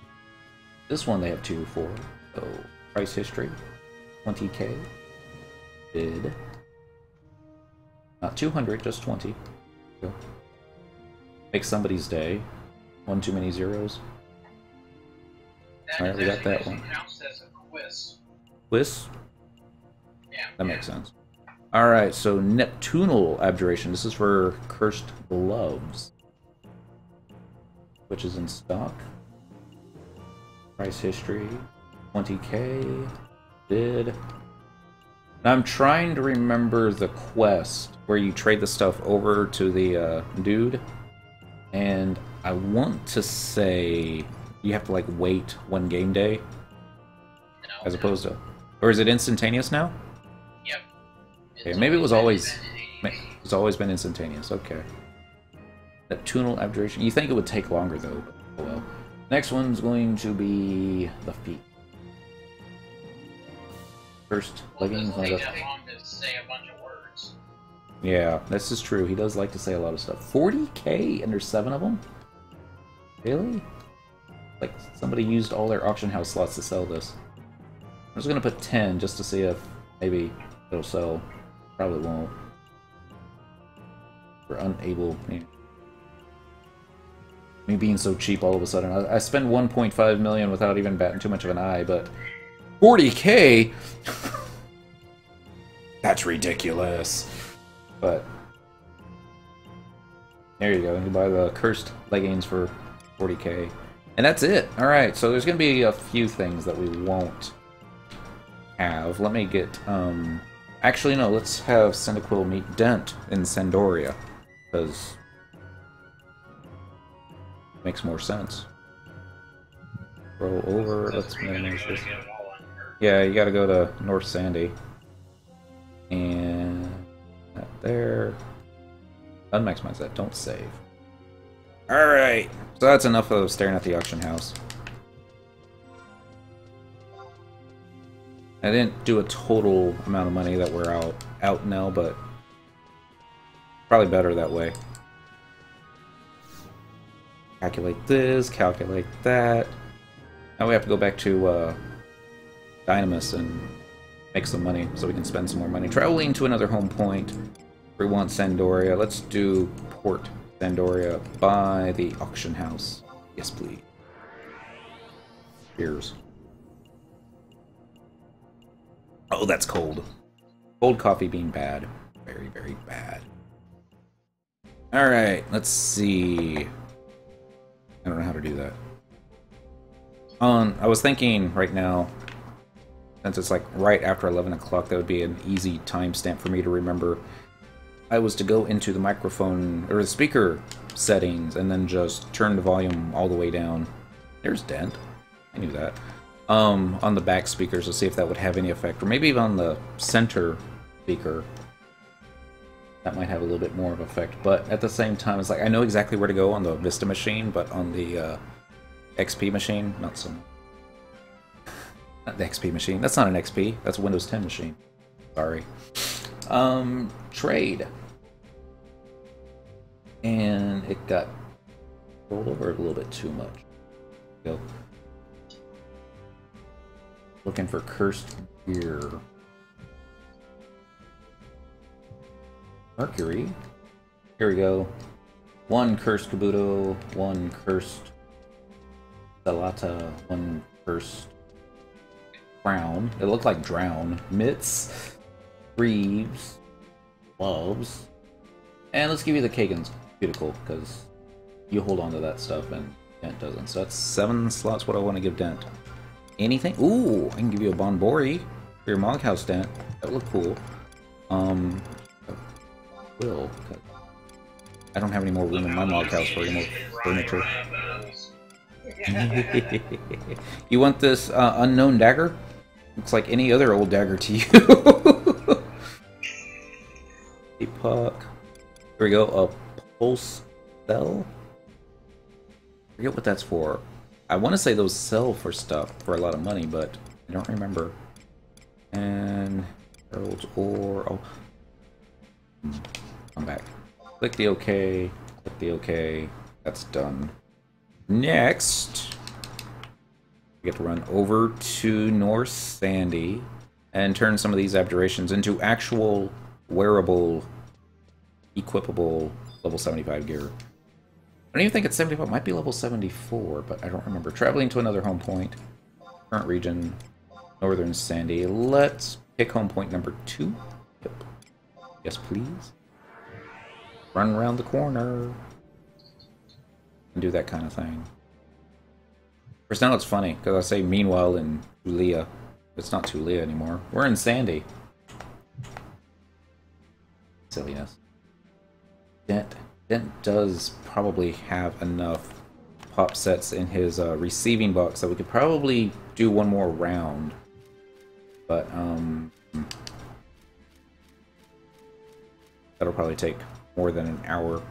This one they have 2 for. So price history, 20k. Bid. Not 200, just 20. Go. Make somebody's day. 1 too many zeros. Alright, we got that one. Quiz? Yeah. That makes sense. Alright, so Neptunal Abjuration. This is for Cursed Gloves. Which is in stock. Price history, 20k. Bid. Now I'm trying to remember the quest where you trade the stuff over to the dude. And I want to say you have to like wait 1 game day. As opposed to... Or is it instantaneous now? Yep. Okay, maybe it was always... It's always been instantaneous, okay. Neptunal Abjuration. You think it would take longer though, but oh well. Next one's going to be the feet. First, leggings on the... Say a bunch of words. Yeah, this is true. He does like to say a lot of stuff. 40k and there's 7 of them? Really? Like somebody used all their auction house slots to sell this. I'm just gonna put 10 just to see if maybe it'll sell. Probably won't. We're unable. Me being so cheap all of a sudden. I spend 1.5 million without even batting too much of an eye, but 40k? That's ridiculous. But there you go. You can buy the cursed leggings for 40k. And that's it. Alright, so there's going to be a few things that we won't have. Let me get... Actually, no, let's have Cyndaquil meet Dent in Sandoria. Because... makes more sense. Roll over. Let's You're gonna minimize go to this. get them all in her. Yeah, you gotta go to North Sandy. And that there. Unmaximize that. Don't save. Alright. So that's enough of staring at the auction house. I didn't do a total amount of money that we're out now, but probably better that way. Calculate this, calculate that. Now we have to go back to Dynamis and make some money so we can spend some more money. Traveling to another home point. We want Sandoria. Let's do Port Sandoria by the auction house. Yes, please. Cheers. Oh, that's cold. Cold coffee being bad. Very, very bad. Alright, let's see. I don't know how to do that. I was thinking right now, since it's like right after 11 o'clock, that would be an easy timestamp for me to remember. I was to go into the microphone, or the speaker settings, and then just turn the volume all the way down. There's Dent. I knew that. On the back speakers to see if that would have any effect, or maybe even on the center speaker. That might have a little bit more of effect, but at the same time, it's like I know exactly where to go on the Vista machine, but on the XP machine, not so much. Not the XP machine. That's not an XP. That's a Windows 10 machine. Sorry. Trade. And it got rolled over a little bit too much. Go. Looking for cursed gear. Mercury. Here we go. One cursed Kabuto, one cursed Salata, one cursed Crown. It looked like Drown. Mitts, Greaves, Gloves. And let's give you the Kagan's Cuticle, because you hold on to that stuff and Dent doesn't. So that's 7 slots what I want to give Dent. Anything? Ooh, I can give you a Bonbori for your Mog House Dent. That would look cool. Will, I don't have any more room in my Mog House for any more furniture. You want this unknown dagger? Looks like any other old dagger to you. A puck. Here we go. A pulse cell. Forget what that's for. I want to say those sell for stuff for a lot of money, but I don't remember. And Herald's Ore. Oh, I'm back. Click the OK. Click the OK. That's done. Next, we get to run over to North Sandy and turn some of these abjurations into actual wearable, equipable level 75 gear. I don't even think it's 75. It might be level 74, but I don't remember. Traveling to another home point. Current region, Northern Sandy. Let's pick home point number 2. Yep. Yes, please. Run around the corner. And do that kind of thing. First, now it's funny, because I say meanwhile in Tulia. It's not Tulia anymore. We're in Sandy. Silliness. Dent does probably have enough pop sets in his receiving box that we could probably do one more round. But, that'll probably take more than an hour.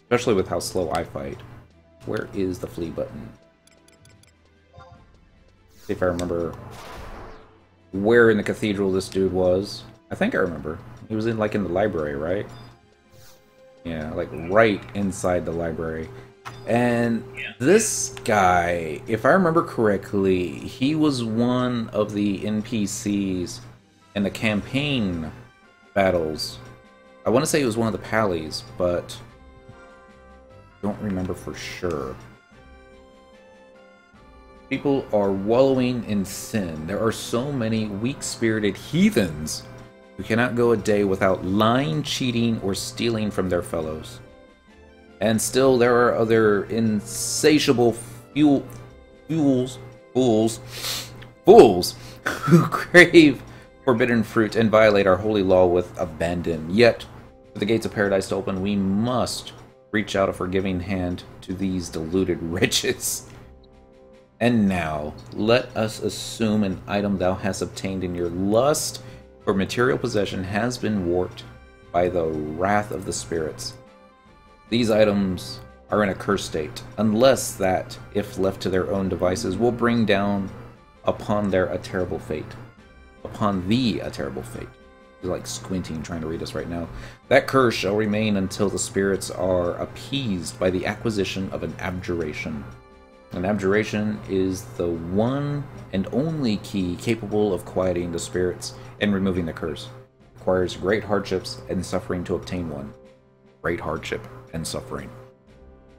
Especially with how slow I fight. Where is the flee button? See if I remember where in the cathedral this dude was. I think I remember. He was in like in the library, right? Yeah, like right inside the library. And this guy, if I remember correctly, he was one of the NPCs in the campaign battles. I want to say he was one of the Pallies, but don't remember for sure. People are wallowing in sin. There are so many weak-spirited heathens who cannot go a day without lying, cheating, or stealing from their fellows. And still there are other insatiable fools who crave forbidden fruit and violate our holy law with abandon. Yet, for the gates of paradise to open, we must reach out a forgiving hand to these deluded riches. And now, let us assume an item thou hast obtained in your lust for material possession has been warped by the wrath of the spirits. These items are in a cursed state, unless that, if left to their own devices, will bring down upon their a terrible fate. Upon thee a terrible fate. He's like squinting, trying to read us right now. That curse shall remain until the spirits are appeased by the acquisition of an abjuration. An abjuration is the one and only key capable of quieting the spirits and removing the curse. It requires great hardships and suffering to obtain one. Great hardship and suffering.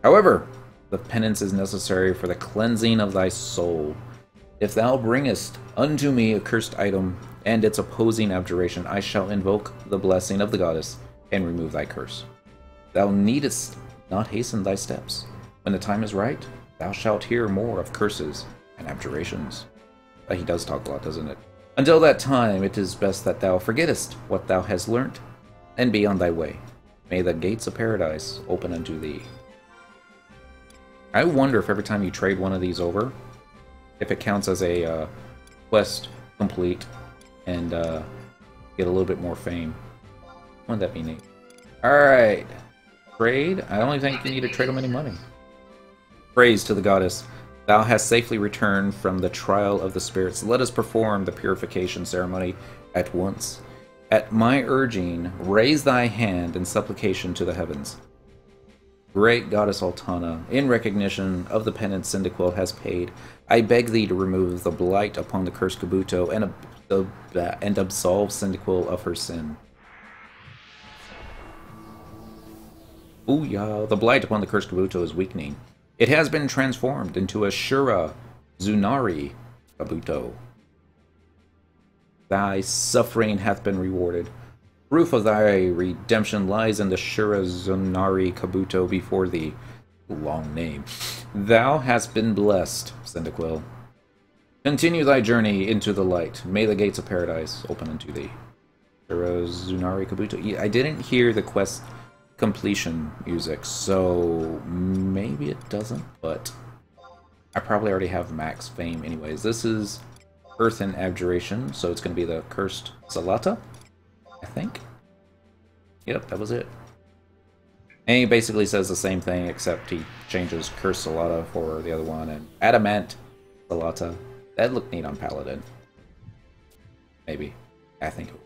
However, the penance is necessary for the cleansing of thy soul. If thou bringest unto me a cursed item and its opposing abjuration, I shall invoke the blessing of the goddess and remove thy curse. Thou needest not hasten thy steps. When the time is right, thou shalt hear more of curses and abjurations. He does talk a lot, doesn't it? Until that time, it is best that thou forgettest what thou hast learnt, and be on thy way. May the gates of paradise open unto thee. I wonder if every time you trade one of these over, if it counts as a quest complete and get a little bit more fame. Wouldn't that be neat? Alright. Trade? I don't even think you need to trade them any money. Praise to the goddess. Thou hast safely returned from the trial of the spirits. Let us perform the purification ceremony at once. At my urging, raise thy hand in supplication to the heavens. Great Goddess Altana, in recognition of the penance Cyndaquil has paid, I beg thee to remove the blight upon the cursed Kabuto and absolve Cyndaquil of her sin. Booyah! The blight upon the cursed Kabuto is weakening. It has been transformed into a Shura Zunari Kabuto. Thy suffering hath been rewarded. Proof of thy redemption lies in the Shura Zunari Kabuto before thee. Long name. Thou hast been blessed, Cyndaquil. Continue thy journey into the light. May the gates of paradise open unto thee. Shura Zunari Kabuto. I didn't hear the quest completion music, so maybe it doesn't, but I probably already have max fame anyways. This is Earth and Abjuration, so it's going to be the Cursed Salata, I think. Yep, that was it. And he basically says the same thing, except he changes Cursed Salata for the other one, and Adamant Salata. That'd look neat on Paladin. Maybe. I think it would.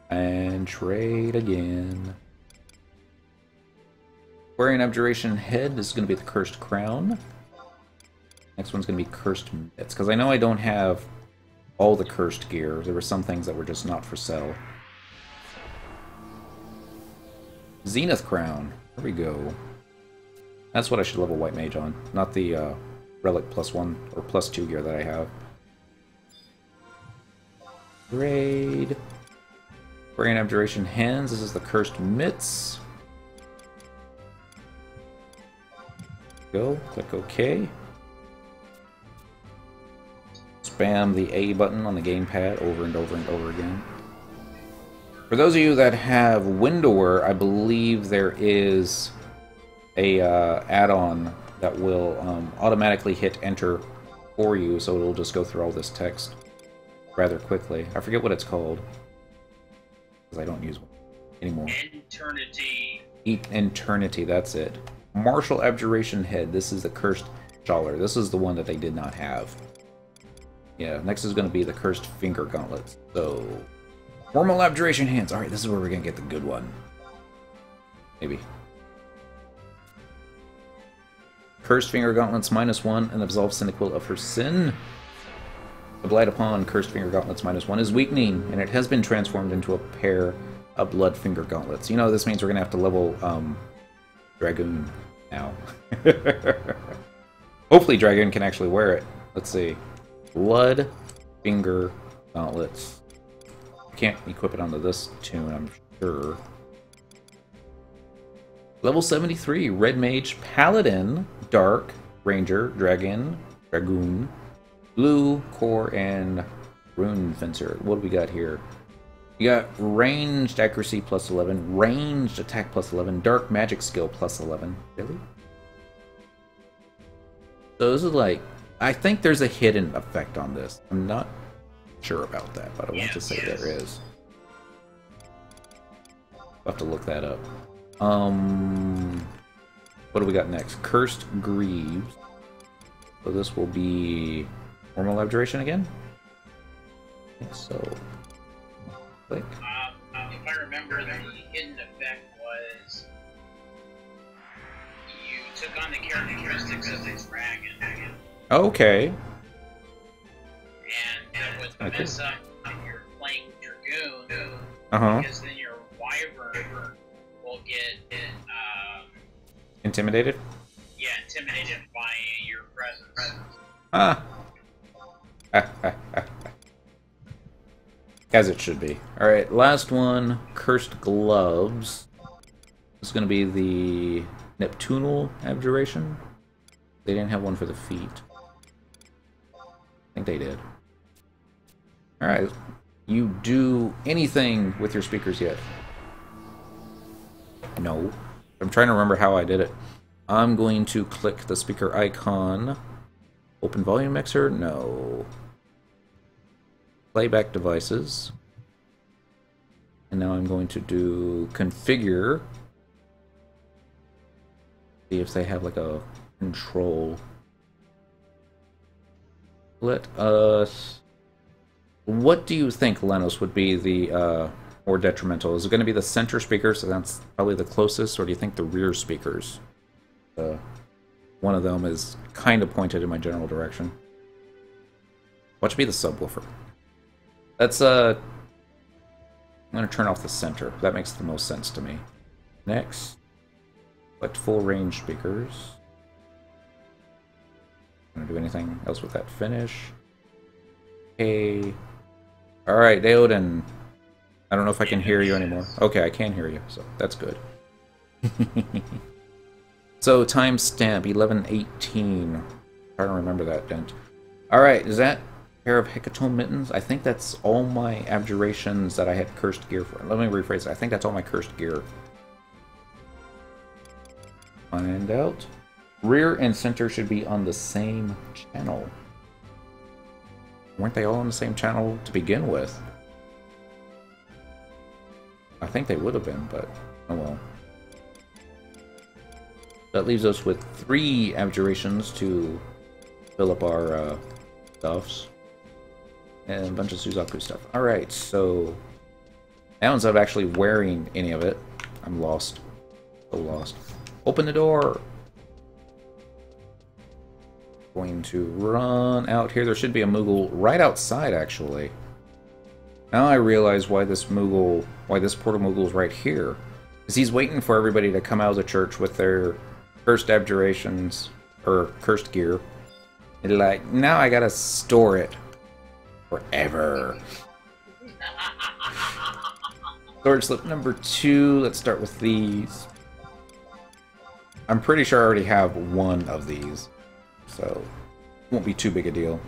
And trade again. Wearing Abjuration Head, this is going to be the Cursed Crown. Next one's going to be Cursed Mitts, because I know I don't have all the cursed gear. There were some things that were just not for sale. Zenith Crown. There we go. That's what I should level White Mage on, not the Relic +1 or +2 gear that I have. Trade. Wearing Abjuration Hands, this is the Cursed Mitts. Go, click OK. Spam the A button on the gamepad over and over and over again. For those of you that have Windower, I believe there is a add-on that will automatically hit enter for you, so it'll just go through all this text rather quickly. I forget what it's called, because I don't use one anymore. Eternity. Eternity, that's it. Martial Abjuration Head. This is the Cursed Shaller. This is the one that they did not have. Yeah, next is going to be the Cursed Finger Gauntlets. So, Normal Abjuration Hands. Alright, this is where we're going to get the good one. Maybe. Cursed Finger Gauntlets -1 and absolve Cyndaquil of her sin. The blight upon Cursed Finger Gauntlets -1 is weakening, and it has been transformed into a pair of Blood Finger Gauntlets. You know, this means we're going to have to level Dragoon now. Hopefully Dragoon can actually wear it. Let's see. Blood Finger Gauntlets. Can't equip it onto this tune, I'm sure. Level 73, Red Mage, Paladin, Dark, Ranger, Dragoon, Blue, Core, and Rune Fencer. What do we got here? You got ranged accuracy plus 11, ranged attack plus 11, dark magic skill plus 11. Really? So this is like, I think there's a hidden effect on this. I'm not sure about that, but I want to say there is. I'll have to look that up. What do we got next? Cursed Greaves. So this will be normal abjuration again? I think so. Click. If I remember, the hidden effect was you took on the characteristics of the dragon. Okay. And it would mess up if you're playing Dragoon, because then your Wyvern will get intimidated? Yeah, intimidated by your presence. Ah. As it should be. Alright, last one. Cursed Gloves. This is going to be the Neptunal Abjuration. They didn't have one for the feet. I think they did. Alright. You do anything with your speakers yet? No. I'm trying to remember how I did it. I'm going to click the speaker icon. Open volume mixer? No. Playback devices. And now I'm going to do configure. See if they have like a control. Let us... What do you think, Lenos, would be the more detrimental? Is it going to be the center speaker, so that's probably the closest, or do you think the rear speakers? One of them is kind of pointed in my general direction. Watch me the subwoofer. That's I'm going to turn off the center. That makes the most sense to me. Next, select full range speakers. Going to do anything else with that finish? Okay. All right, Deoden. I don't know if I can hear you anymore. Okay, I can hear you, so that's good. So timestamp 11:18. Trying to remember that, Dent. All right, is that a pair of Hecatomb mittens? I think that's all my abjurations that I had cursed gear for. Let me rephrase it. I think that's all my cursed gear. Find out. Rear and center should be on the same channel. Weren't they all on the same channel to begin with? I think they would have been, but oh well. That leaves us with 3 abjurations to fill up our stuffs. And a bunch of Suzaku stuff. Alright, so now instead of actually wearing any of it, I'm lost. So lost. Open the door! Going to run out here. There should be a Moogle right outside, actually. Now I realize why this Moogle, why this Portal Moogle is right here. Because he's waiting for everybody to come out of the church with their cursed abjurations, or cursed gear. And like, now I gotta store it forever. Storage slip number 2. Let's start with these. I'm pretty sure I already have one of these, so it won't be too big a deal.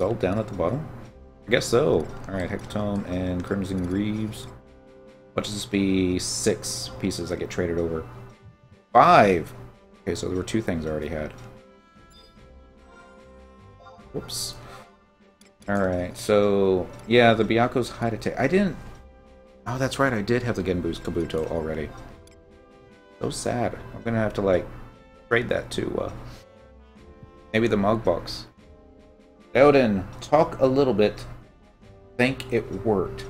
All down at the bottom? I guess so. Alright, Hecatomb and Crimson Greaves. What does this be? 6 pieces that get traded over. 5! Okay, so there were 2 things I already had. Whoops. Alright, so yeah, the Byaku's hide attack. I didn't... Oh, that's right, I did have the Genbu's Kabuto already. So sad. I'm gonna have to, like, trade that to, maybe the Mogbox. Odin, talk a little bit. Think it worked.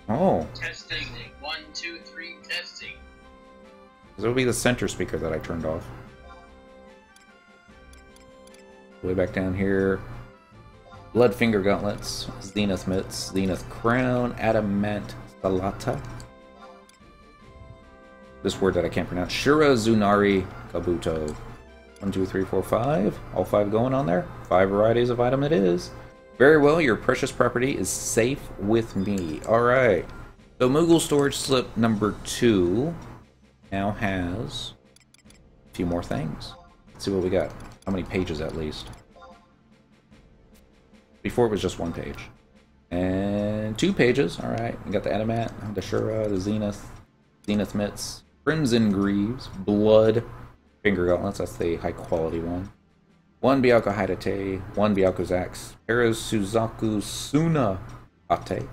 Oh. Testing. 1, 2, 3, testing. It'll be the center speaker that I turned off. Way back down here. Bloodfinger Gauntlets, Zenith Mitts, Zenith Crown, Adamant Salata. This word that I can't pronounce. Shura Zunari Kabuto. 1, 2, 3, 4, 5. All 5 going on there. 5 varieties of item it is. Very well, your precious property is safe with me. Alright. So Moogle storage slip number 2 now has a few more things. Let's see what we got. How many pages at least? Before it was just 1 page. And 2 pages, alright. We got the Adamat, the Shura, the Zenith Mitts, Crimson Greaves, Blood, Finger Gauntlets, that's the high quality one. 1 Byakko Hidate, 1 Byakko Zax, Para's Suzaku Suna Ate,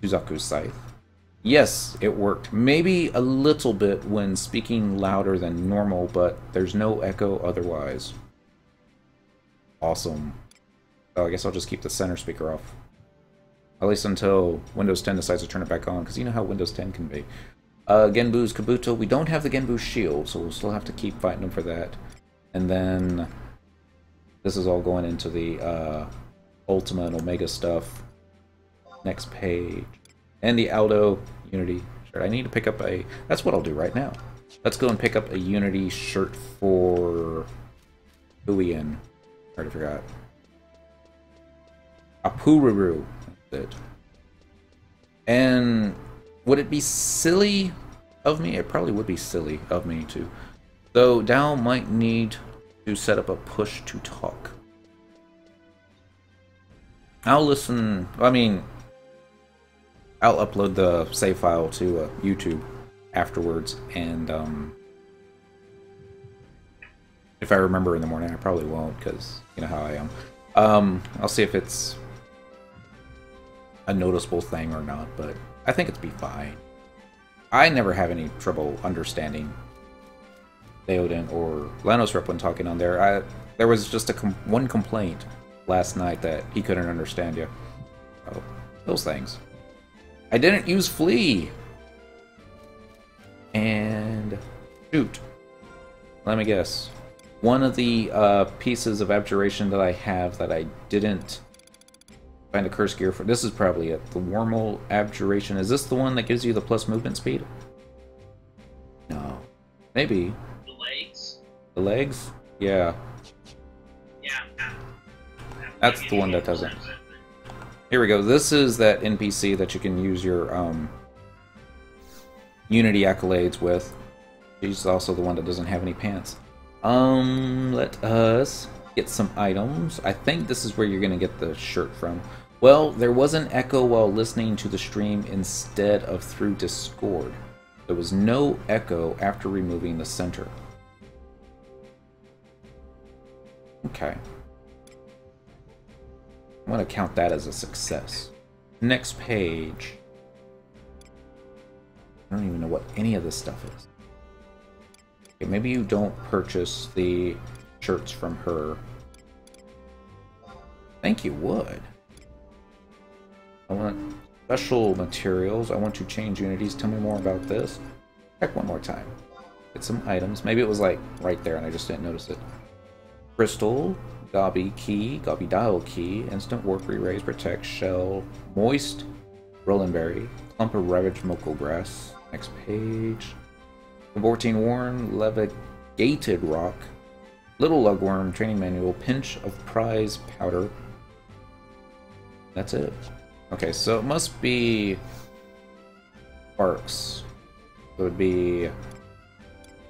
Suzaku Scythe. Yes, it worked. Maybe a little bit when speaking louder than normal, but there's no echo otherwise. Awesome. So I guess I'll just keep the center speaker off. At least until Windows 10 decides to turn it back on, because you know how Windows 10 can be. Genbu's Kabuto. We don't have the Genbu shield, so we'll still have to keep fighting them for that. And then this is all going into the Ultima and Omega stuff. Next page. And the Aldo Unity shirt. I need to pick up a... That's what I'll do right now. Let's go and pick up a Unity shirt for... Ru'Aun. I already forgot. Apururu. That's it. And would it be silly of me? It probably would be silly of me too. Though Dao might need to set up a push to talk. I'll listen... I mean... I'll upload the save file to YouTube afterwards, and if I remember in the morning, I probably won't, because you know how I am. I'll see if it's a noticeable thing or not, but I think it'd be fine. I never have any trouble understanding Theoden or Lanos Rep when talking on there. There was just one complaint last night that he couldn't understand you. Oh, those things. I didn't use Flee! And... shoot. Let me guess. One of the pieces of abjuration that I have that I didn't find a curse gear for... This is probably it. The Wormhole Abjuration. Is this the one that gives you the plus movement speed? No. Maybe. The legs? The legs? Yeah. Yeah. That's the one that doesn't. Here we go. This is that NPC that you can use your Unity accolades with. She's also the one that doesn't have any pants. Let us get some items. I think this is where you're going to get the shirt from. Well, there was an echo while listening to the stream instead of through Discord. There was no echo after removing the center. Okay. I'm going to count that as a success. Next page. I don't even know what any of this stuff is. Okay, maybe you don't purchase the shirts from her. I think you would. I want special materials. I want to change unities. Tell me more about this. Check one more time. Get some items. Maybe it was like right there and I just didn't notice it. Crystal. Gobby Key, Gobby Dial Key, Instant Warp Re-Raise, Protect, Shell, Moist, Rolling Berry, Clump of Ravaged Moogle Grass. Next page. Cavortine Warren, Levigated Rock, Little Lugworm, Training Manual, Pinch of Prize Powder. That's it. Okay, so it must be Sparks. It would be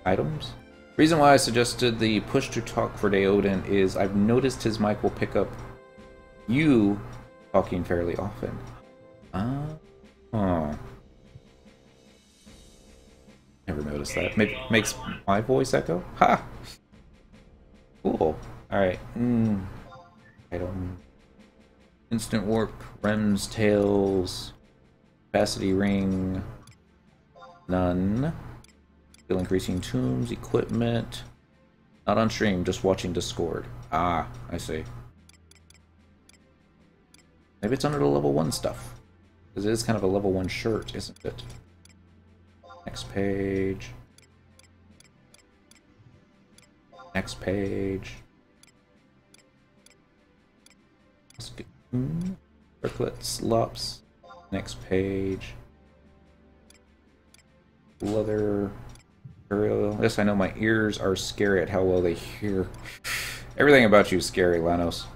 items. Reason why I suggested the push to talk for Theoden is I've noticed his mic will pick up you talking fairly often. Never noticed that. Maybe makes my voice echo? Ha! Cool. Alright. Item. Instant Warp, Rem's Tails, Capacity Ring, none. Skill increasing tombs, equipment. Not on stream, just watching Discord. Ah, I see. Maybe it's under the level 1 stuff. Because it is kind of a level 1 shirt, isn't it? Next page. Next page. Circlets, lops. Next page. Leather. Yes, I know my ears are scary at how well they hear. Everything about you is scary, Lanos.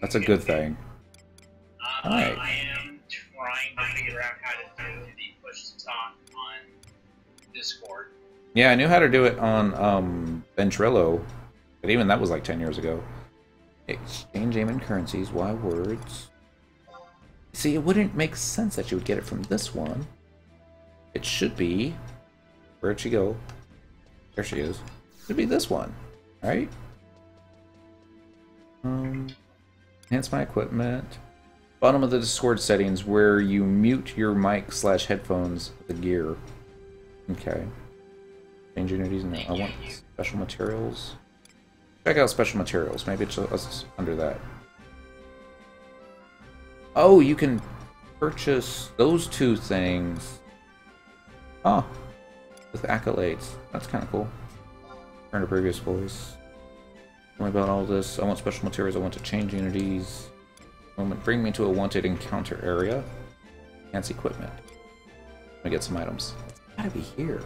That's a good thing. Alright. I am trying to figure out how to do the push to talk on Discord. Yeah, I knew how to do it on Ventrilo, but even that was like 10 years ago. Exchange aim and currencies. Why words? See, it wouldn't make sense that you would get it from this one. It should be... Where'd she go? There she is. It should be this one, right? Enhance my equipment. Bottom of the Discord settings where you mute your mic/headphones with the gear. Okay. Change unities. No, I want special materials. Check out special materials. Maybe it's under that. Oh, you can purchase those two things. Oh, with accolades. That's kind of cool. Turn to previous voice. Tell me about all this. I want special materials. I want to change unities. Moment. Bring me to a wanted encounter area. Enhance equipment. Let me get some items. It's gotta be here,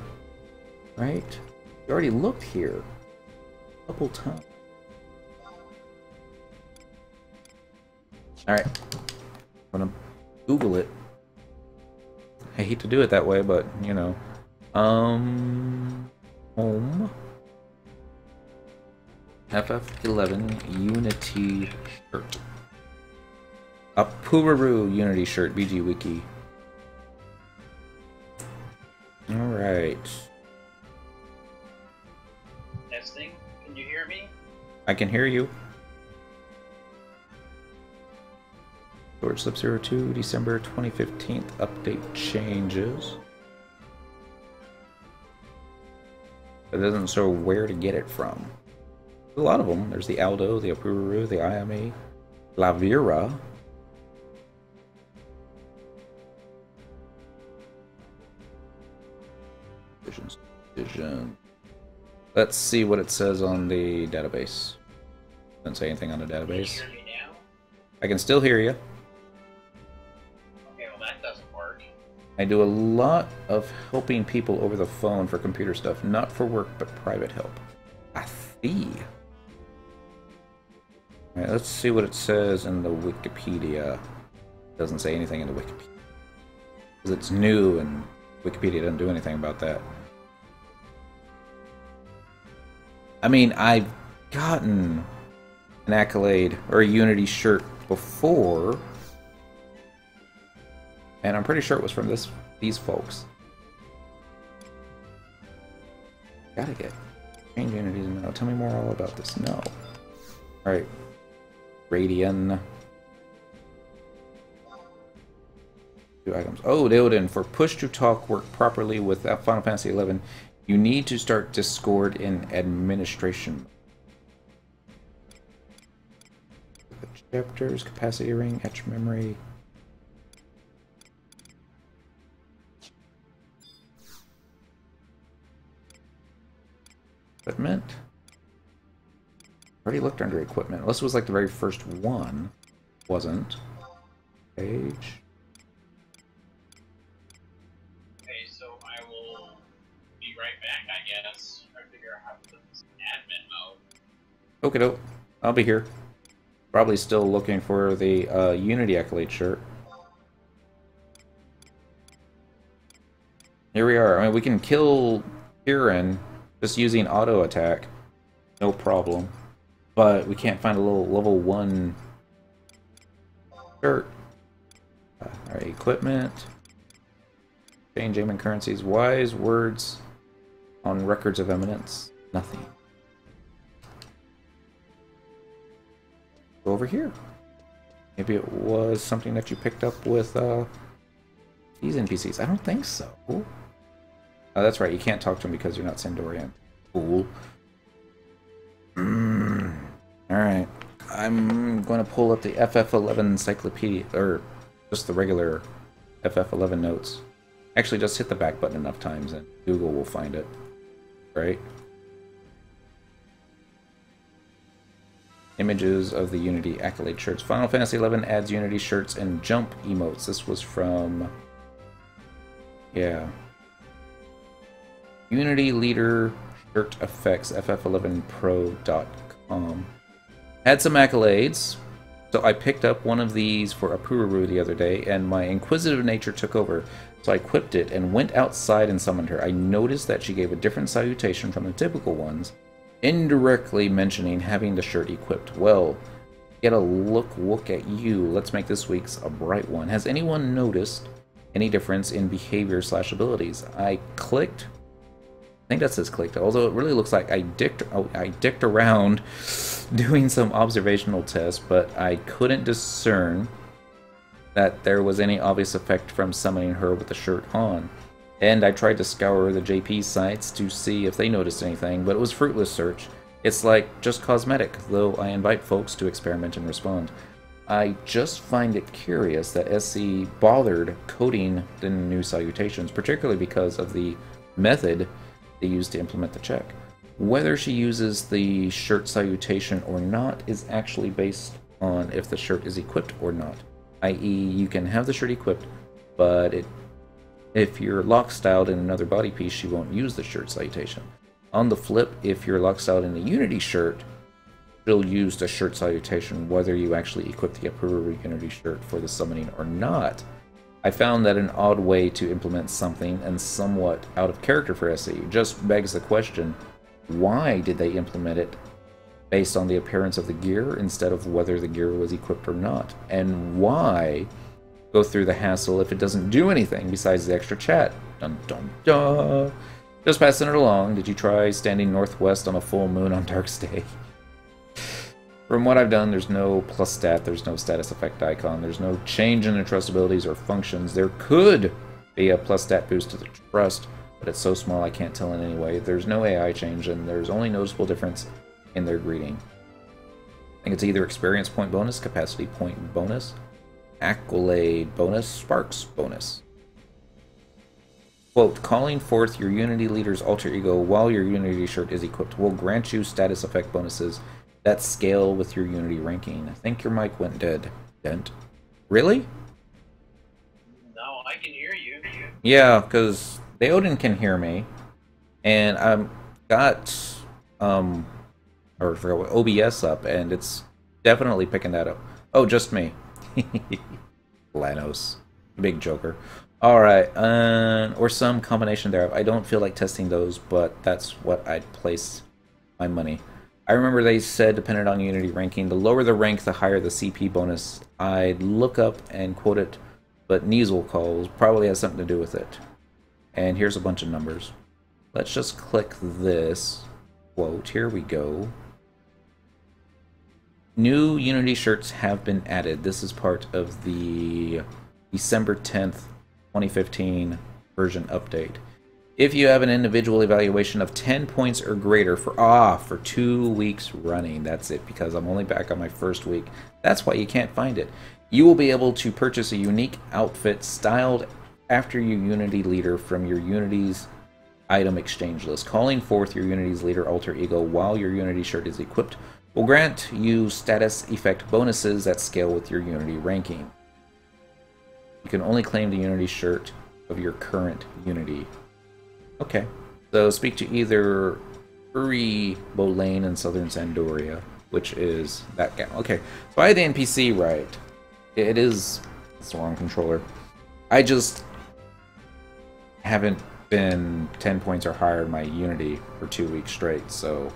right? You already looked here a couple times. All right. I'm gonna Google it. I hate to do it that way, but you know. Home. FF11 Unity shirt. A Puraru Unity shirt, BG Wiki. Alright. Testing. Can you hear me? I can hear you. Storage Slip 02, December 2015. Update changes. It doesn't show where to get it from. A lot of them. There's the Aldo, the Apuru, the IME, Lavira. Vision. Let's see what it says on the database. Doesn't say anything on the database. Can you hear me now? I can still hear you. Okay, well that doesn't work. I do a lot of helping people over the phone for computer stuff, not for work, but private help. I see. Alright, let's see what it says in the Wikipedia. It doesn't say anything in the Wikipedia. Because it's new and Wikipedia doesn't do anything about that. I mean, I've gotten an accolade or a Unity shirt before. And I'm pretty sure it was from these folks. Gotta get change unities now. Tell me more all about this. No. Alright. Radian. 2 items. Oh, Deoden. For push to talk work properly with Final Fantasy XI, you need to start Discord in administration. Chapters, capacity ring, etch memory. Equipment. Already looked under equipment. Unless it was like the very first one. Wasn't. Page. Okay, so I will be right back, I guess. Try to figure out how to put this in admin mode. Okay, doke. I'll be here. Probably still looking for the Unity Accolade shirt. Here we are. I mean, we can kill Kirin just using auto attack. No problem. But we can't find a little level 1 shirt. Alright, equipment. Change aim and currencies. Wise words on records of eminence. Nothing. Go over here. Maybe it was something that you picked up with these NPCs. I don't think so. Oh, that's right. You can't talk to them because you're not Sandorian. Cool. Alright. I'm going to pull up the FF11 encyclopedia, or just the regular FF11 notes. Actually, just hit the back button enough times and Google will find it. Right? Images of the Unity Accolade shirts. Final Fantasy XI adds Unity shirts and jump emotes. This was from... yeah. Unity Leader Shirt Effects, ff11pro.com. Had some accolades. So I picked up one of these for Apuru the other day, and my inquisitive nature took over. So I equipped it and went outside and summoned her. I noticed that she gave a different salutation from the typical ones, indirectly mentioning having the shirt equipped. Well, Get a look at you. Let's make this week's a bright one. Has anyone noticed any difference in behavior / abilities? I clicked. I think that says clicked. Although it really looks like I dicked around doing some observational tests, but I couldn't discern that there was any obvious effect from summoning her with the shirt on. And I tried to scour the JP sites to see if they noticed anything, but it was fruitless search. It's like just cosmetic, though I invite folks to experiment and respond. I just find it curious that SC bothered coding the new salutations, particularly because of the method they used to implement the check. Whether she uses the shirt salutation or not is actually based on if the shirt is equipped or not. I.e., you can have the shirt equipped, but if you're lock-styled in another body piece, she won't use the shirt salutation. On the flip, if you're lock-styled in the Unity shirt, she'll use the shirt salutation whether you actually equip the upper Unity shirt for the summoning or not. I found that an odd way to implement something and somewhat out of character for SAU. Just begs the question, why did they implement it based on the appearance of the gear instead of whether the gear was equipped or not? And why go through the hassle if it doesn't do anything besides the extra chat? Dun dun dun! Just passing it along, did you try standing northwest on a full moon on Dark's Day? From what I've done, there's no plus stat, there's no status effect icon, there's no change in the trust abilities or functions. There could be a plus stat boost to the trust, but it's so small I can't tell in any way. There's no AI change, and there's only noticeable difference in their greeting. I think it's either experience point bonus, capacity point bonus, accolade bonus, sparks bonus. Quote, calling forth your Unity leader's alter ego while your Unity shirt is equipped will grant you status effect bonuses that scale with your Unity ranking. I think your mic went dead. Dent. Really? No, I can hear you. Yeah, because Theoden can hear me, and I've got OBS up, and it's definitely picking that up. Oh, just me. Lanos. Big joker. Alright, or some combination thereof. I don't feel like testing those, but that's what I'd place my money. I remember they said, depending on Unity ranking, the lower the rank, the higher the CP bonus. I'd look up and quote it, but Neasel calls probably has something to do with it. And here's a bunch of numbers. Let's just click this quote. Here we go. New Unity shirts have been added. This is part of the December 10th, 2015 version update. If you have an individual evaluation of 10 points or greater for 2 weeks running, that's it, because I'm only back on my first week. That's why you can't find it. You will be able to purchase a unique outfit styled after your Unity leader from your Unity's item exchange list. Calling forth your Unity's leader alter ego while your Unity shirt is equipped will grant you status effect bonuses that scale with your Unity ranking. You can only claim the Unity shirt of your current Unity. Okay, so speak to either Uri Bolane in Southern Sandoria, which is that guy. Okay, so I had the NPC right. It's the wrong controller. I just haven't been 10 points or higher in my Unity for 2 weeks straight, so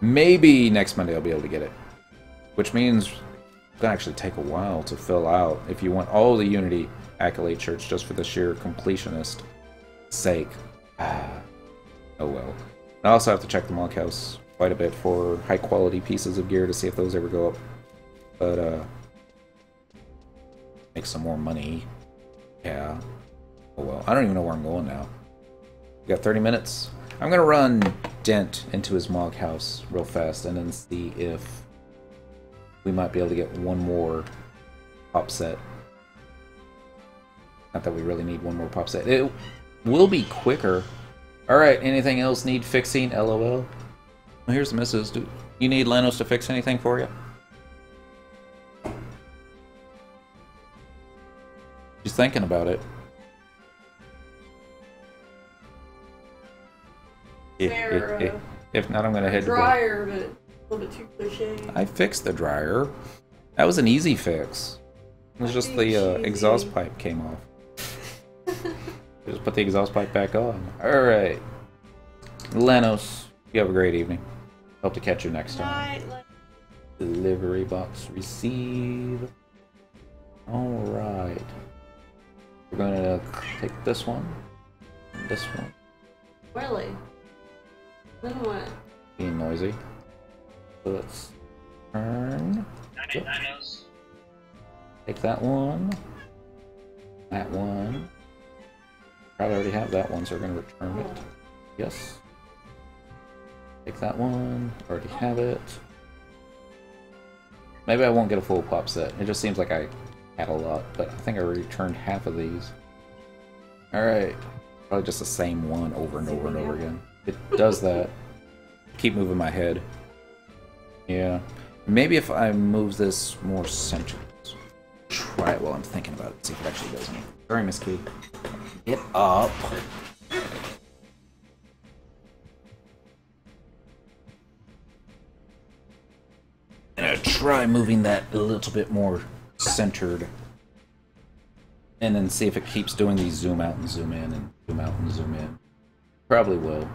maybe next Monday I'll be able to get it. Which means it's gonna actually take a while to fill out if you want all the Unity accolade shirts just for the sheer completionist sake. Oh well. I also have to check the Monk House quite a bit for high quality pieces of gear to see if those ever go up. But make some more money. Yeah. Oh well. I don't even know where I'm going now. We got 30 minutes. I'm gonna run Dent into his Mog House real fast and then see if we might be able to get one more pop set. Not that we really need one more pop set. It will be quicker. Alright, anything else need fixing? LOL. Well, here's the missus. Do you need Lanos to fix anything for you? She's thinking about it. If not, I'm gonna head to bed. Dryer, but a little bit too cliche. I fixed the dryer. That was an easy fix. It was just the exhaust pipe came off. Just put the exhaust pipe back on. Alright. Lanos, you have a great evening. Hope to catch you next time. Night. Delivery box receive. Alright. We're gonna take this one. And this one. Really? Then what? Being noisy. So let's turn. Take that one. That one. Probably already have that one, so we're gonna return it. Yes. Take that one. Already have it. Maybe I won't get a full pop set. It just seems like I had a lot, but I think I returned half of these. Alright. Probably just the same one over and over and over again. It does that. Keep moving my head. Yeah. Maybe if I move this more centered. Try it while I'm thinking about it. See if it actually does anything. Sorry, Miss Key. Get up. I'm gonna try moving that a little bit more centered. And then see if it keeps doing these zoom out and zoom in and zoom out and zoom in. Probably will.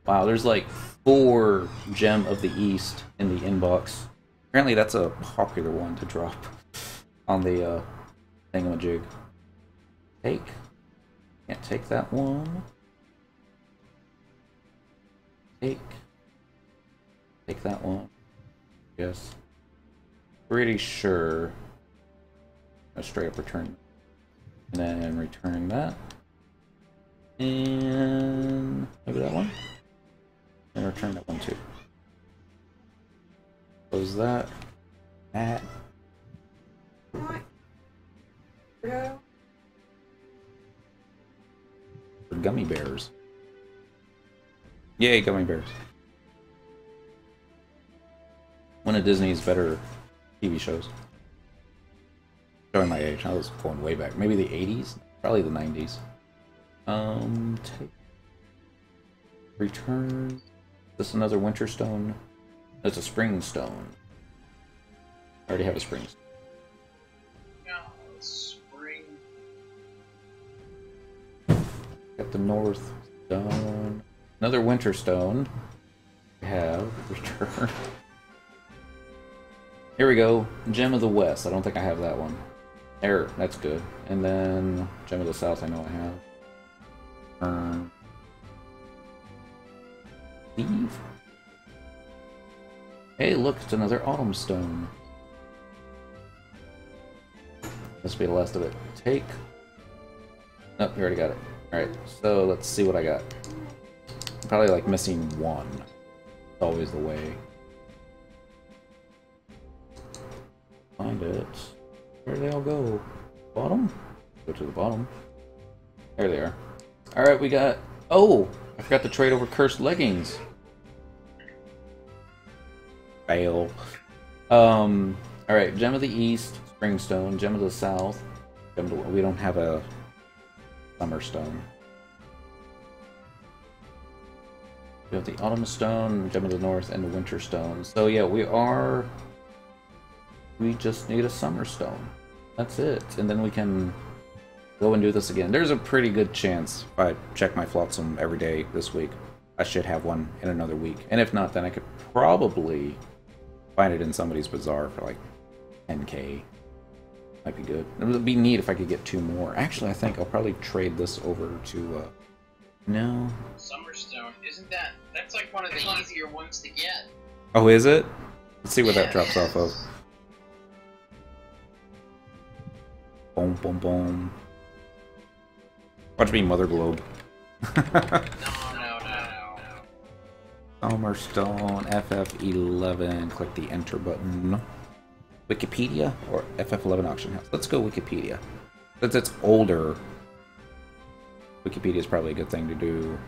Wow, there's like 4 Gem of the East in the inbox. Apparently that's a popular one to drop on the thingamajig. Take. Can't take that one. Take. Take that one. Yes. Pretty sure. I'll straight up return. And then return that. And maybe that one. And return that one too. Close that. That. For gummy bears. Yay, gummy bears. One of Disney's better TV shows. Showing my age, I was going way back. Maybe the 80s? Probably the 90s. Take. Return. Is this another winter stone? That's a spring stone. I already have a spring stone. No, spring. Got the north stone. Another winter stone. We have return. Here we go. Gem of the West. I don't think I have that one. There, that's good. And then Gem of the South I know I have. Leave. Hey, look, it's another autumn stone. This will be the last of it. Take. Nope, you already got it. Alright, so let's see what I got. I'm probably like missing one. It's always the way. Find it. Where do they all go? Bottom? Go to the bottom. There they are. Alright, we got... Oh! I forgot to trade over cursed leggings. Fail. Alright, Gem of the East, Springstone, Gem of the South. We don't have a Summerstone. We have the Autumn Stone, Gem of the North, and the Winter Stone. So yeah, we just need a Summer Stone. That's it. And then we can go and do this again. There's a pretty good chance, if I check my Flotsam every day this week, I should have one in another week. And if not, then I could probably find it in somebody's bazaar for like 10k. Might be good. It would be neat if I could get 2 more. Actually, I think I'll probably trade this over to, no. Summerstone, isn't that's like one of the easier ones to get. Oh, is it? Let's see what that drops off of. Boom, boom, boom. Watch me, Mother Globe. No. Summerstone, FF11. Click the enter button. Wikipedia or FF11 auction house? Let's go Wikipedia. Since it's older, Wikipedia is probably a good thing to do.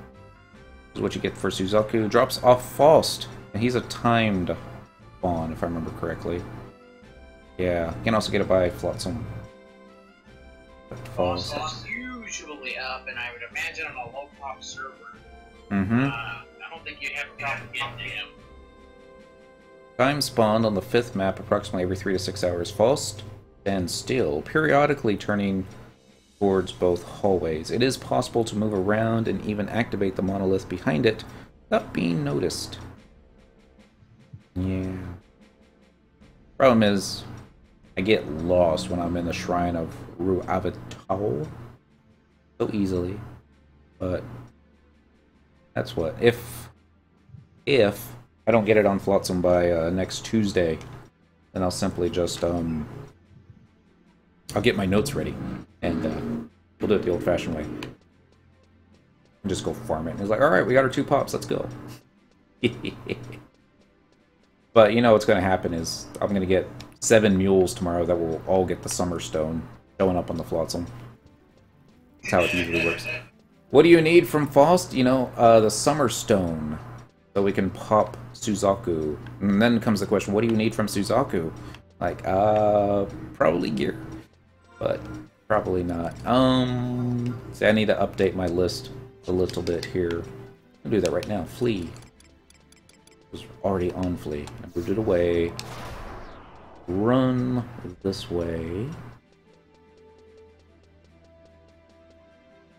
This is what you get for Suzaku. Drops off Faust. And he's a timed spawn, if I remember correctly. Yeah, you can also get it by Flotsam. Faust is usually up, and I would imagine on a low pop server. Mm-hmm. I don't think you'd have a problem getting him. Time spawned on the 5th map approximately every 3 to 6 hours. Faust stands still, periodically turning towards both hallways. It is possible to move around and even activate the monolith behind it without being noticed. Problem is, I get lost when I'm in the Shrine of Ru'Aun so easily. But that's what. If I don't get it on Flotsam by next Tuesday, then I'll simply just I'll get my notes ready and we'll do it the old-fashioned way. And just go farm it. And it's like, all right, we got our 2 pops. Let's go. But you know what's going to happen is I'm going to get 7 mules tomorrow that will all get the Summer Stone showing up on the Flotsam. That's how it usually works. What do you need from Faust? You know, the Summer Stone. So we can pop Suzaku. And then comes the question, what do you need from Suzaku? Like, probably gear. But probably not. See, I need to update my list a little bit here. I'll do that right now. Flee. It was already on Flee. I moved it away. Run this way.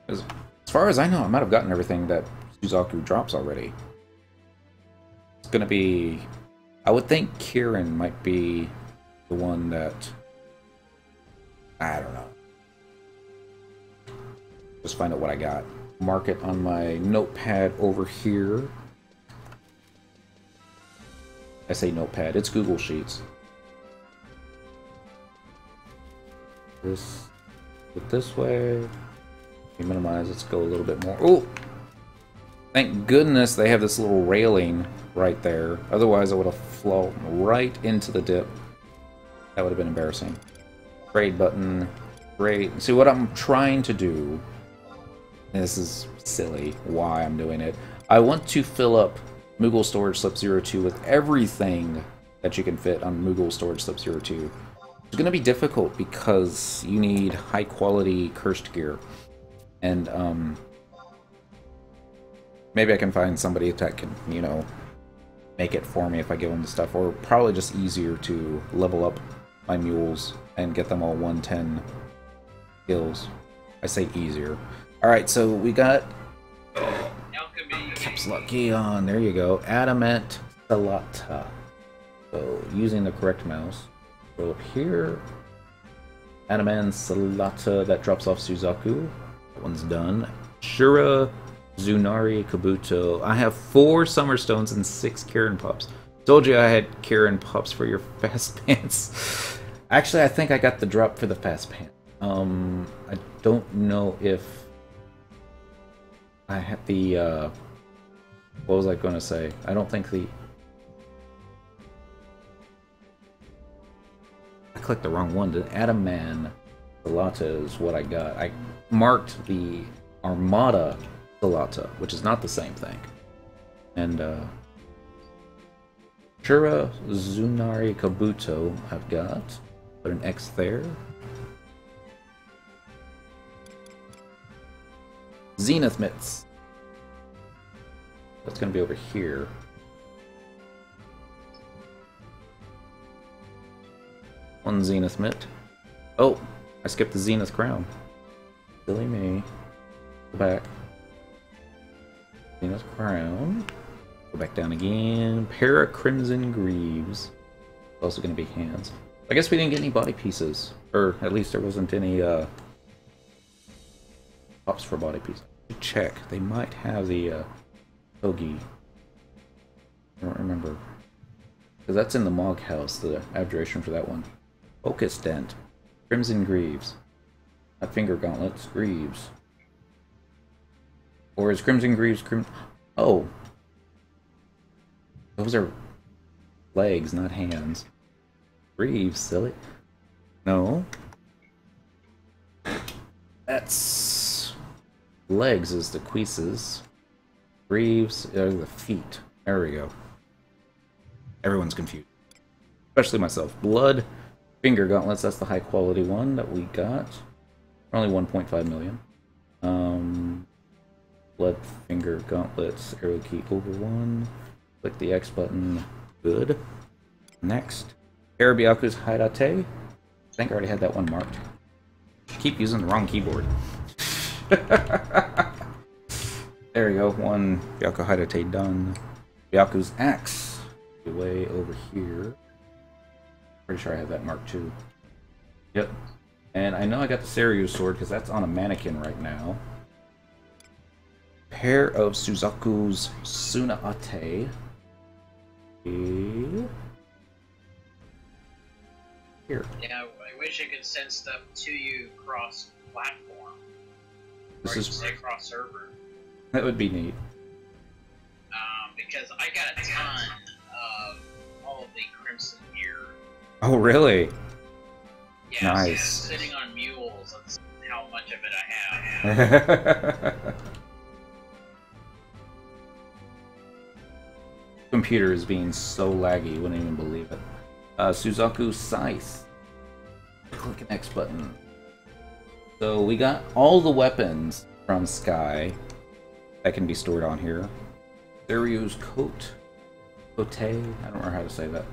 As far as I know, I might have gotten everything that Suzaku drops already. It's gonna be... I would think Kirin might be the one that... I don't know. Just find out what I got. Mark it on my notepad over here. I say notepad, it's Google Sheets. This, put this way. Minimize, let's go a little bit more. Oh! Thank goodness they have this little railing right there. Otherwise I would have flown right into the dip. That would have been embarrassing. Trade button. Great. See what I'm trying to do. This is silly why I'm doing it. I want to fill up Moogle Storage Slip 02 with everything that you can fit on Moogle Storage Slip 02. It's going to be difficult because you need high quality cursed gear. And maybe I can find somebody that can, you know, make it for me if I give them the stuff. Or probably just easier to level up my mules and get them all 110 skills. I say easier. Alright, so we got Caps Lock on. There you go. Adamant Salata. So using the correct mouse. Go up here. Adamant Salata, that drops off Suzaku. That one's done. Shura Zunari Kabuto. I have 4 Summer Stones and 6 Kirin Pups. Told you I had Kirin Pups for your Fast Pants. Actually, I think I got the drop for the Fast Pants. I don't know if I had the, what was I going to say? I don't think the... I clicked the wrong one. The Adaman Salata is what I got. I marked the Armada Salata, which is not the same thing. And, Shura Zunari Kabuto I've got. Put an X there. Zenith Mitts. That's going to be over here. One Zenith Mitt. Oh, I skipped the Zenith Crown. Silly me. Go back. Zenith Crown. Go back down again. Para Crimson Greaves. Also going to be hands. I guess we didn't get any body pieces. Or at least there wasn't any pops for body pieces. Check. They might have the Togi. I don't remember. Because that's in the Mog House, the abjuration for that one. Focus Dent. Crimson Greaves. Not Finger Gauntlets. Greaves. Or is Crimson Greaves Oh. Those are legs, not hands. Greaves, silly. No. That's... legs is the cuisses. Greaves are the feet. There we go. Everyone's confused. Especially myself. Blood Finger Gauntlets, that's the high quality one that we got. Only 1.5 million. Blood Finger Gauntlets, arrow key over 1. Click the X button. Good. Next. Arabiaku's Haidate. I think I already had that one marked. Keep using the wrong keyboard. There we go. One Byaku Haidate done. Byaku's Axe. Way over here. Pretty sure I have that marked too. Yep. And I know I got the Seiryu sword because that's on a mannequin right now. Pair of Suzaku's Tsunaate. Here. Yeah, I wish I could send stuff to you cross platform. This is cross server. That would be neat. Because I got a ton of all of the Crimson gear. Oh, really? Yeah, nice. So sitting on mules, that's how much of it I have. Computer is being so laggy, you wouldn't even believe it. Suzaku Scythe. Click an X button. So we got all the weapons from Sky that can be stored on here. Seiryu's coat. Cote? I don't know how to say that.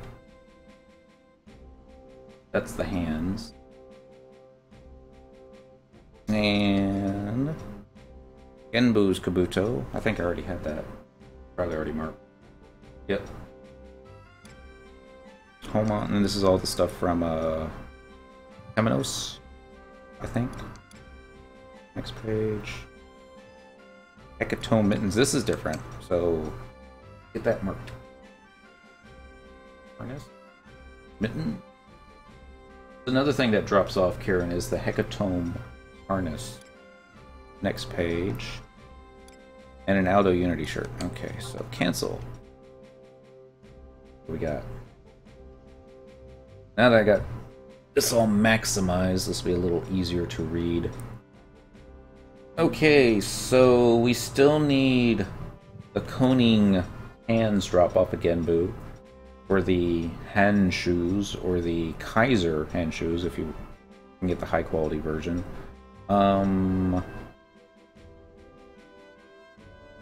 That's the hands. And Genbu's Kabuto. I think I already had that. Probably already marked. Yep. Homon, and this is all the stuff from Temenos, I think. Next page. Hecatome Mittens. This is different, so get that marked. Harness. Mitten. Another thing that drops off Kirin is the Hecatome harness. Next page. And an Aldo Unity shirt. Okay, so cancel. What we got? Now that I got this all maximized, this will be a little easier to read. Okay, so we still need the Koning hands drop off again, Boo. For the hand shoes, or the Kaiser hand shoes, if you can get the high quality version. And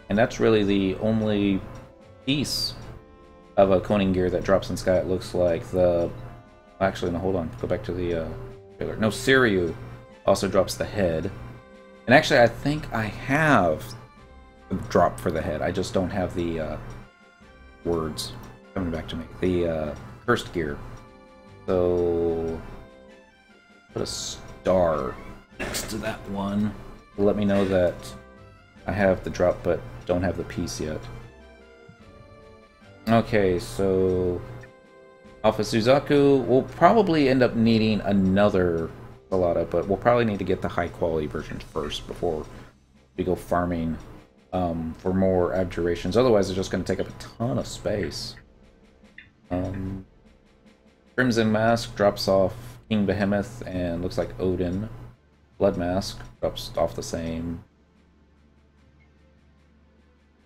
that's really the only piece of a Koning gear that drops in Sky. It looks like the... Actually, no, hold on. Go back to the trailer. No, Seiryu also drops the head. And actually, I think I have the drop for the head. I just don't have the words coming back to me. The cursed gear. So put a star next to that one. Let me know that I have the drop, but don't have the piece yet. Okay, so Alpha Suzaku, we'll probably end up needing another Salada, but we'll probably need to get the high quality version first before we go farming for more abjurations. Otherwise, it's just going to take up a ton of space. Crimson Mask drops off King Behemoth and looks like Odin. Blood Mask drops off the same.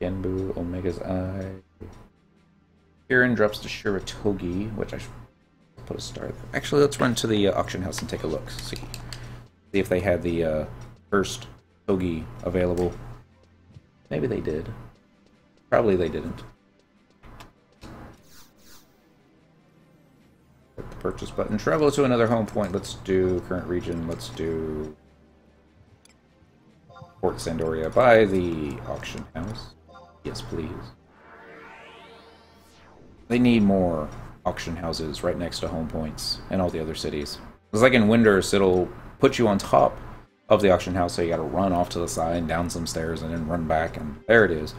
Genbu, Omega's Eye. Kirin drops to Shiratogi, which I should put a star there. Actually, let's run to the auction house and take a look. See if they had the first Togi available. Maybe they did. Probably they didn't. Click the purchase button. Travel to another home point. Let's do current region. Let's do Port Sandoria by the auction house. Yes, please. They need more auction houses right next to home points and all the other cities. It's like in Windurst, it'll put you on top of the auction house, so you gotta run off to the side, down some stairs, and then run back, and there it is.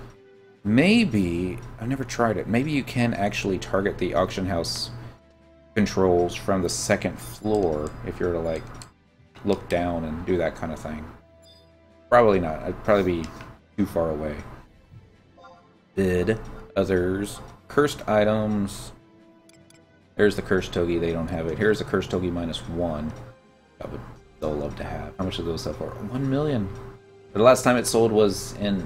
Maybe, I've never tried it, maybe you can actually target the auction house controls from the second floor if you were to, like, look down and do that kind of thing. Probably not. I'd probably be too far away. Bid. Others. Cursed items. There's the cursed Togi. They don't have it. Here's the cursed Togi -1. I would still love to have. How much do those sell for? 1 million. The last time it sold was in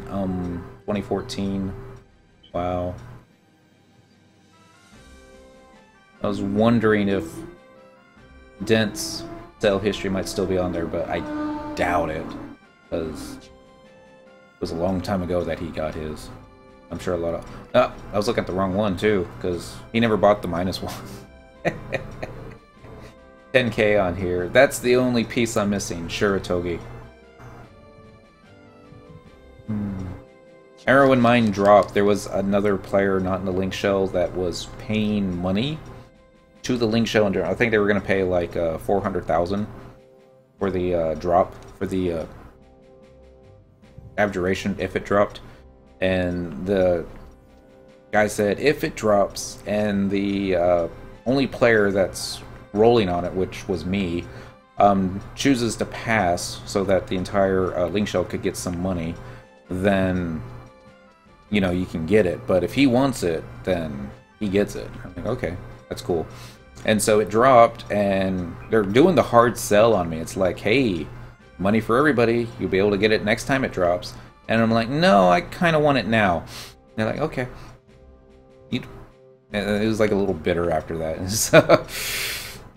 2014. Wow. I was wondering if Dent's sale history might still be on there, but I doubt it, because it was a long time ago that he got his. I'm sure a lot of... Oh, I was looking at the wrong one, too, because he never bought the -1. 10k on here. That's the only piece I'm missing. Shiratogi. Arrow in Mine dropped. There was another player not in the link shell that was paying money to the Link Show, and I think they were going to pay like 400,000 for the drop for the abjuration if it dropped, and the guy said if it drops and the only player that's rolling on it, which was me, chooses to pass so that the entire Link Shell could get some money, then you know you can get it. But if he wants it, then he gets it. I'm like, okay, that's cool. And so it dropped, and they're doing the hard sell on me. It's like, hey, money for everybody. You'll be able to get it next time it drops. And I'm like, no, I kind of want it now. And they're like, okay. And it was like a little bitter after that. So,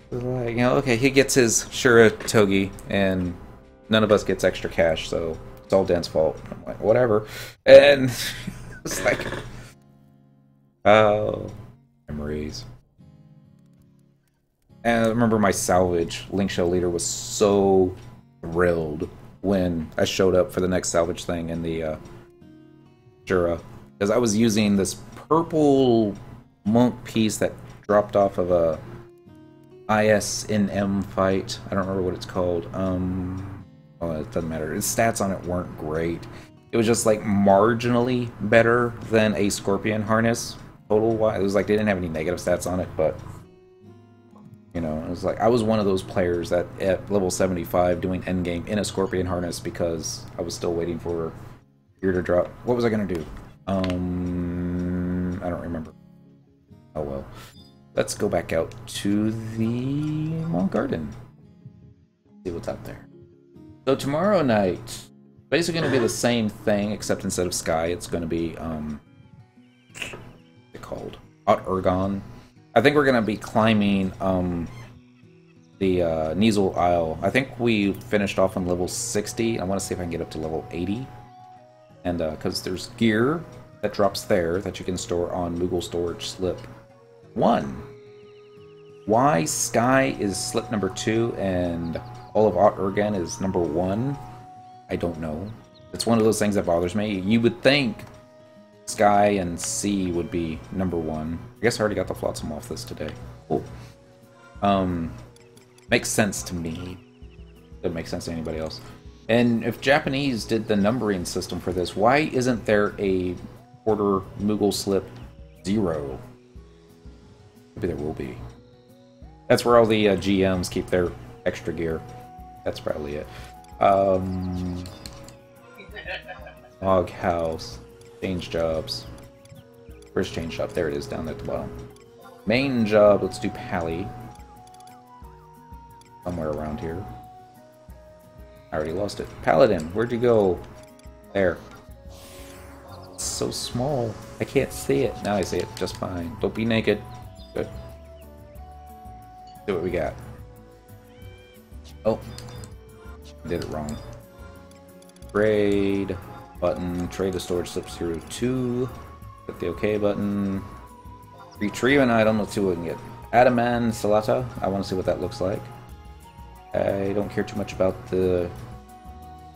like, you know, okay, he gets his Shura Togi, and none of us gets extra cash, so it's all Den's fault. I'm like, whatever. And it's like, oh, memories. And I remember my salvage Link Shell leader was so thrilled when I showed up for the next salvage thing in the Shura, because I was using this purple monk piece that dropped off of a ISNM fight. I don't remember what it's called. Oh, it doesn't matter. Its stats on it weren't great. It was just like marginally better than a Scorpion harness total wise. It was like they didn't have any negative stats on it, but you know, it was like I was one of those players that at level 75 doing endgame in a Scorpion harness because I was still waiting for gear to drop. What was I gonna do? I don't remember. Oh well. Let's go back out to the Ru'Aun Garden. See what's out there. So tomorrow night, basically going to be the same thing, except instead of Sky, it's going to be what's it called? Ergon. I think we're going to be climbing the Nizel Isle. I think we finished off on level 60. I want to see if I can get up to level 80. And because there's gear that drops there that you can store on Moogle Storage Slip 1. Why Sky is Slip number 2 and all of Ergon is number 1, I don't know. It's one of those things that bothers me. You would think Sky and Sea would be number 1. I guess I already got the Flotsam off this today. Cool. Makes sense to me. Doesn't make sense to anybody else. And if Japanese did the numbering system for this, why isn't there a quarter Moogle Slip 0? Maybe there will be. That's where all the GMs keep their extra gear. That's probably it. Log house. Change jobs. Where's change job? There it is, down at the bottom. Main job, let's do Pally. Somewhere around here. I already lost it. Paladin, where'd you go? There. It's so small. I can't see it. Now I see it just fine. Don't be naked. Good. See what we got. Oh. Did it wrong. Trade button. Trade the storage slips 02. Click the OK button. Retrieve an item. Let's see what we can get. Adaman Salata. I want to see what that looks like. I don't care too much about the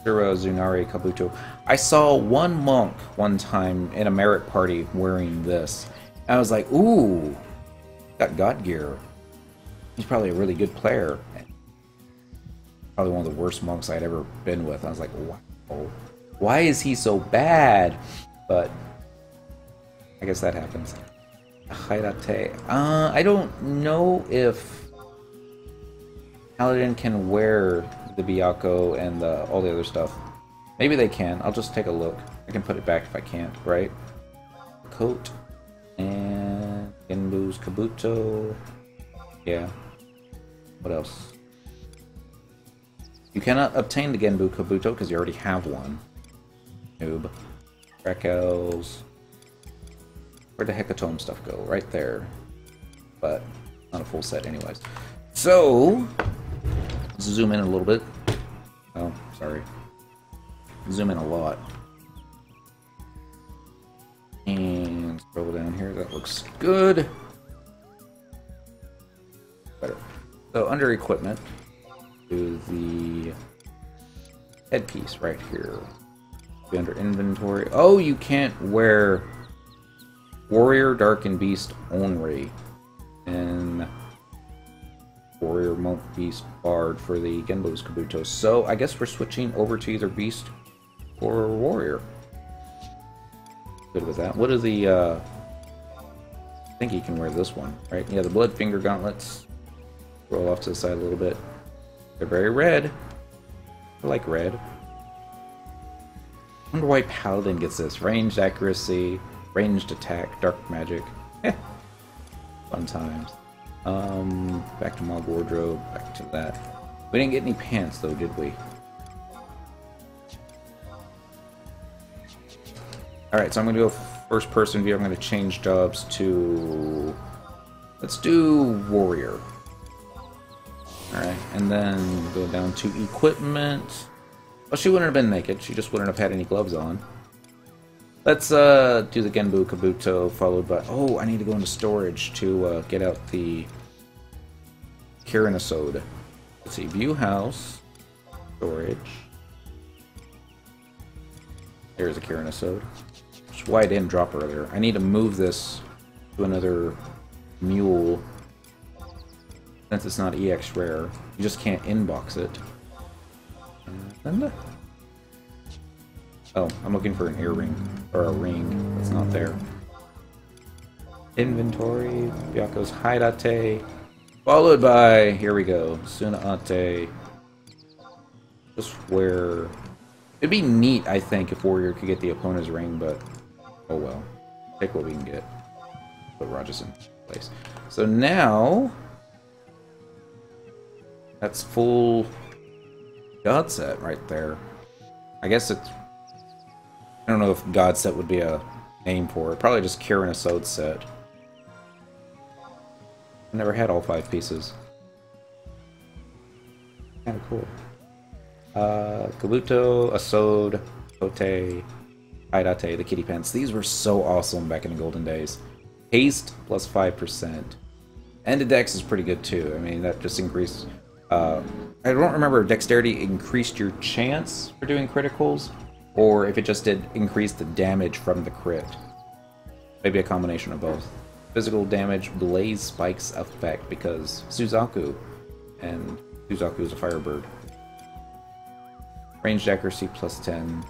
Shura Zunari Kabuto. I saw one monk one time in a merit party wearing this. I was like, ooh, got God gear. He's probably a really good player. Probably one of the worst monks I'd ever been with. I was like, wow, why is he so bad? But I guess that happens. Hairate. I don't know if Paladin can wear the Byakuo and all the other stuff. Maybe they can. I'll just take a look. I can put it back if I can't, right? Coat. And Genbu's Kabuto. Yeah. What else? You cannot obtain the Genbu Kabuto because you already have one. Noob. Rekels. Where'd the Hecatome stuff go? Right there. But not a full set anyways. So, let's zoom in a little bit. Oh, sorry. Zoom in a lot. And scroll down here. That looks good. Better. So, under equipment, do the headpiece right here. Be under inventory. Oh, you can't wear Warrior, Dark, and Beast only. And Warrior, Monk, Beast, Bard for the Genbo's Kabuto. So I guess we're switching over to either Beast or Warrior. Good with that. What are the, I think he can wear this one, right? Yeah, the Bloodfinger Gauntlets. Roll off to the side a little bit. They're very red. I like red. I wonder why Paladin gets this. Ranged accuracy, ranged attack, dark magic. Fun times. Back to Mob Wardrobe, back to that. We didn't get any pants though, did we? Alright, so I'm gonna do a first person view. I'm gonna change jobs to... let's do Warrior. Alright, and then go down to equipment. Well, she wouldn't have been naked, she just wouldn't have had any gloves on. Let's do the Genbu Kabuto, followed by... oh, I need to go into storage to get out the Kirin Asode. Let's see, View House, Storage. There's a Kirin Asode. Which is why I didn't drop earlier. I need to move this to another mule. Since it's not EX rare, you just can't inbox it. And... oh, I'm looking for an earring. Or a ring that's not there. Inventory, Byaku's Haidate, followed by, here we go, Sunaate. Just where... it'd be neat, I think, if Warrior could get the opponent's ring, but oh well. Take what we can get. Put Rajas in place. So now... that's full God set right there. I guess it's... I don't know if God set would be a name for it. Probably just Kirin Asode set. I never had all 5 pieces. Kinda cool. Kabuto, Asode, Kote, Haidate, the kitty pants. These were so awesome back in the golden days. Haste plus 5%. And the dex is pretty good too. I mean, that just increased... I don't remember if dexterity increased your chance for doing criticals, or if it just did increase the damage from the crit. Maybe a combination of both. Physical damage, Blaze Spikes effect, because Suzaku, and Suzaku is a firebird. Ranged accuracy plus 10.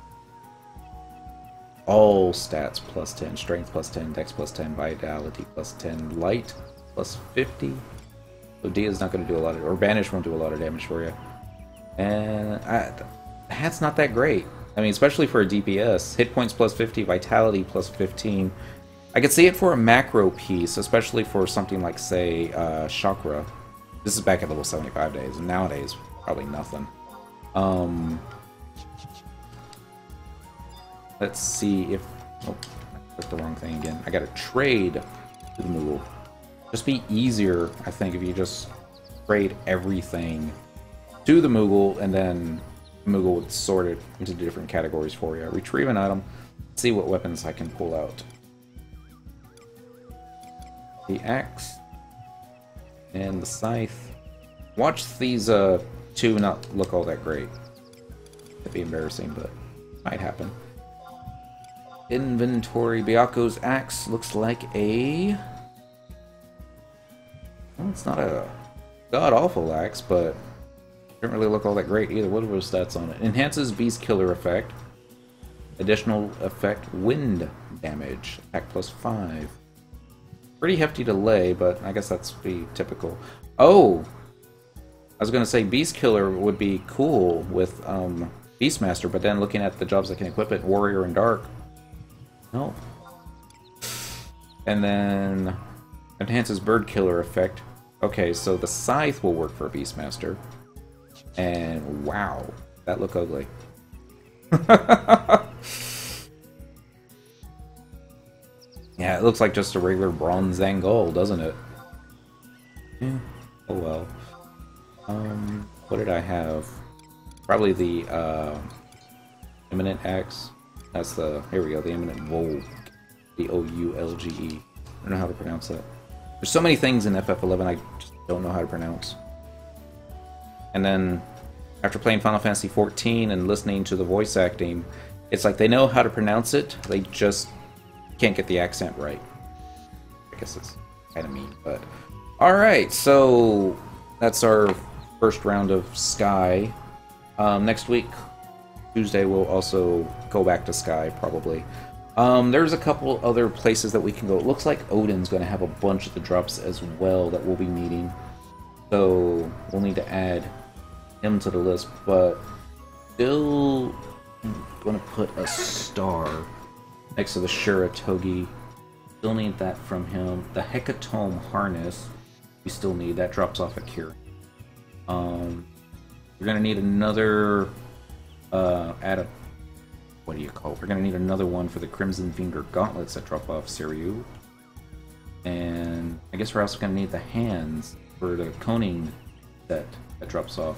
All stats plus 10. Strength plus 10, dex plus 10, vitality plus 10, light plus 50. So Dia's not going to do a lot of... or Banish won't do a lot of damage for you. And that's not that great. I mean, especially for a DPS. Hit points plus 50, vitality plus 15. I could see it for a macro piece, especially for something like, say, Chakra. This is back at level 75 days, and nowadays, probably nothing. Let's see if... oh, I clicked the wrong thing again. I gotta trade to the Moogle. Just be easier, I think, if you just trade everything to the Moogle, and then the Moogle would sort it into different categories for you. Retrieve an item, see what weapons I can pull out. The axe and the scythe. Watch these two not look all that great. It'd be embarrassing, but might happen. Inventory. Byaku's axe looks like a... well, it's not a god-awful axe, but it didn't really look all that great either. What are those stats on it? Enhances Beast Killer effect. Additional effect, wind damage. Attack plus 5. Pretty hefty delay, but I guess that's be typical. Oh! I was going to say Beast Killer would be cool with Beastmaster, but then looking at the jobs that can equip it, Warrior and Dark. No. And then enhances Bird Killer effect. Okay, so the Scythe will work for a Beastmaster. And wow, that look ugly. Yeah, it looks like just a regular bronze Zangul, doesn't it? Yeah. Oh well. What did I have? Probably the Imminent Axe. That's the... here we go, the Imminent Voulge. The O-U-L-G-E. I don't know how to pronounce that. There's so many things in FF11 I just don't know how to pronounce. And then, after playing Final Fantasy XIV and listening to the voice acting, it's like they know how to pronounce it, they just can't get the accent right. I guess it's kind of mean, but... alright, so... that's our first round of Sky. Next week, Tuesday, we'll also go back to Sky, probably. There's a couple other places that we can go. It looks like Odin's going to have a bunch of the drops as well that we'll be needing. So we'll need to add him to the list, but still going to put a star next to the Shuratogi. Still need that from him. The Hecatome Harness, we still need. That drops off at Kirin. We're going to need another what do you call it? We're going to need another one for the Crimson Finger Gauntlets that drop off Siryu. And I guess we're also going to need the hands for the Koning set that drops off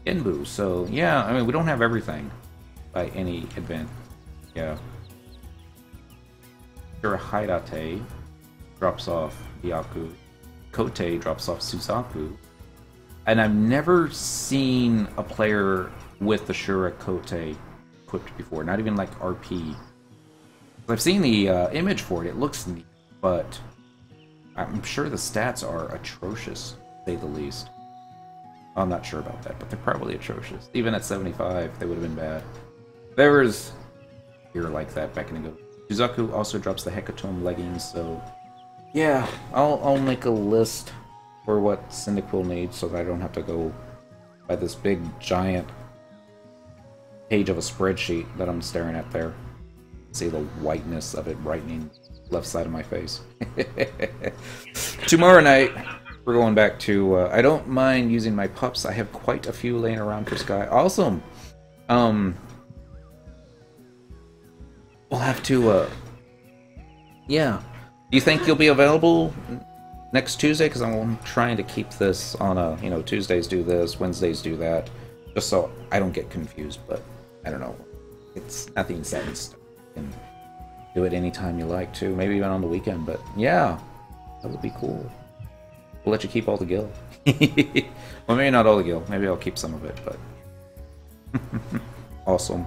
Genbu. So, yeah, I mean, we don't have everything by any advent. Yeah. Shurahidate drops off Byaku. Kote drops off Suzaku. And I've never seen a player with the Shura Kote equipped before, not even like RP. I've seen the image for it, it looks neat, but I'm sure the stats are atrocious, to say the least. I'm not sure about that, but they're probably atrocious. Even at 75, they would have been bad. There was gear like that back in the go. Suzaku also drops the Hecatome leggings, so yeah, I'll make a list for what Cyndaquil needs so that I don't have to go by this big giant page of a spreadsheet that I'm staring at there. See the whiteness of it brightening left side of my face. Tomorrow night, we're going back to, I don't mind using my pups. I have quite a few laying around for Sky. Awesome! We'll have to, yeah. Do you think you'll be available next Tuesday? Because I'm trying to keep this on a, you know, Tuesdays do this, Wednesdays do that, just so I don't get confused, but I don't know. It's nothing set in stone. You can do it anytime you like to, maybe even on the weekend, but yeah, that would be cool. We'll let you keep all the gil. Well, maybe not all the gil. Maybe I'll keep some of it, but awesome.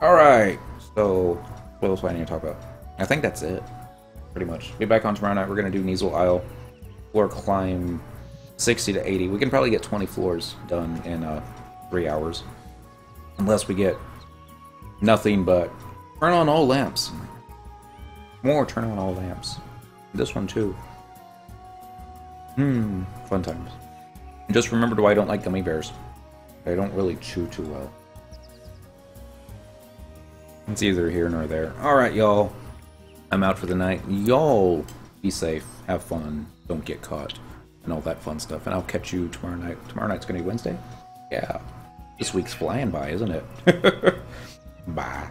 Alright, so what else do I need to talk about? I think that's it. Pretty much. Be back on tomorrow night. We're going to do Nizel Isle. Floor climb 60 to 80. We can probably get 20 floors done in 3 hours. Unless we get nothing but turn on all lamps. More turn on all lamps. This one too. Fun times. And just remember why I don't like gummy bears. They don't really chew too well. It's either here nor there. Alright, y'all. I'm out for the night. Y'all be safe. Have fun. Don't get caught. And all that fun stuff. And I'll catch you tomorrow night. Tomorrow night's gonna be Wednesday? Yeah. This week's flying by, isn't it? Bye.